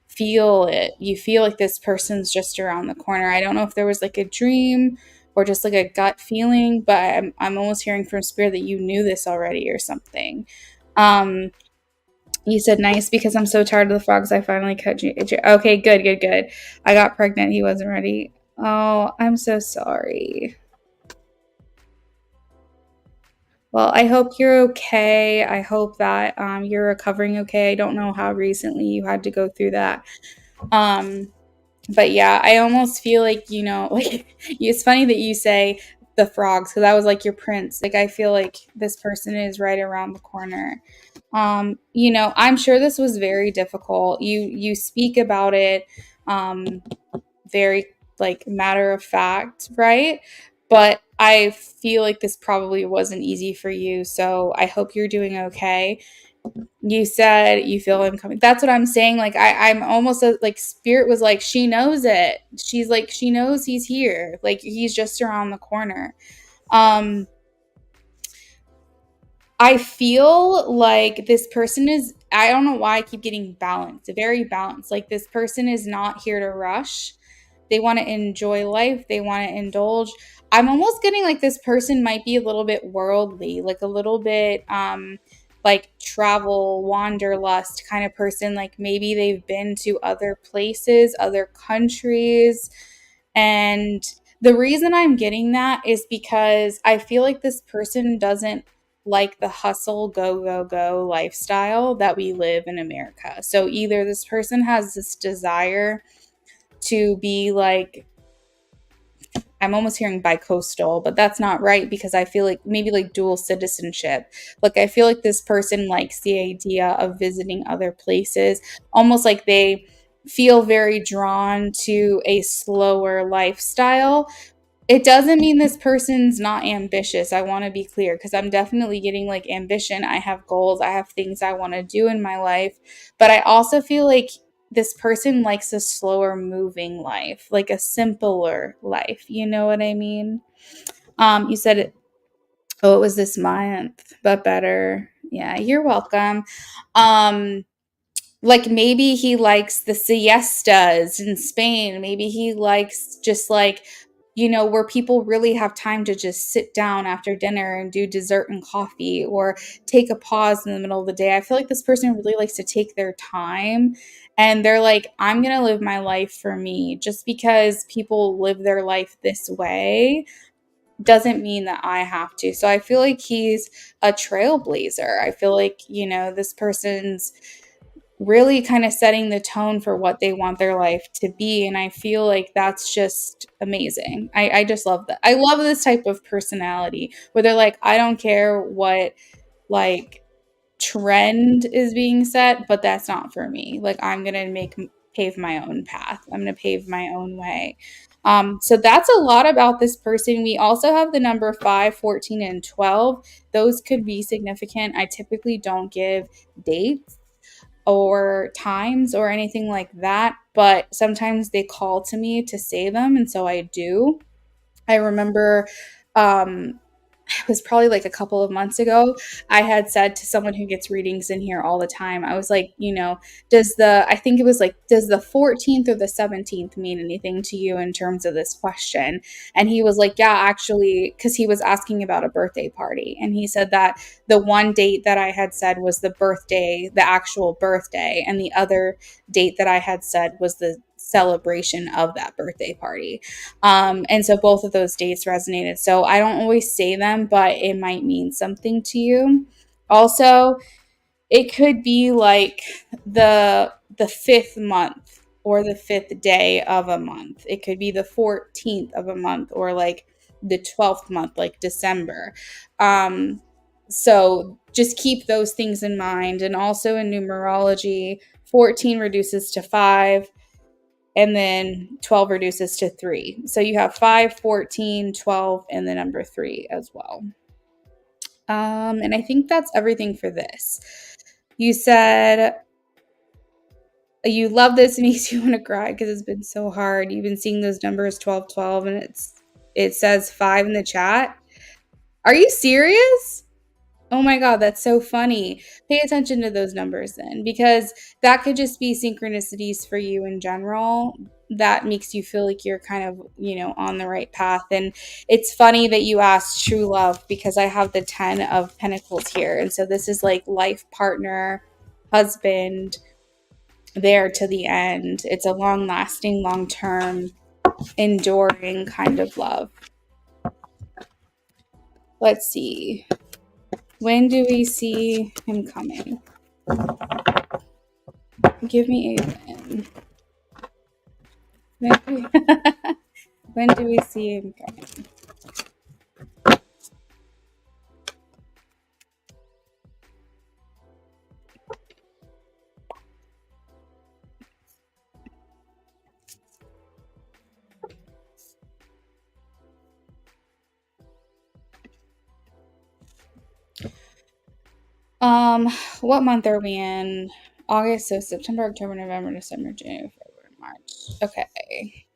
feel it. You feel like this person's just around the corner. I don't know if there was like a dream or just like a gut feeling, but I'm almost hearing from spirit that you knew this already or something. Um, you said nice because I'm so tired of the frogs. I finally cut you. Okay, good, good, good. I got pregnant. He wasn't ready. Oh, I'm so sorry. Well, I hope you're okay. I hope that you're recovering okay. I don't know how recently you had to go through that. Um, but yeah, I almost feel like, like it's funny that you say the frogs because I was like your prince. Like I feel like this person is right around the corner. I'm sure this was very difficult. You speak about it very like matter of fact, right? But I feel like this probably wasn't easy for you. So I hope you're doing okay. You said you feel him coming. That's what I'm saying. Like I'm almost like spirit was like, she knows it. She's like, she knows he's here. Like he's just around the corner. Um, I feel like this person is, I don't know why I keep getting balanced, very balanced. Like this person is not here to rush. They want to enjoy life. They want to indulge. I'm almost getting like this person might be a little bit worldly, like a little bit like travel, wanderlust kind of person. Like maybe they've been to other places, other countries. And the reason I'm getting that is because I feel like this person doesn't like the hustle, go, go, go lifestyle that we live in America. So either this person has this desire to be like, I'm almost hearing bi-coastal, but that's not right because I feel like maybe like dual citizenship. Like I feel like this person likes the idea of visiting other places, almost like they feel very drawn to a slower lifestyle. It doesn't mean this person's not ambitious. I want to be clear because I'm definitely getting like ambition. I have goals, I have things I want to do in my life. But I also feel like this person likes a slower moving life, like a simpler life. You know what I mean? You said it, oh, it was this month, but better. Yeah, you're welcome. Um, like maybe he likes the siestas in Spain. Maybe he likes just like, where people really have time to just sit down after dinner and do dessert and coffee or take a pause in the middle of the day. I feel like this person really likes to take their time and they're like, I'm going to live my life for me. Just because people live their life this way doesn't mean that I have to. So I feel like he's a trailblazer. I feel like, this person's really kind of setting the tone for what they want their life to be. And I feel like that's just amazing. I just love that. I love this type of personality where they're like, I don't care what like trend is being set, but that's not for me. Like I'm gonna pave my own path. I'm gonna pave my own way. So that's a lot about this person. We also have the number 5, 14, and 12. Those could be significant. I typically don't give dates or times or anything like that, but sometimes they call to me to say them, and so I do. I remember it was probably like a couple of months ago, I had said to someone who gets readings in here all the time, I was like, I think it was like, does the 14th or the 17th mean anything to you in terms of this question? And he was like, yeah, actually, because he was asking about a birthday party. And he said that the one date that I had said was the birthday, the actual birthday, and the other date that I had said was the celebration of that birthday party. And so both of those dates resonated. So I don't always say them, but it might mean something to you. Also, it could be like the fifth month or the fifth day of a month. It could be the 14th of a month or like the 12th month, like December. So just keep those things in mind. And also in numerology, 14 reduces to 5. and then 12 reduces to 3. So you have 5, 14, 12, and the number 3 as well. And I think that's everything for this. You said you love this. It makes you want to cry because it's been so hard. You've been seeing those numbers 12, 12, and it says 5 in the chat. Are you serious? Oh my God, that's so funny. Pay attention to those numbers then, because that could just be synchronicities for you in general. That makes you feel like you're kind of, on the right path. And it's funny that you asked true love, because I have the 10 of Pentacles here. And so this is like life partner, husband, there to the end. It's a long lasting, long term, enduring kind of love. Let's see. When do we see him coming? Give me a win. When do we see him coming? What month are we in? August, so September, October, November, December, January, February, March. Okay.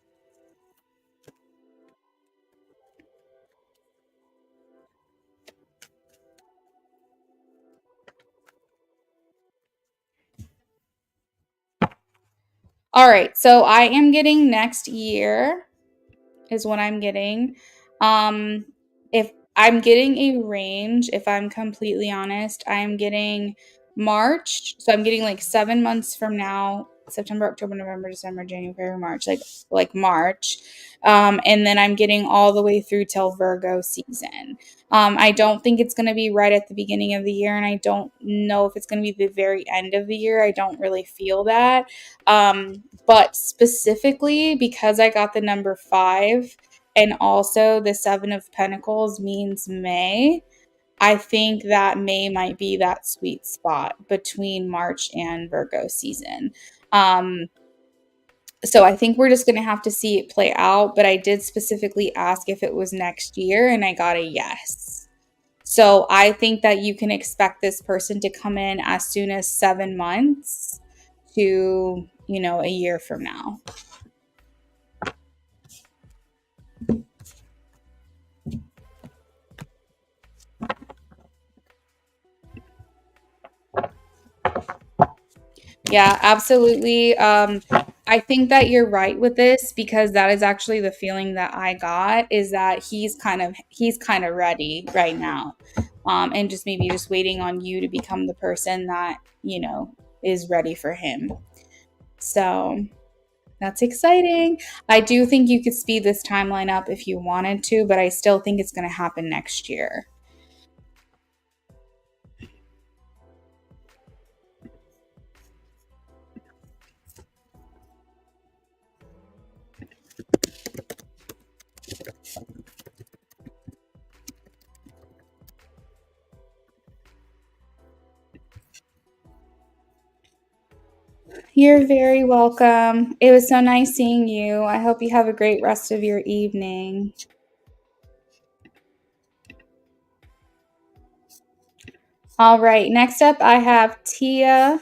All right, so I am getting next year is what I'm getting. If I'm getting a range, if I'm completely honest, I'm getting March. So I'm getting like 7 months from now, September, October, November, December, January, February, March, like March. And then I'm getting all the way through till Virgo season. I don't think it's going to be right at the beginning of the year, and I don't know if it's going to be the very end of the year. I don't really feel that. But specifically because I got the number 5 and also the 7 of Pentacles means May, I think that May might be that sweet spot between March and Virgo season. So I think we're just going to have to see it play out. But I did specifically ask if it was next year, and I got a yes. So I think that you can expect this person to come in as soon as 7 months to, a year from now. Yeah, absolutely. I think that you're right with this, because that is actually the feeling that I got, is that he's kind of ready right now. And just maybe just waiting on you to become the person that, is ready for him. So that's exciting. I do think you could speed this timeline up if you wanted to, but I still think it's going to happen next year. You're very welcome. It was so nice seeing you. I hope you have a great rest of your evening. All right, next up I have Tia.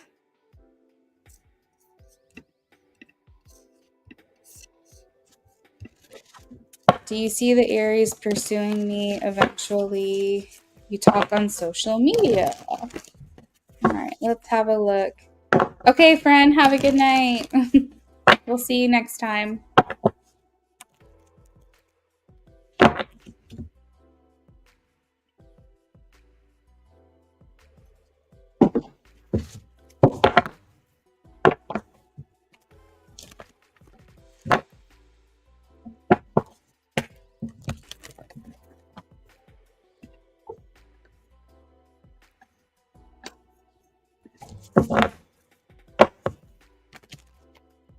Do you see the Aries pursuing me eventually? You talk on social media. All right, let's have a look. Okay, friend, have a good night. We'll see you next time.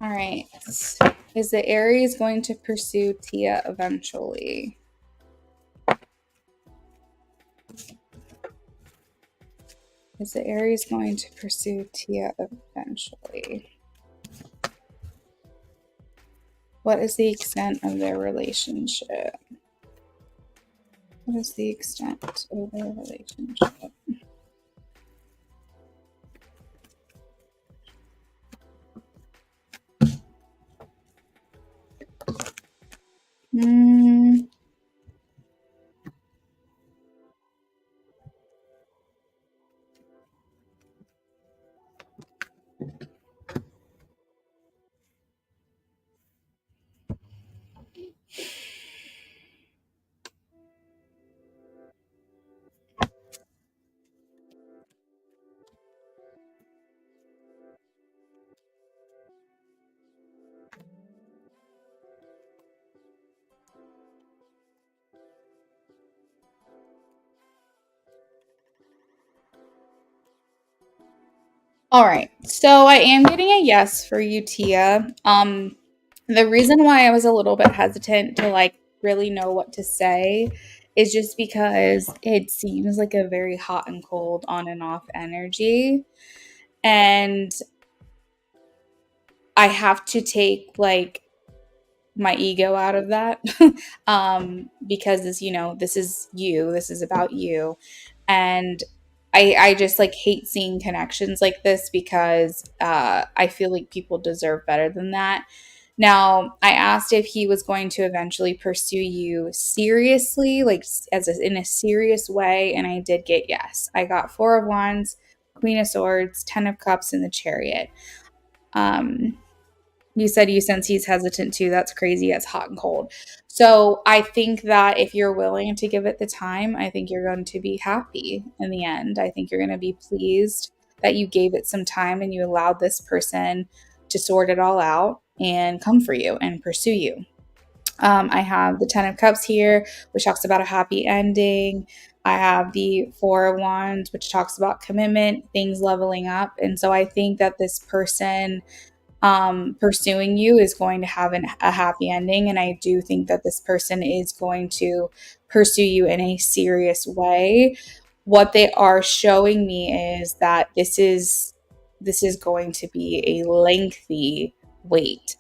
All right. Is the Aries going to pursue Tia eventually? Is the Aries going to pursue Tia eventually? What is the extent of their relationship? What is the extent of their relationship? Hmm. All right. So I am getting a yes for you, Tia. The reason why I was a little bit hesitant to like really know what to say is just because it seems like a very hot and cold on and off energy. And I have to take like my ego out of that because this, this is you, this is about you. And I just like hate seeing connections like this because I feel like people deserve better than that. Now, I asked if he was going to eventually pursue you seriously, like in a serious way, and I did get yes. I got Four of Wands, Queen of Swords, Ten of Cups, and the Chariot. Um, you said you sense he's hesitant too. That's crazy. It's hot and cold. So I think that if you're willing to give it the time, I think you're going to be happy in the end. I think you're going to be pleased that you gave it some time and you allowed this person to sort it all out and come for you and pursue you. I have the Ten of Cups here, which talks about a happy ending. I have the Four of Wands, which talks about commitment, things leveling up. And so I think that this person pursuing you is going to have a happy ending. And I do think that this person is going to pursue you in a serious way. What they are showing me is that this is going to be a lengthy wait.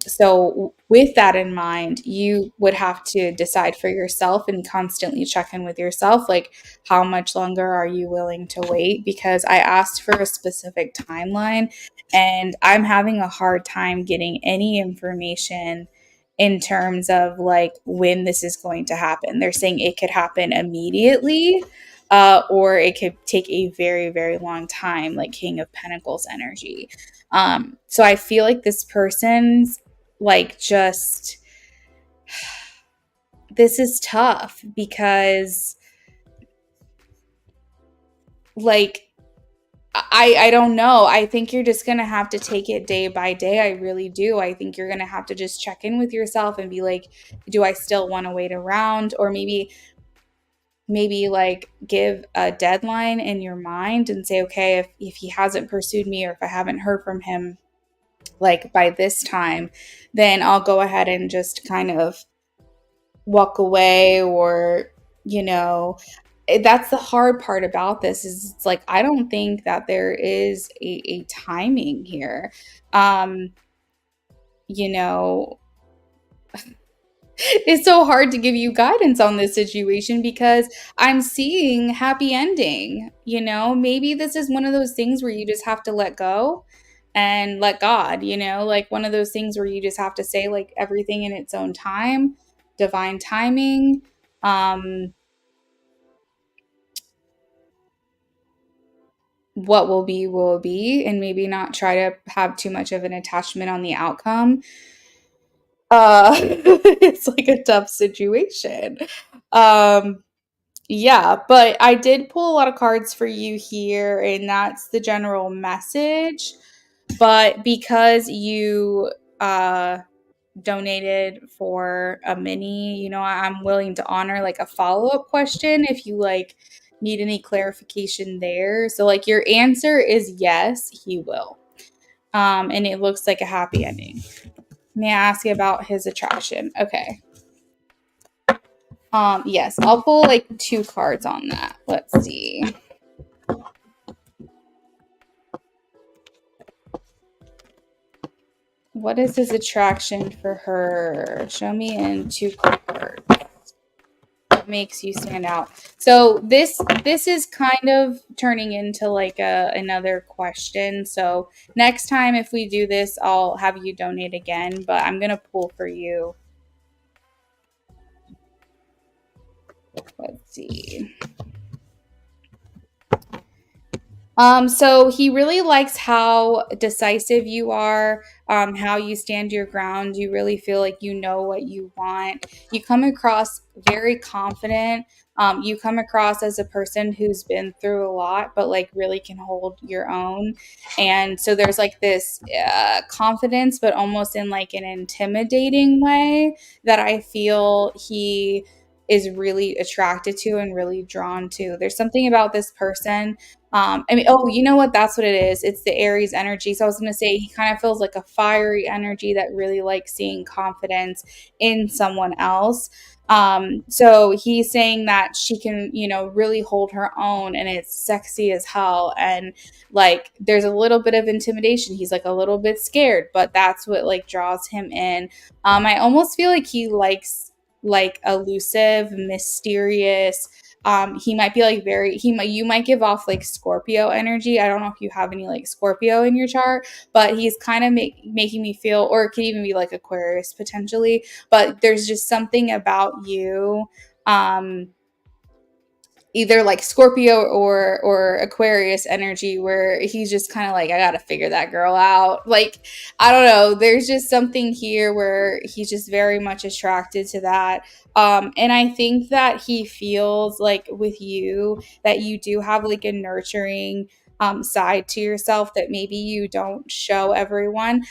So with that in mind, you would have to decide for yourself and constantly check in with yourself, like how much longer are you willing to wait? Because I asked for a specific timeline and I'm having a hard time getting any information in terms of like when this is going to happen. They're saying it could happen immediately, or it could take a very, very long time, like King of Pentacles energy. So I feel like this person's like just, this is tough because like I don't know. I think you're just going to have to take it day by day. I really do. I think you're going to have to just check in with yourself and be like, do I still want to wait around? Or maybe like give a deadline in your mind and say, okay, if he hasn't pursued me or if I haven't heard from him like by this time, then I'll go ahead and just kind of walk away or, you know, that's the hard part about this is it's like I don't think that there is a timing here. Um, you know, it's so hard to give you guidance on this situation because I'm seeing happy ending. Maybe this is one of those things where you just have to let go and let God, like one of those things where you just have to say like everything in its own time, divine timing. What will be, and maybe not try to have too much of an attachment on the outcome. It's like a tough situation. um yeah, but I did pull a lot of cards for you here, and that's the general message. But because you donated for a mini, I'm willing to honor like a follow-up question if you like need any clarification there. So like your answer is yes, he will. And it looks like a happy ending. May I ask you about his attraction? Okay. Yes, I'll pull like 2 cards on that. Let's see. What is his attraction for her? Show me in two cards. What makes you stand out? So this is kind of turning into like another question. So next time if we do this, I'll have you donate again, but I'm gonna pull for you. Let's see. So he really likes how decisive you are, how you stand your ground. You really feel like you know what you want. You come across very confident. You come across as a person who's been through a lot, but like really can hold your own. And so there's like this confidence, but almost in like an intimidating way that I feel he is really attracted to and really drawn to. There's something about this person. I mean, oh, you know what? That's what it is. It's the Aries energy. So I was going to say he kind of feels like a fiery energy that really likes seeing confidence in someone else. So he's saying that she can, you know, really hold her own and it's sexy as hell. And like there's a little bit of intimidation. He's like a little bit scared, but that's what like draws him in. I almost feel like he likes like elusive, mysterious. He might be like you might give off like Scorpio energy. I don't know if you have any like Scorpio in your chart, but he's kind of making me feel, or it could even be like Aquarius potentially, but there's just something about you. Either like Scorpio or Aquarius energy where he's just kind of like, I gotta figure that girl out. Like, I don't know. There's just something here where he's just very much attracted to that. And I think that he feels like with you that you do have like a nurturing side to yourself that maybe you don't show everyone.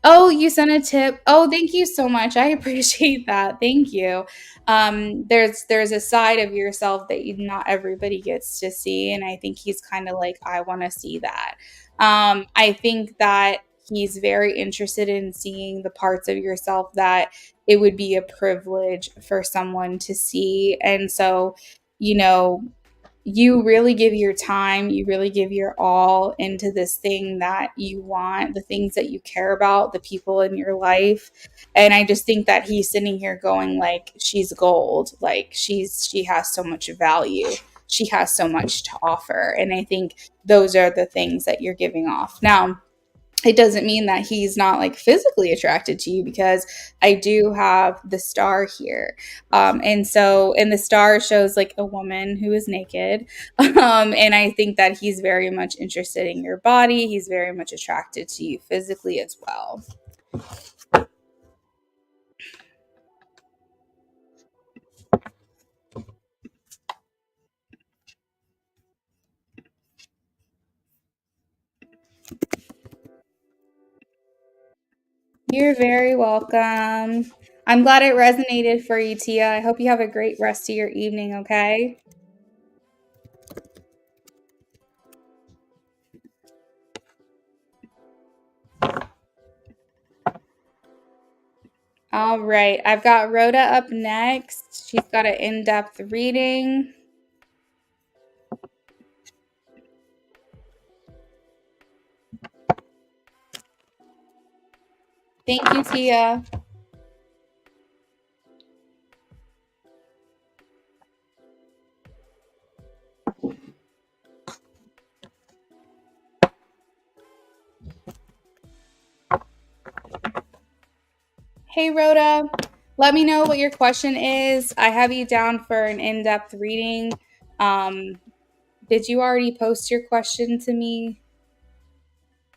Oh, you sent a tip. Oh, thank you so much. I appreciate that. Thank you. There's a side of yourself that not everybody gets to see, and I think he's kind of like, I want to see that. I think that he's very interested in seeing the parts of yourself that it would be a privilege for someone to see, and so, you know, you really give your time, you really give your all into this thing that you want, the things that you care about, the people in your life. And I just think that he's sitting here going like, she's gold, like she has so much value. She has so much to offer. And I think those are the things that you're giving off. Now, it doesn't mean that he's not like physically attracted to you because I do have the star here. And the star shows like a woman who is naked. And I think that he's very much interested in your body. He's very much attracted to you physically as well. You're very welcome. I'm glad it resonated for you, Tia. I hope you have a great rest of your evening, okay? All right. I've got Rhoda up next. She's got an in-depth reading. Thank you, Tia. Hey, Rhoda. Let me know what your question is. I have you down for an in-depth reading. Um, did you already post your question to me?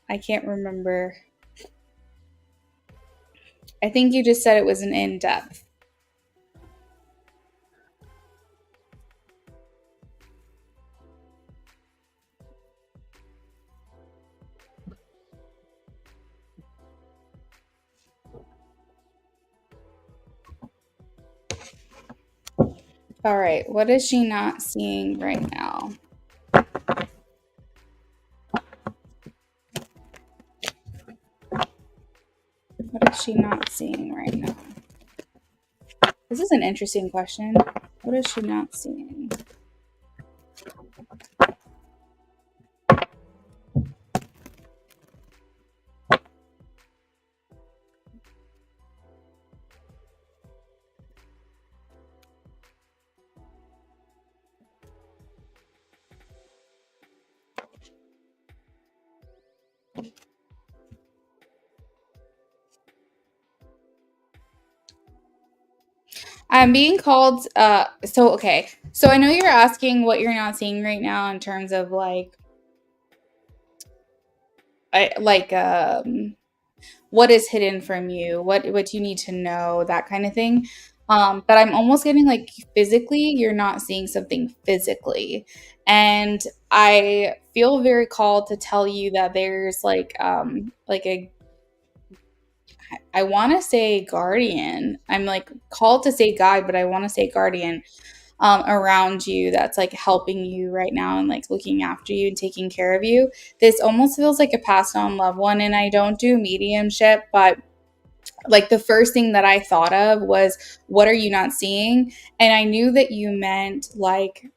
I can't remember. I think you just said it was an in-depth. All right. What is she not seeing right now? What is she not seeing right now? This is an interesting question. What is she not seeing? I'm being called so okay. So I know you're asking what you're not seeing right now in terms of like I like what is hidden from you, what you need to know, that kind of thing. But I'm almost getting like physically, you're not seeing something physically. And I feel very called to tell you that there's like a I want to say guardian. I'm like called to say guide, but I want to say guardian around you that's like helping you right now and like looking after you and taking care of you. This almost feels like a passed on loved one. And I don't do mediumship, but like the first thing that I thought of was, what are you not seeing? And I knew that you meant like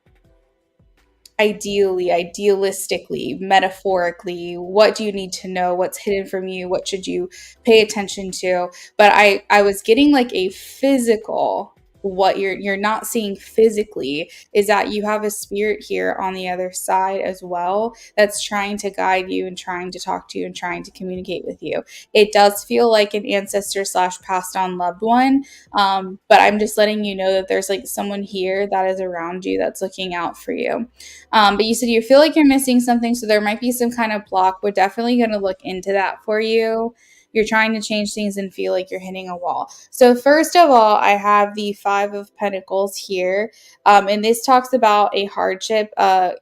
ideally, idealistically, metaphorically, what do you need to know? What's hidden from you? What should you pay attention to? But I was getting like a physical, what you're not seeing physically is that you have a spirit here on the other side as well that's trying to guide you and trying to talk to you and trying to communicate with you. It does feel like an ancestor slash passed on loved one, but I'm just letting you know that there's like someone here that is around you that's looking out for you. But you said you feel like you're missing something, so there might be some kind of block. We're definitely going to look into that for you. You're trying to change things and feel like you're hitting a wall. So, first of all, I have the Five of Pentacles here. And this talks about a hardship,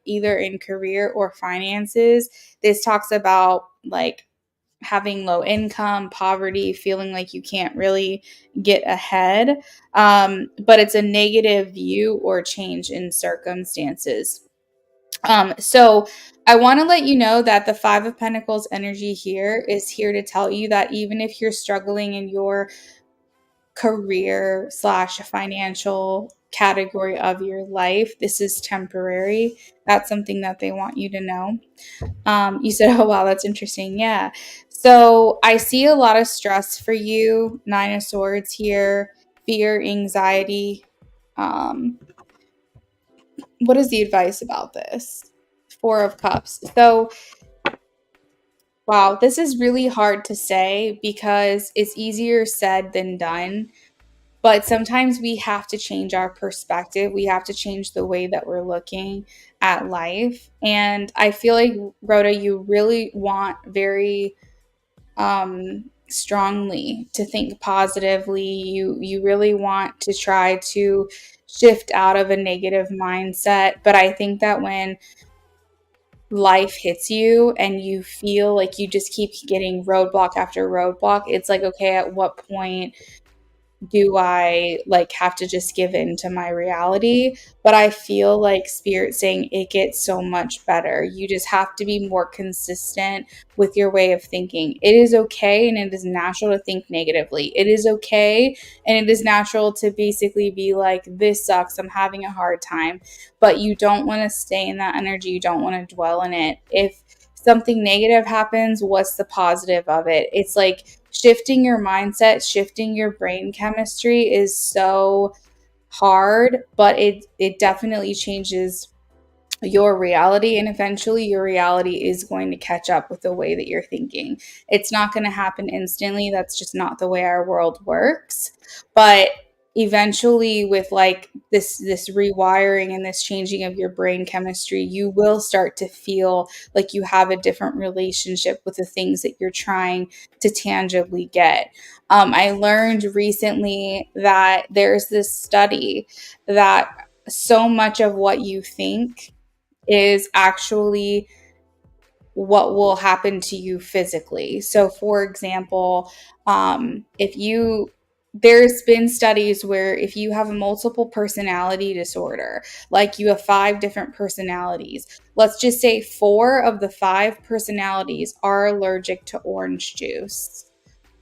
either in career or finances. This talks about like having low income, poverty, feeling like you can't really get ahead. But it's a negative view or change in circumstances. So I want to let you know that the Five of Pentacles energy here is here to tell you that even if you're struggling in your career slash financial category of your life, this is temporary. That's something that they want you to know. You said, oh, wow, that's interesting. Yeah. So I see a lot of stress for you. Nine of Swords here, fear, anxiety. Um, what is the advice about this? Four of Cups. So, wow, this is really hard to say because it's easier said than done. But sometimes we have to change our perspective. We have to change the way that we're looking at life. And I feel like, Rhoda, you really want very strongly to think positively. You really want to try to shift out of a negative mindset. But I think that when life hits you and you feel like you just keep getting roadblock after roadblock, it's like, okay, at what point do I like have to just give in to my reality? But I feel like spirit saying it gets so much better. You just have to be more consistent with your way of thinking. It is okay and it is natural to think negatively. It is okay and it is natural to basically be like, this sucks, I'm having a hard time. But you don't want to stay in that energy. You don't want to dwell in it. If something negative happens, what's the positive of it? It's like shifting your mindset, shifting your brain chemistry is so hard, but it definitely changes your reality, and eventually your reality is going to catch up with the way that you're thinking. It's not going to happen instantly. That's just not the way our world works. But eventually, with like this rewiring and this changing of your brain chemistry, you will start to feel like you have a different relationship with the things that you're trying to tangibly get. I learned recently that there's this study that so much of what you think is actually what will happen to you physically. So, for example, if you there's been studies where if you have a multiple personality disorder, like you have five different personalities, let's just say four of the five personalities are allergic to orange juice,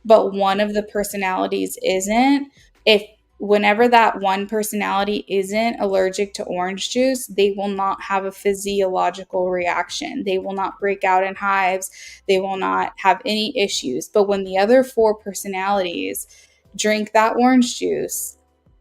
but one of the personalities isn't. If whenever that one personality isn't allergic to orange juice, they will not have a physiological reaction. They will not break out in hives. They will not have any issues. But when the other four personalities drink that orange juice,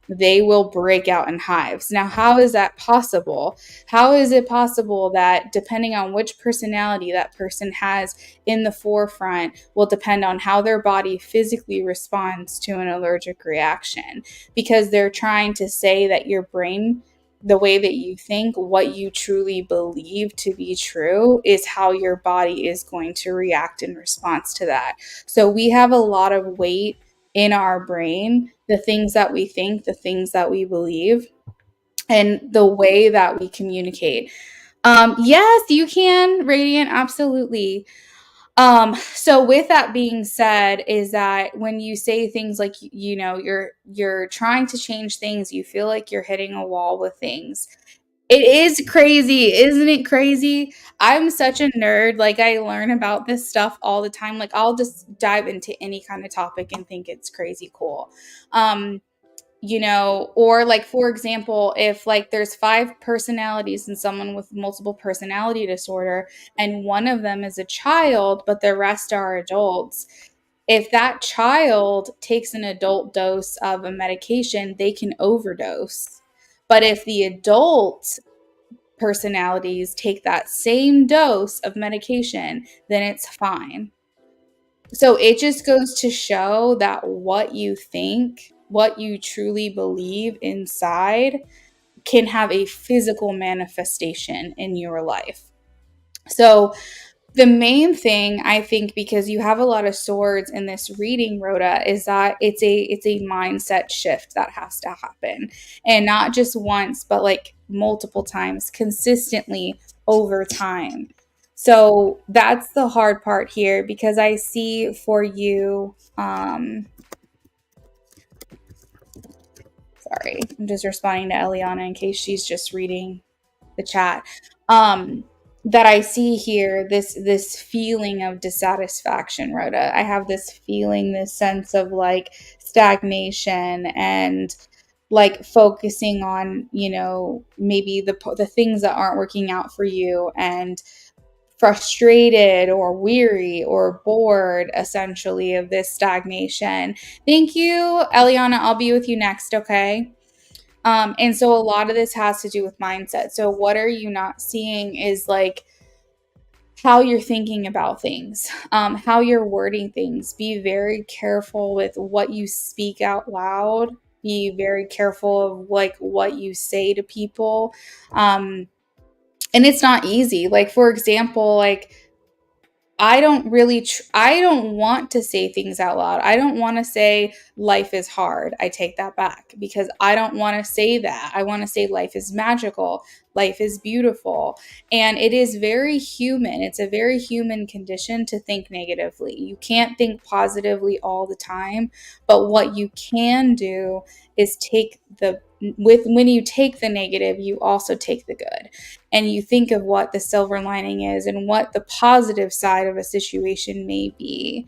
they will break out in hives. Now, how is that possible? How is it possible that depending on which personality that person has in the forefront will depend on how their body physically responds to an allergic reaction? Because they're trying to say that your brain, the way that you think, what you truly believe to be true, is how your body is going to react in response to that. So we have a lot of weight in our brain, the things that we think, the things that we believe, and the way that we communicate. Yes, you can, Radiant, absolutely. So with that being said, is that when you say things like, you know, you're trying to change things, you feel like you're hitting a wall with things. It is crazy, isn't it crazy? I'm such a nerd, like, I learn about this stuff all the time, like, I'll just dive into any kind of topic and think it's crazy cool. Um, you know, or like, for example, if like there's 5 personalities in someone with multiple personality disorder and one of them is a child, but the rest are adults, if that child takes an adult dose of a medication, they can overdose. But if the adult personalities take that same dose of medication, then it's fine. So it just goes to show that what you think, what you truly believe inside, can have a physical manifestation in your life. So the main thing, I think, because you have a lot of swords in this reading, Rhoda, is that it's a mindset shift that has to happen, and not just once, but like multiple times, consistently over time. So that's the hard part here, because I see for you, sorry, I'm just responding to Eliana in case she's just reading the chat. um that I see here, this feeling of dissatisfaction, Rhoda. I have this feeling, this sense of like stagnation, and like focusing on, you know, maybe the things that aren't working out for you, and frustrated or weary or bored, essentially, of this stagnation. Thank you, Eliana. I'll be with you next, okay? And so a lot of this has to do with mindset. So what are you not seeing is like how you're thinking about things, how you're wording things. Be very careful with what you speak out loud. Be very careful of like what you say to people. And it's not easy. Like, for example, like I don't want to say things out loud. I don't want to say life is hard. I take that back, because I don't want to say that. I want to say life is magical. Life is beautiful. And it is very human. It's a very human condition to think negatively. You can't think positively all the time, but what you can do is take the with when you take the negative, you also take the good, and you think of what the silver lining is and what the positive side of a situation may be.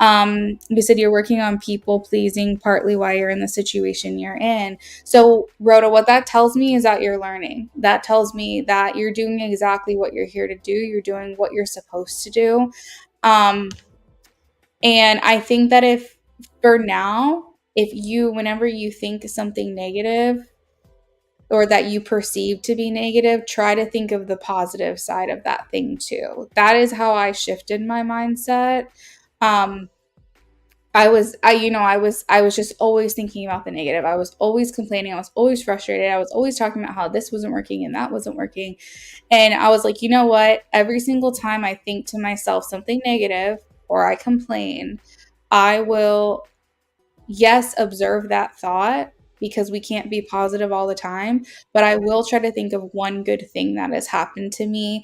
You said you're working on people pleasing partly why you're in the situation you're in. So, Rhoda, what that tells me is that you're learning. That tells me that you're doing exactly what you're here to do. You're doing what you're supposed to do. Um, and I think that if, for now, if you, whenever you think something negative, or that you perceive to be negative, try to think of the positive side of that thing too. That is how I shifted my mindset. Um, I was just always thinking about the negative. I was always complaining. I was always frustrated. I was always talking about how this wasn't working and that wasn't working. And I was like, you know what? Every single time I think to myself something negative or I complain, I will, yes, observe that thought, because we can't be positive all the time, but I will try to think of one good thing that has happened to me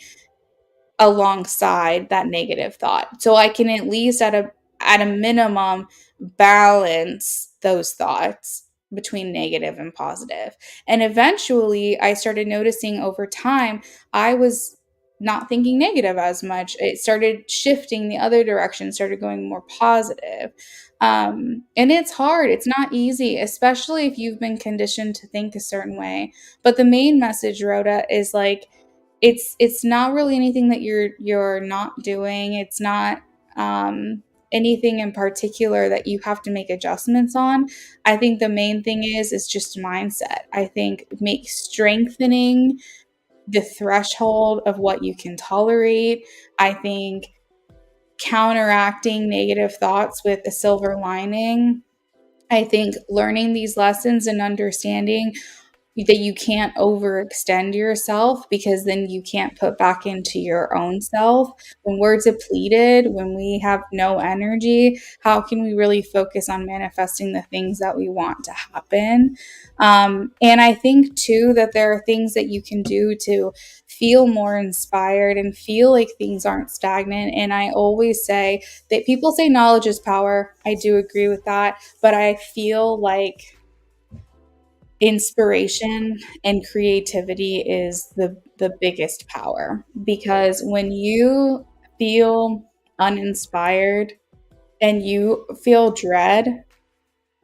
alongside that negative thought. So I can at least at a minimum balance those thoughts between negative and positive. And eventually I started noticing over time I was not thinking negative as much. It started shifting the other direction, started going more positive. And it's hard. It's not easy, especially if you've been conditioned to think a certain way. But the main message, Rhoda, is like it's not really anything that you're not doing. It's not anything in particular that you have to make adjustments on. I think the main thing is just mindset. I think make strengthening the threshold of what you can tolerate. I think counteracting negative thoughts with a silver lining. I think learning these lessons and understanding that you can't overextend yourself, because then you can't put back into your own self. When we're depleted, when we have no energy, how can we really focus on manifesting the things that we want to happen? And I think too that there are things that you can do to feel more inspired and feel like things aren't stagnant. And I always say that people say knowledge is power. I do agree with that, but I feel like inspiration and creativity is the biggest power, because when you feel uninspired and you feel dread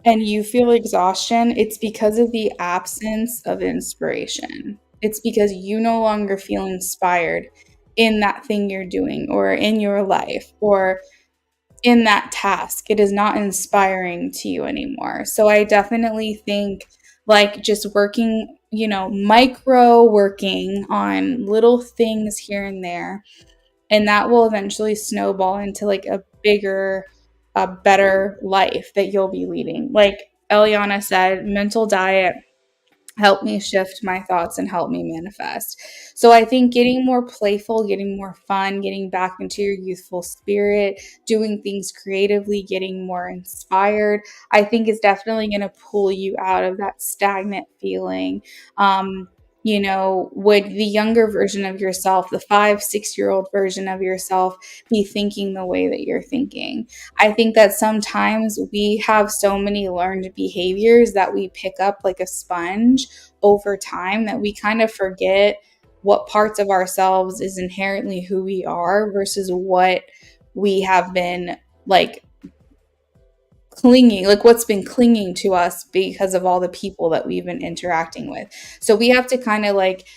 and you feel exhaustion, it's because of the absence of inspiration. It's because you no longer feel inspired in that thing you're doing or in your life or in that task. It is not inspiring to you anymore. So I definitely think like just working, micro working on little things here and there, and that will eventually snowball into like a bigger, a better life that you'll be leading. Like Eliana said, mental diet help me shift my thoughts and help me manifest. So I think getting more playful, getting more fun, getting back into your youthful spirit, doing things creatively, getting more inspired, I think is definitely going to pull you out of that stagnant feeling. Would the younger version of yourself, the 5, 6 year old version of yourself, be thinking the way that you're thinking? I think that sometimes we have so many learned behaviors that we pick up like a sponge over time that we kind of forget what parts of ourselves is inherently who we are versus what we have been like clinging, like what's been clinging to us because of all the people that we've been interacting with. So we have to kind of like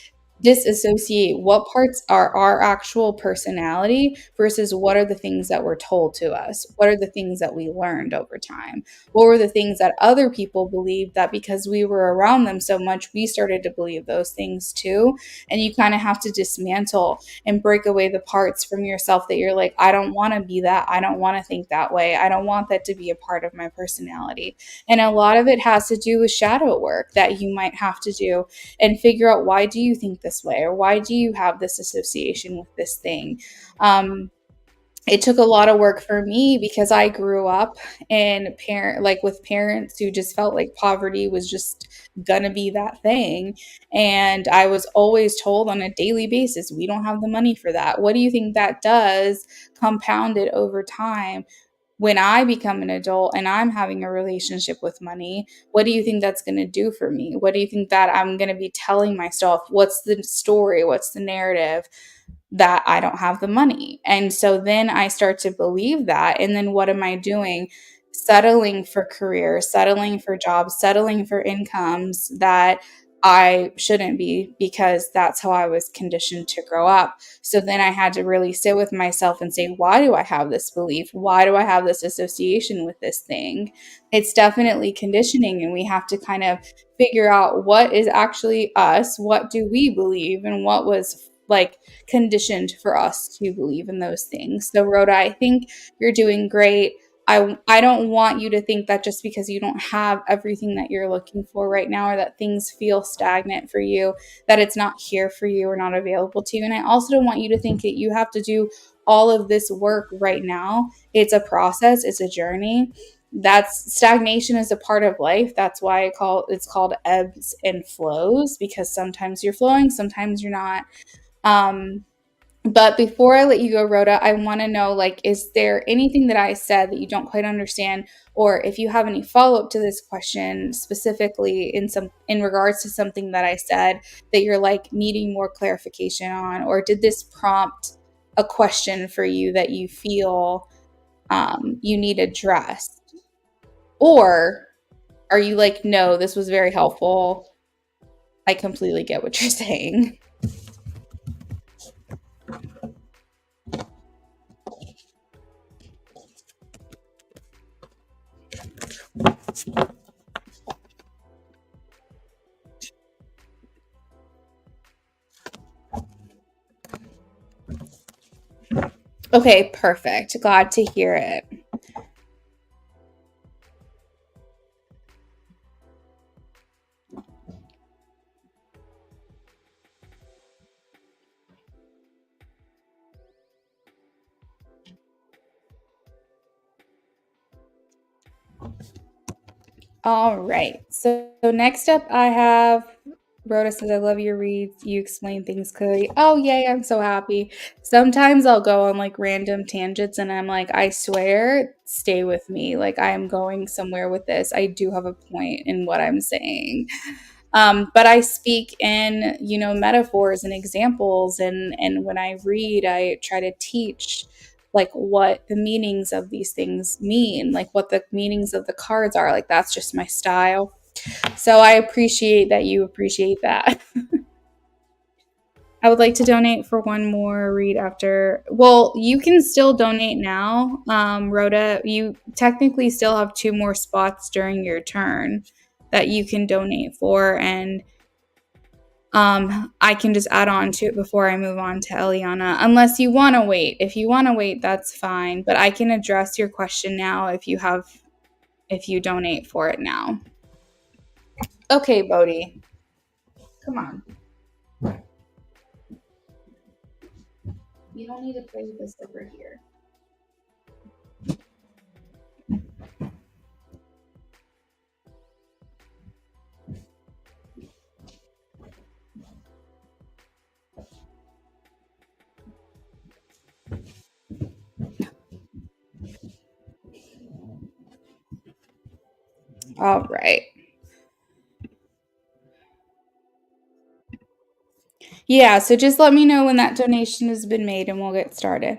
disassociate what parts are our actual personality versus what are the things that were told to us. What are the things that we learned over time? What were the things that other people believed that because we were around them so much, we started to believe those things too? And you kind of have to dismantle and break away the parts from yourself that you're like, I don't want to be that. I don't want to think that way. I don't want that to be a part of my personality. And a lot of it has to do with shadow work that you might have to do and figure out, why do you think this way, or why do you have this association with this thing? It took a lot of work for me because I grew up with parents who just felt like poverty was just gonna be that thing. And I was always told on a daily basis, we don't have the money for that. What do you think that does compounded over time? When I become an adult and I'm having a relationship with money, what do you think that's going to do for me? What do you think that I'm going to be telling myself? What's the story? What's the narrative? That I don't have the money. And so then I start to believe that. And then what am I doing? Settling for careers, settling for jobs, settling for incomes that I shouldn't be, because that's how I was conditioned to grow up. So then I had to really sit with myself and say, why do I have this belief? Why do I have this association with this thing? It's definitely conditioning, and we have to kind of figure out what is actually us, what do we believe, and what was like conditioned for us to believe in those things. So Rhoda, I think you're doing great. I don't want you to think that just because you don't have everything that you're looking for right now, or that things feel stagnant for you, that it's not here for you or not available to you. And I also don't want you to think that you have to do all of this work right now. It's a process, it's a journey. That's stagnation is a part of life. That's why it's called ebbs and flows, because sometimes you're flowing, sometimes you're not. But before I let you go, Rhoda, I want to know, like, is there anything that I said that you don't quite understand, or if you have any follow up to this question specifically in regards to something that I said that you're like needing more clarification on, or did this prompt a question for you that you feel you need addressed, or are you like, no, this was very helpful, I completely get what you're saying? Okay, perfect. Glad to hear it. All right. So next up, I have Rhoda says, I love your reads. You explain things clearly. Oh, yay. I'm so happy. Sometimes I'll go on like random tangents and I'm like, I swear, stay with me. Like, I am going somewhere with this. I do have a point in what I'm saying. But I speak in, metaphors and examples. And when I read, I try to teach like what the meanings of these things mean, like what the meanings of the cards are. Like that's just my style. So I appreciate that you appreciate that. I would like to donate for one more read after. Well, you can still donate now. Rhoda, you technically still have two more spots during your turn that you can donate for. And I can just add on to it before I move on to Eliana, unless you want to wait. If you want to wait, that's fine. But I can address your question now if you donate for it now. Okay, Bodhi. Come on. You don't need to play with this over here. All right. Yeah, so just let me know when that donation has been made and we'll get started.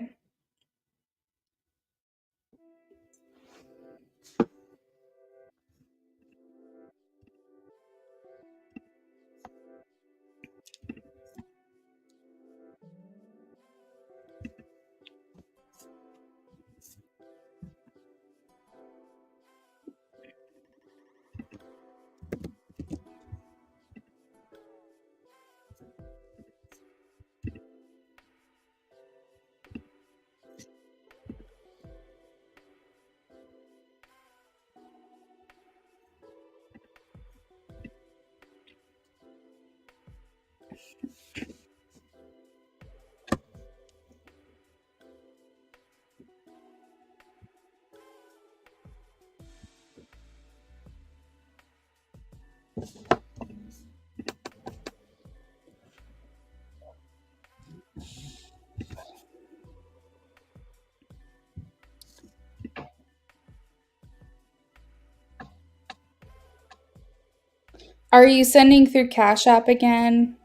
Are you sending through Cash App again?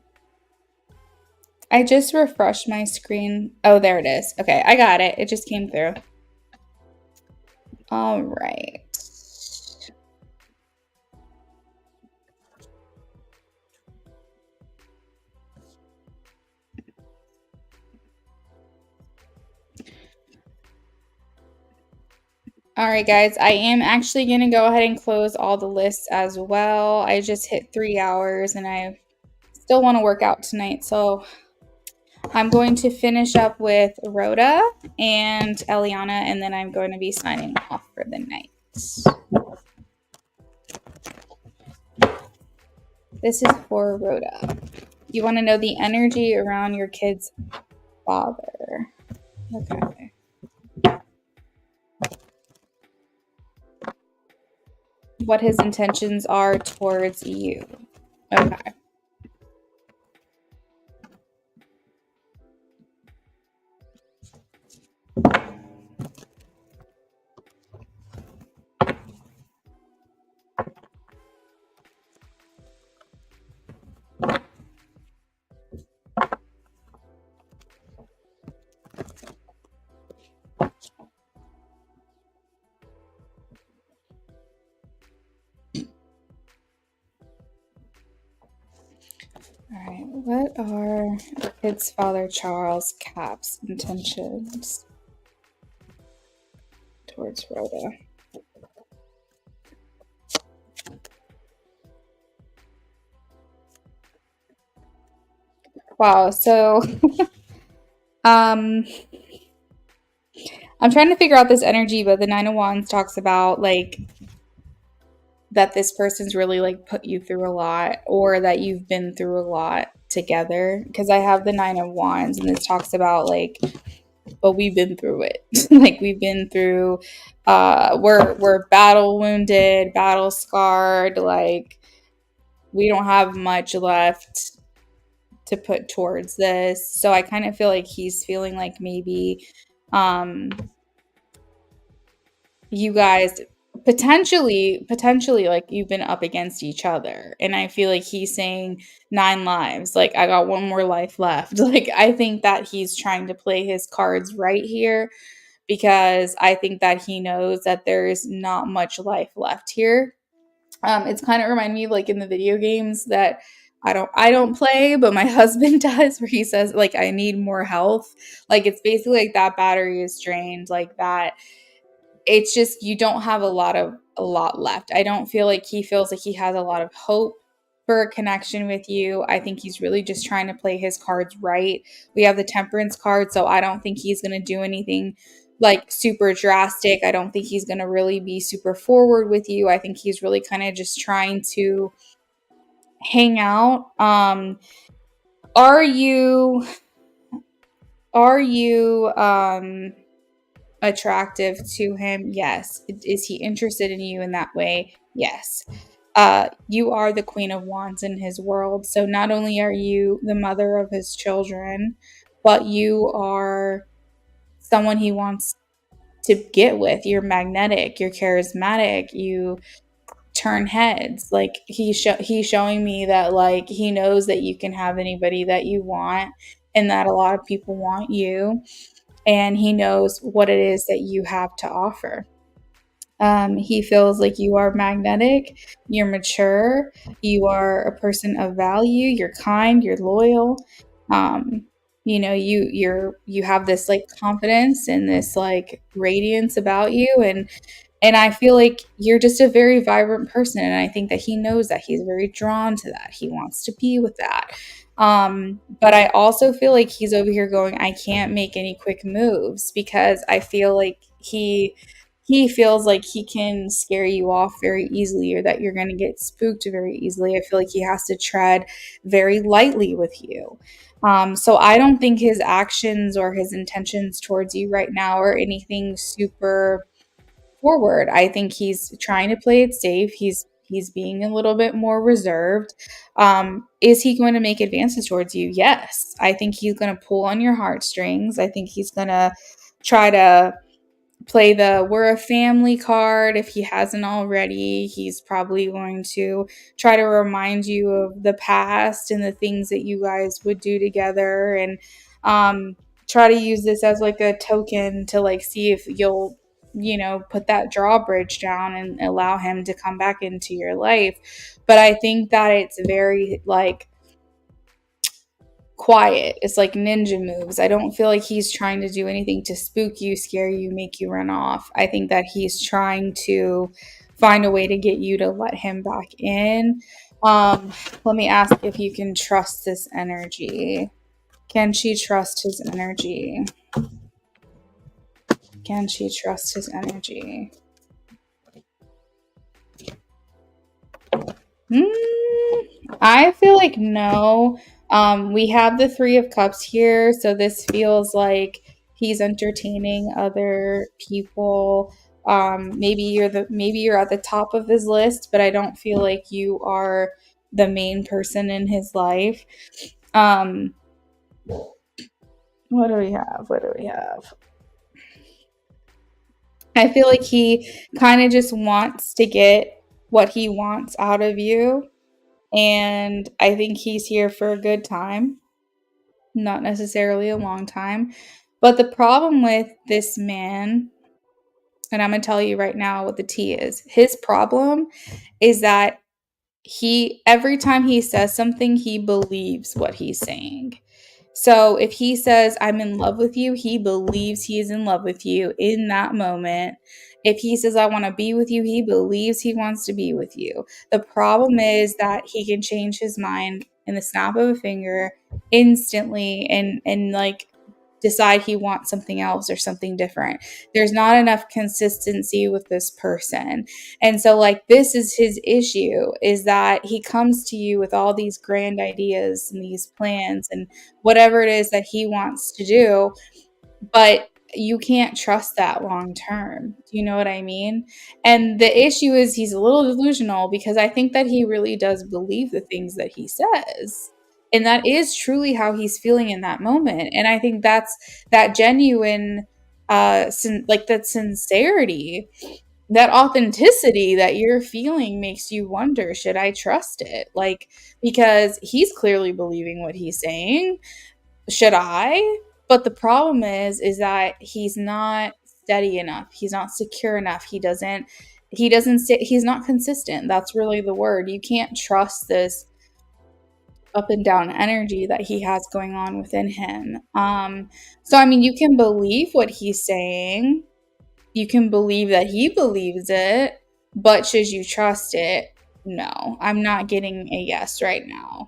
I just refreshed my screen. Oh, there it is. Okay, I got it. It just came through. All right. All right, guys, I am actually going to go ahead and close all the lists as well. I just hit 3 hours and I still want to work out tonight. So I'm going to finish up with Rhoda and Eliana, and then I'm going to be signing off for the night. This is for Rhoda. You want to know the energy around your kid's father. Okay. What his intentions are towards you. Okay. All right. What are the kid's father, Charles Cap's intentions towards Rhoda? Wow. So, um, I'm trying to figure out this energy, but the Nine of Wands talks about like that this person's really like put you through a lot, or that you've been through a lot together. Because I have the Nine of Wands, and this talks about like, but we've been through it. Like we've been through, we're battle wounded, battle scarred. Like we don't have much left to put towards this. So I kind of feel like he's feeling like maybe um you guys potentially like you've been up against each other, and I feel like he's saying 9 lives, like I got one more life left. Like I think that he's trying to play his cards right here, because I think that he knows that there's not much life left here. It's kind of remind me of like in the video games that I don't play, but my husband does, where he says like I need more health. Like it's basically like that battery is drained, like that. It's just you don't have a lot left. I don't feel like he feels like he has a lot of hope for a connection with you. I think he's really just trying to play his cards right. We have the Temperance card, so I don't think he's going to do anything like super drastic. I don't think he's going to really be super forward with you. I think he's really kind of just trying to hang out. Are you are you attractive to him? Yes. Is he interested in you in that way? Yes. You are the Queen of Wands in his world. So not only are you the mother of his children, but you are someone he wants to get with. You're magnetic, you're charismatic, you turn heads. Like he's showing me that like he knows that you can have anybody that you want, and that a lot of people want you, and he knows what it is that you have to offer. He feels like you are magnetic, you're mature, you are a person of value, you're kind, you're loyal. Um, you have this like confidence and this like radiance about you, and I feel like you're just a very vibrant person. And I think that he knows that. He's very drawn to that. He wants to be with that. But I also feel like he's over here going, I can't make any quick moves, because I feel like he feels like he can scare you off very easily, or that you're going to get spooked very easily. I feel like he has to tread very lightly with you. So I don't think his actions or his intentions towards you right now are anything super forward. I think he's trying to play it safe. He's being a little bit more reserved. Is he going to make advances towards you? Yes. I think he's going to pull on your heartstrings. I think he's going to try to play the we're a family card. If he hasn't already, he's probably going to try to remind you of the past and the things that you guys would do together, and try to use this as like a token to like see if you'll put that drawbridge down and allow him to come back into your life. But I think that it's very like quiet. It's like ninja moves. I don't feel like he's trying to do anything to spook you, scare you, make you run off. I think that he's trying to find a way to get you to let him back in. Let me ask if you can trust this energy. Can she trust his energy? Can she trust his energy? I feel like no. We have the Three of Cups here, so this feels like he's entertaining other people. Maybe you're at the top of his list, but I don't feel like you are the main person in his life. Um, what do we have? What do we have? I feel like he kind of just wants to get what he wants out of you. And I think he's here for a good time, not necessarily a long time. But the problem with this man, and I'm going to tell you right now what the T is, his problem is that every time he says something, he believes what he's saying. So if he says, I'm in love with you, he believes he is in love with you in that moment. If he says, I want to be with you, he believes he wants to be with you. The problem is that he can change his mind in the snap of a finger instantly, and like decide he wants something else or something different. There's not enough consistency with this person. And so like this is his issue, is that he comes to you with all these grand ideas and these plans and whatever it is that he wants to do, but you can't trust that long term. Do you know what I mean? And the issue is he's a little delusional because I think that he really does believe the things that he says. And that is truly how he's feeling in that moment. And I think that's that genuine like that sincerity, that authenticity that you're feeling makes you wonder, should I trust it? Like, because he's clearly believing what he's saying, should I? But the problem is that he's not steady enough. He's not secure enough. He's not consistent. That's really the word. You can't trust this up and down energy that he has going on within him. So I mean, you can believe what he's saying. You can believe that he believes it, but should you trust it? No. I'm not getting a yes right now.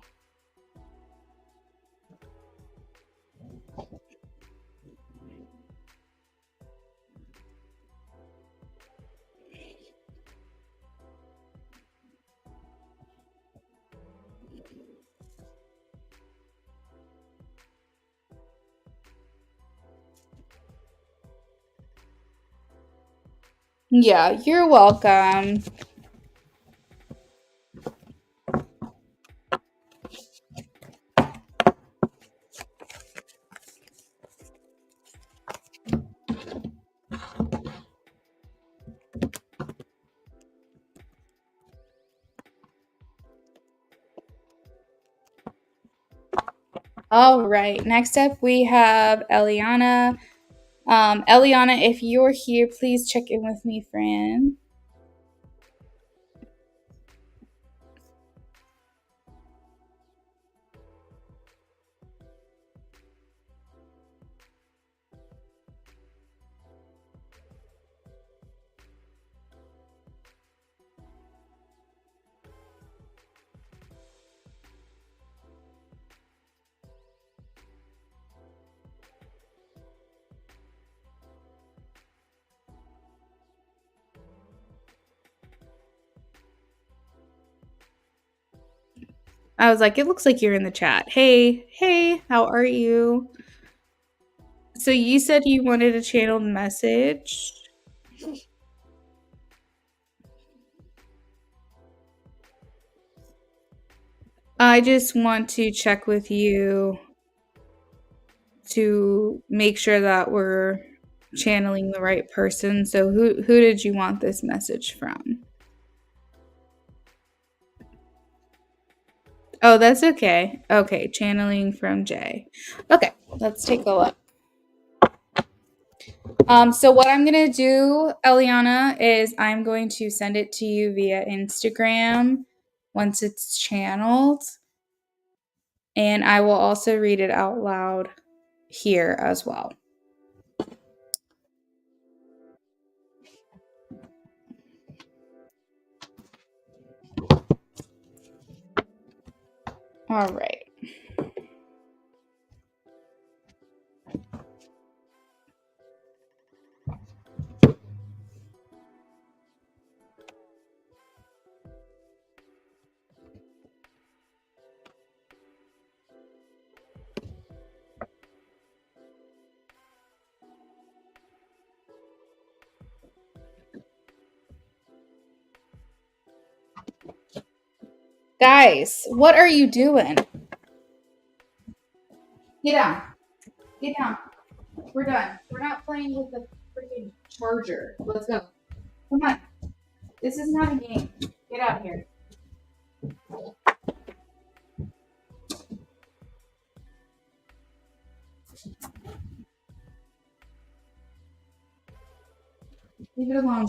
Yeah, you're welcome. All right. Next up, we have Eliana. Eliana, if you're here, please check in with me, friend. I was like, it looks like you're in the chat. Hey, how are you? So you said you wanted a channeled message. I just want to check with you to make sure that we're channeling the right person. So who did you want this message from? Oh, that's okay. Okay, channeling from Jay. Okay, let's take a look. So what I'm gonna do, Eliana, is I'm going to send it to you via Instagram once it's channeled. And I will also read it out loud here as well. All right. Guys, what are you doing? Get down. Get down. We're done. We're not playing with the freaking charger. Let's go. Come on. This is not a game. Get out of here. Leave it alone.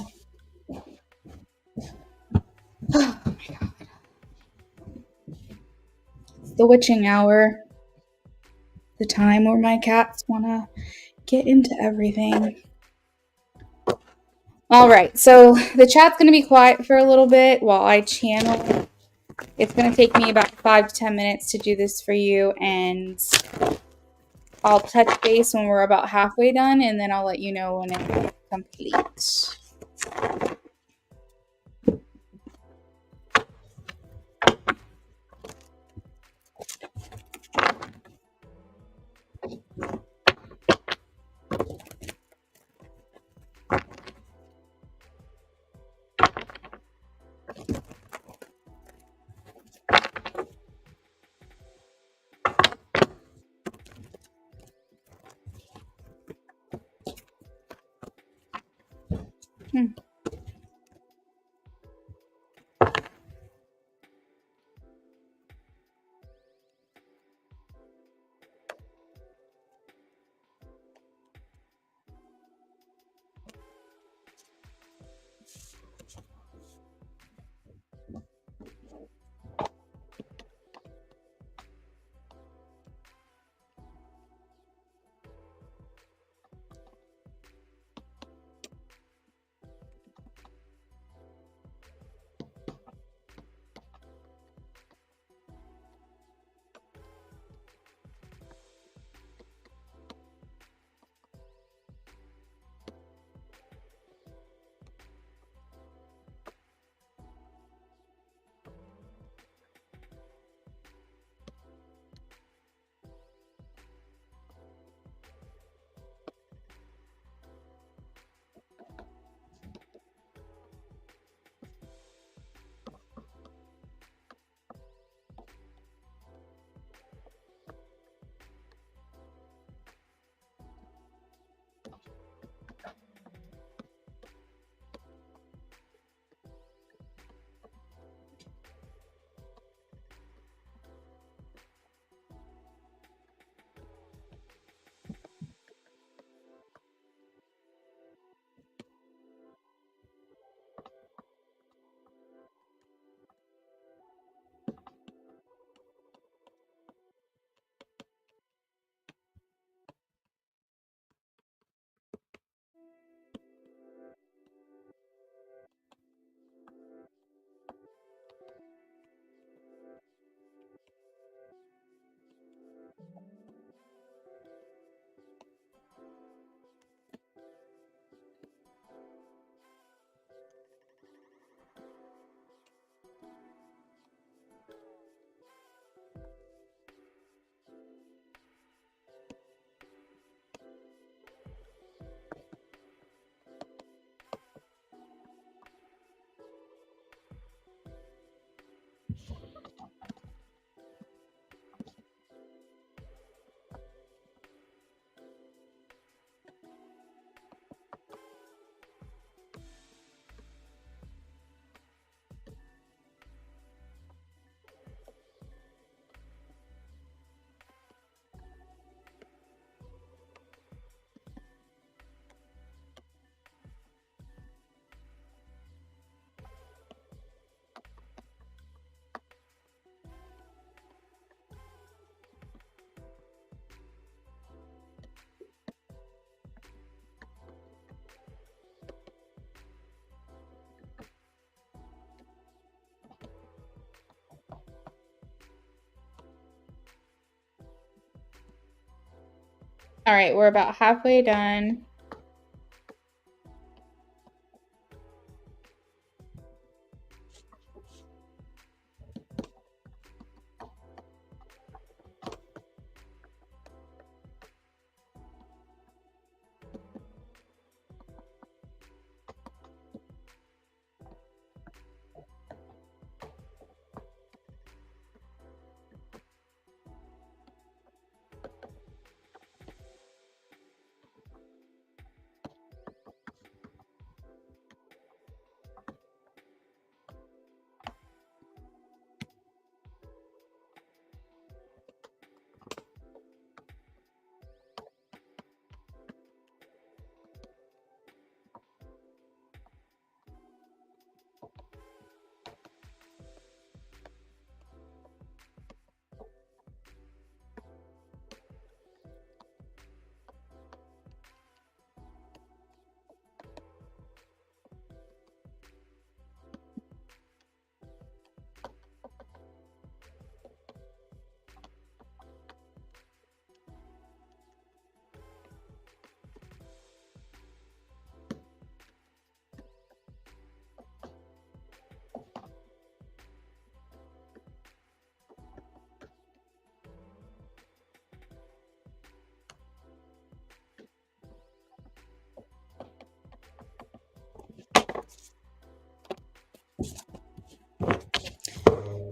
Oh my god. It's the witching hour. The time where my cats want to get into everything. All right, so the chat's going to be quiet for a little bit while I channel. It's going to take me about 5 to 10 minutes to do this for you, and I'll touch base when we're about halfway done, and then I'll let you know when it's complete. All right, we're about halfway done.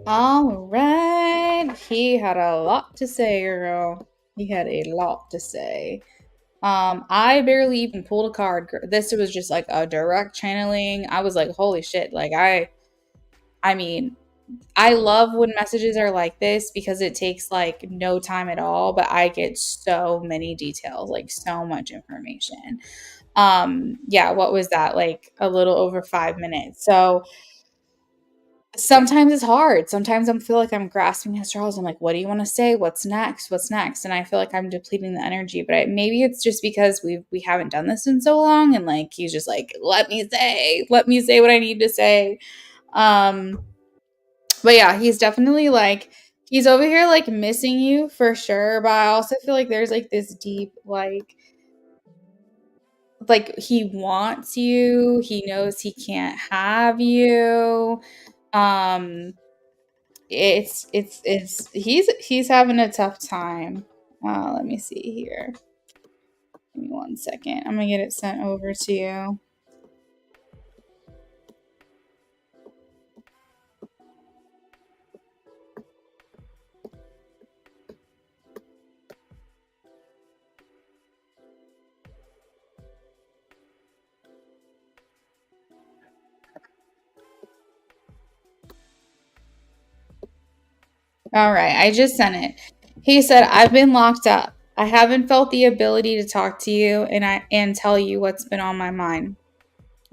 All right. He had a lot to say, girl. He had a lot to say. I barely even pulled a card. This was just like a direct channeling. I was like, holy shit. Like I mean, I love when messages are like this because it takes like no time at all, but I get so many details, like so much information. Yeah, what was that? Like a little over 5 minutes. So sometimes it's hard. Sometimes I feel like I'm grasping at straws. I'm like, what do you want to say? What's next? What's next? And I feel like I'm depleting the energy. But maybe it's just because we haven't done this in so long, and like he's just like, let me say what I need to say. Um, but yeah, he's definitely like he's over here like missing you for sure. But I also feel like there's like this deep like he wants you. He knows he can't have you. Um it's he's having a tough time. Let me see here. Give me 1 second. I'm gonna get it sent over to you. All right, I just sent it. He said, "I've been locked up. I haven't felt the ability to talk to you and tell you what's been on my mind.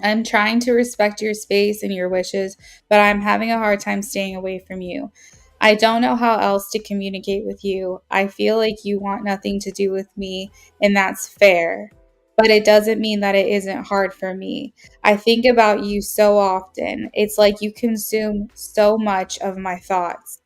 I'm trying to respect your space and your wishes, but I'm having a hard time staying away from you. I don't know how else to communicate with you. I feel like you want nothing to do with me, and that's fair. But it doesn't mean that it isn't hard for me. I think about you so often. It's like you consume so much of my thoughts.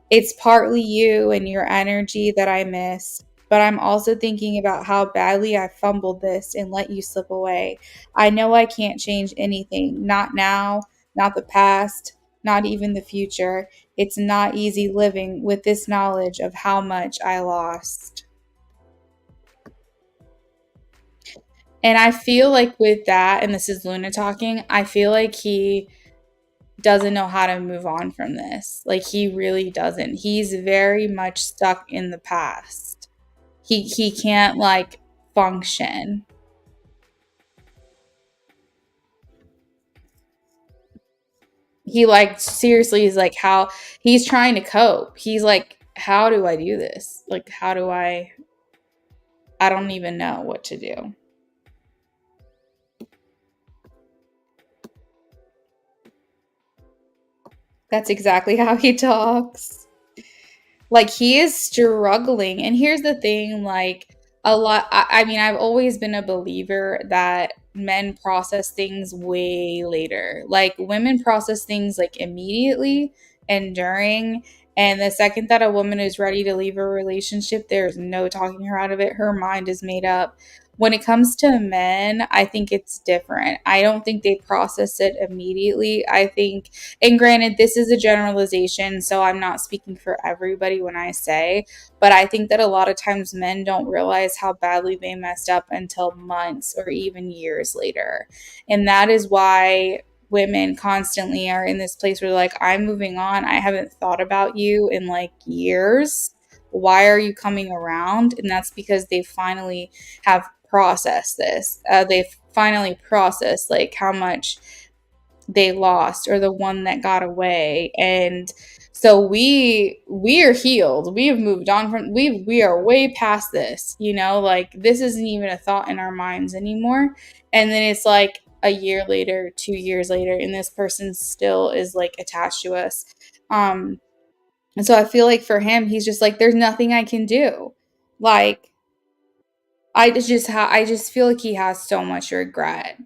It's partly you and your energy that I miss, but I'm also thinking about how badly I fumbled this and let you slip away. I know I can't change anything, not now, not the past, not even the future. It's not easy living with this knowledge of how much I lost." And I feel like with that, and this is Luna talking, I feel like he doesn't know how to move on from this. Like he really doesn't. He's very much stuck in the past. He can't like function. He like seriously is like how he's trying to cope. He's like, how do I do this? Like how do I don't even know what to do. That's exactly how he talks. Like he is struggling. And here's the thing, like a lot I mean, I've always been a believer that men process things way later. Like women process things like immediately and during, and the second that a woman is ready to leave a relationship, there's no talking her out of it. Her mind is made up. When it comes to men, I think it's different. I don't think they process it immediately. I think, and granted, this is a generalization, so I'm not speaking for everybody when I say, but I think that a lot of times men don't realize how badly they messed up until months or even years later. And that is why women constantly are in this place where they're like, I'm moving on. I haven't thought about you in like years. Why are you coming around? And that's because they finally have processed this. They've finally processed like how much they lost or the one that got away. And so we are healed. We have moved on from we are way past this, you know, like this isn't even a thought in our minds anymore. And then it's like a year later, 2 years later, and this person still is like attached to us. um and so I feel like for him, he's just like, there's nothing I can do. Like I just feel like he has so much regret.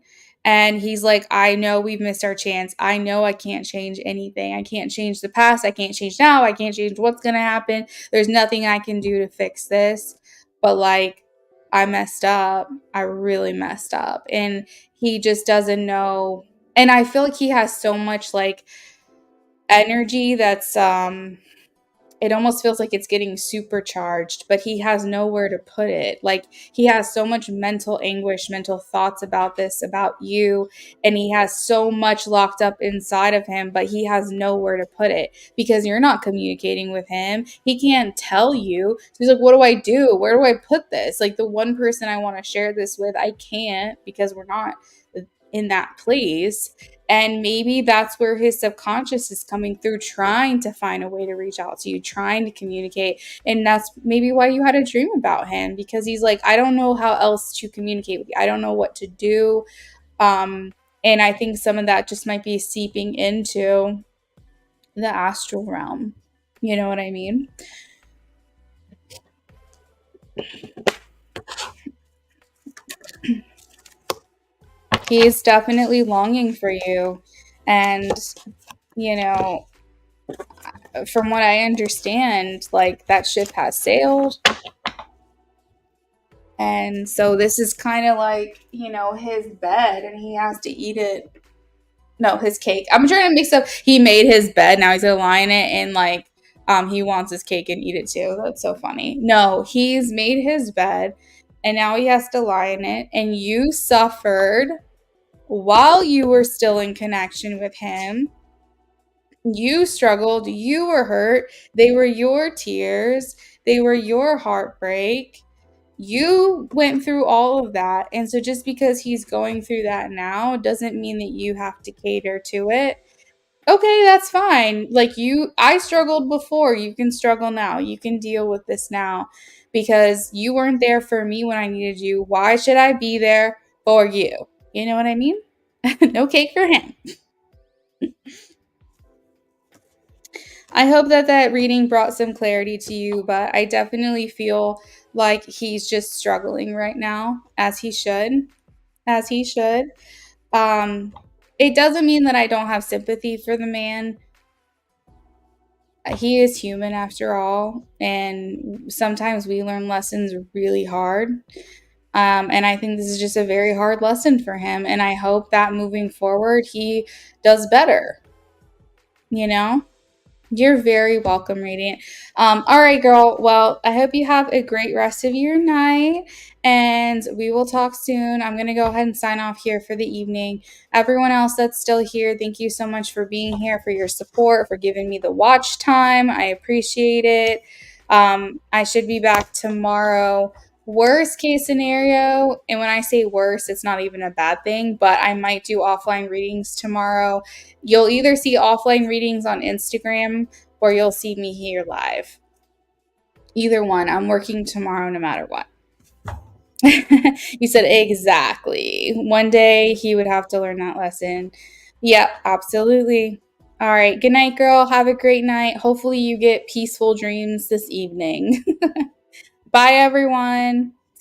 And he's like, I know we've missed our chance. I know I can't change anything. I can't change the past. I can't change now. I can't change what's going to happen. There's nothing I can do to fix this. But like I messed up. I really messed up. And he just doesn't know. And I feel like he has so much like energy that's it almost feels like it's getting supercharged, but he has nowhere to put it. Like he has so much mental anguish, mental thoughts about this, about you, and he has so much locked up inside of him, but he has nowhere to put it because you're not communicating with him. He can't tell you. So he's like, what do I do? Where do I put this? Like the one person I want to share this with, I can't because we're not in that place. And maybe that's where his subconscious is coming through, trying to find a way to reach out to you, trying to communicate. And that's maybe why you had a dream about him, because he's like, I don't know how else to communicate with you. I don't know what to do. Um, and I think some of that just might be seeping into the astral realm. You know what I mean? He is definitely longing for you. And, you know, from what I understand, like that ship has sailed. And so this is kind of like, his bed and he has to eat it. No, his cake. I'm trying to mix up. He made his bed. Now he's going to lie in it and like, he wants his cake and eat it too. That's so funny. No, he's made his bed and now he has to lie in it. And you suffered while you were still in connection with him. You struggled, you were hurt, they were your tears, they were your heartbreak. You went through all of that. And so just because he's going through that now doesn't mean that you have to cater to it. Okay, that's fine. Like I struggled before, you can struggle now. You can deal with this now because you weren't there for me when I needed you. Why should I be there for you? You know what I mean? No cake for him. I hope that that reading brought some clarity to you, but I definitely feel like he's just struggling right now, as he should, as he should. Um, it doesn't mean that I don't have sympathy for the man. He is human after all, and sometimes we learn lessons really hard. And I think this is just a very hard lesson for him, and I hope that moving forward he does better, you know? You're very welcome, Radiant. All right, girl. Well, I hope you have a great rest of your night, and we will talk soon. I'm going to go ahead and sign off here for the evening. Everyone else that's still here, thank you so much for being here, for your support, for giving me the watch time. I appreciate it. I should be back tomorrow. Worst case scenario, and when I say worst, it's not even a bad thing, but I might do offline readings tomorrow. You'll either see offline readings on Instagram or you'll see me here live. Either one. I'm working tomorrow no matter what. You said exactly. One day he would have to learn that lesson. Yep, absolutely. All right. Good night, girl. Have a great night. Hopefully you get peaceful dreams this evening. Bye, everyone.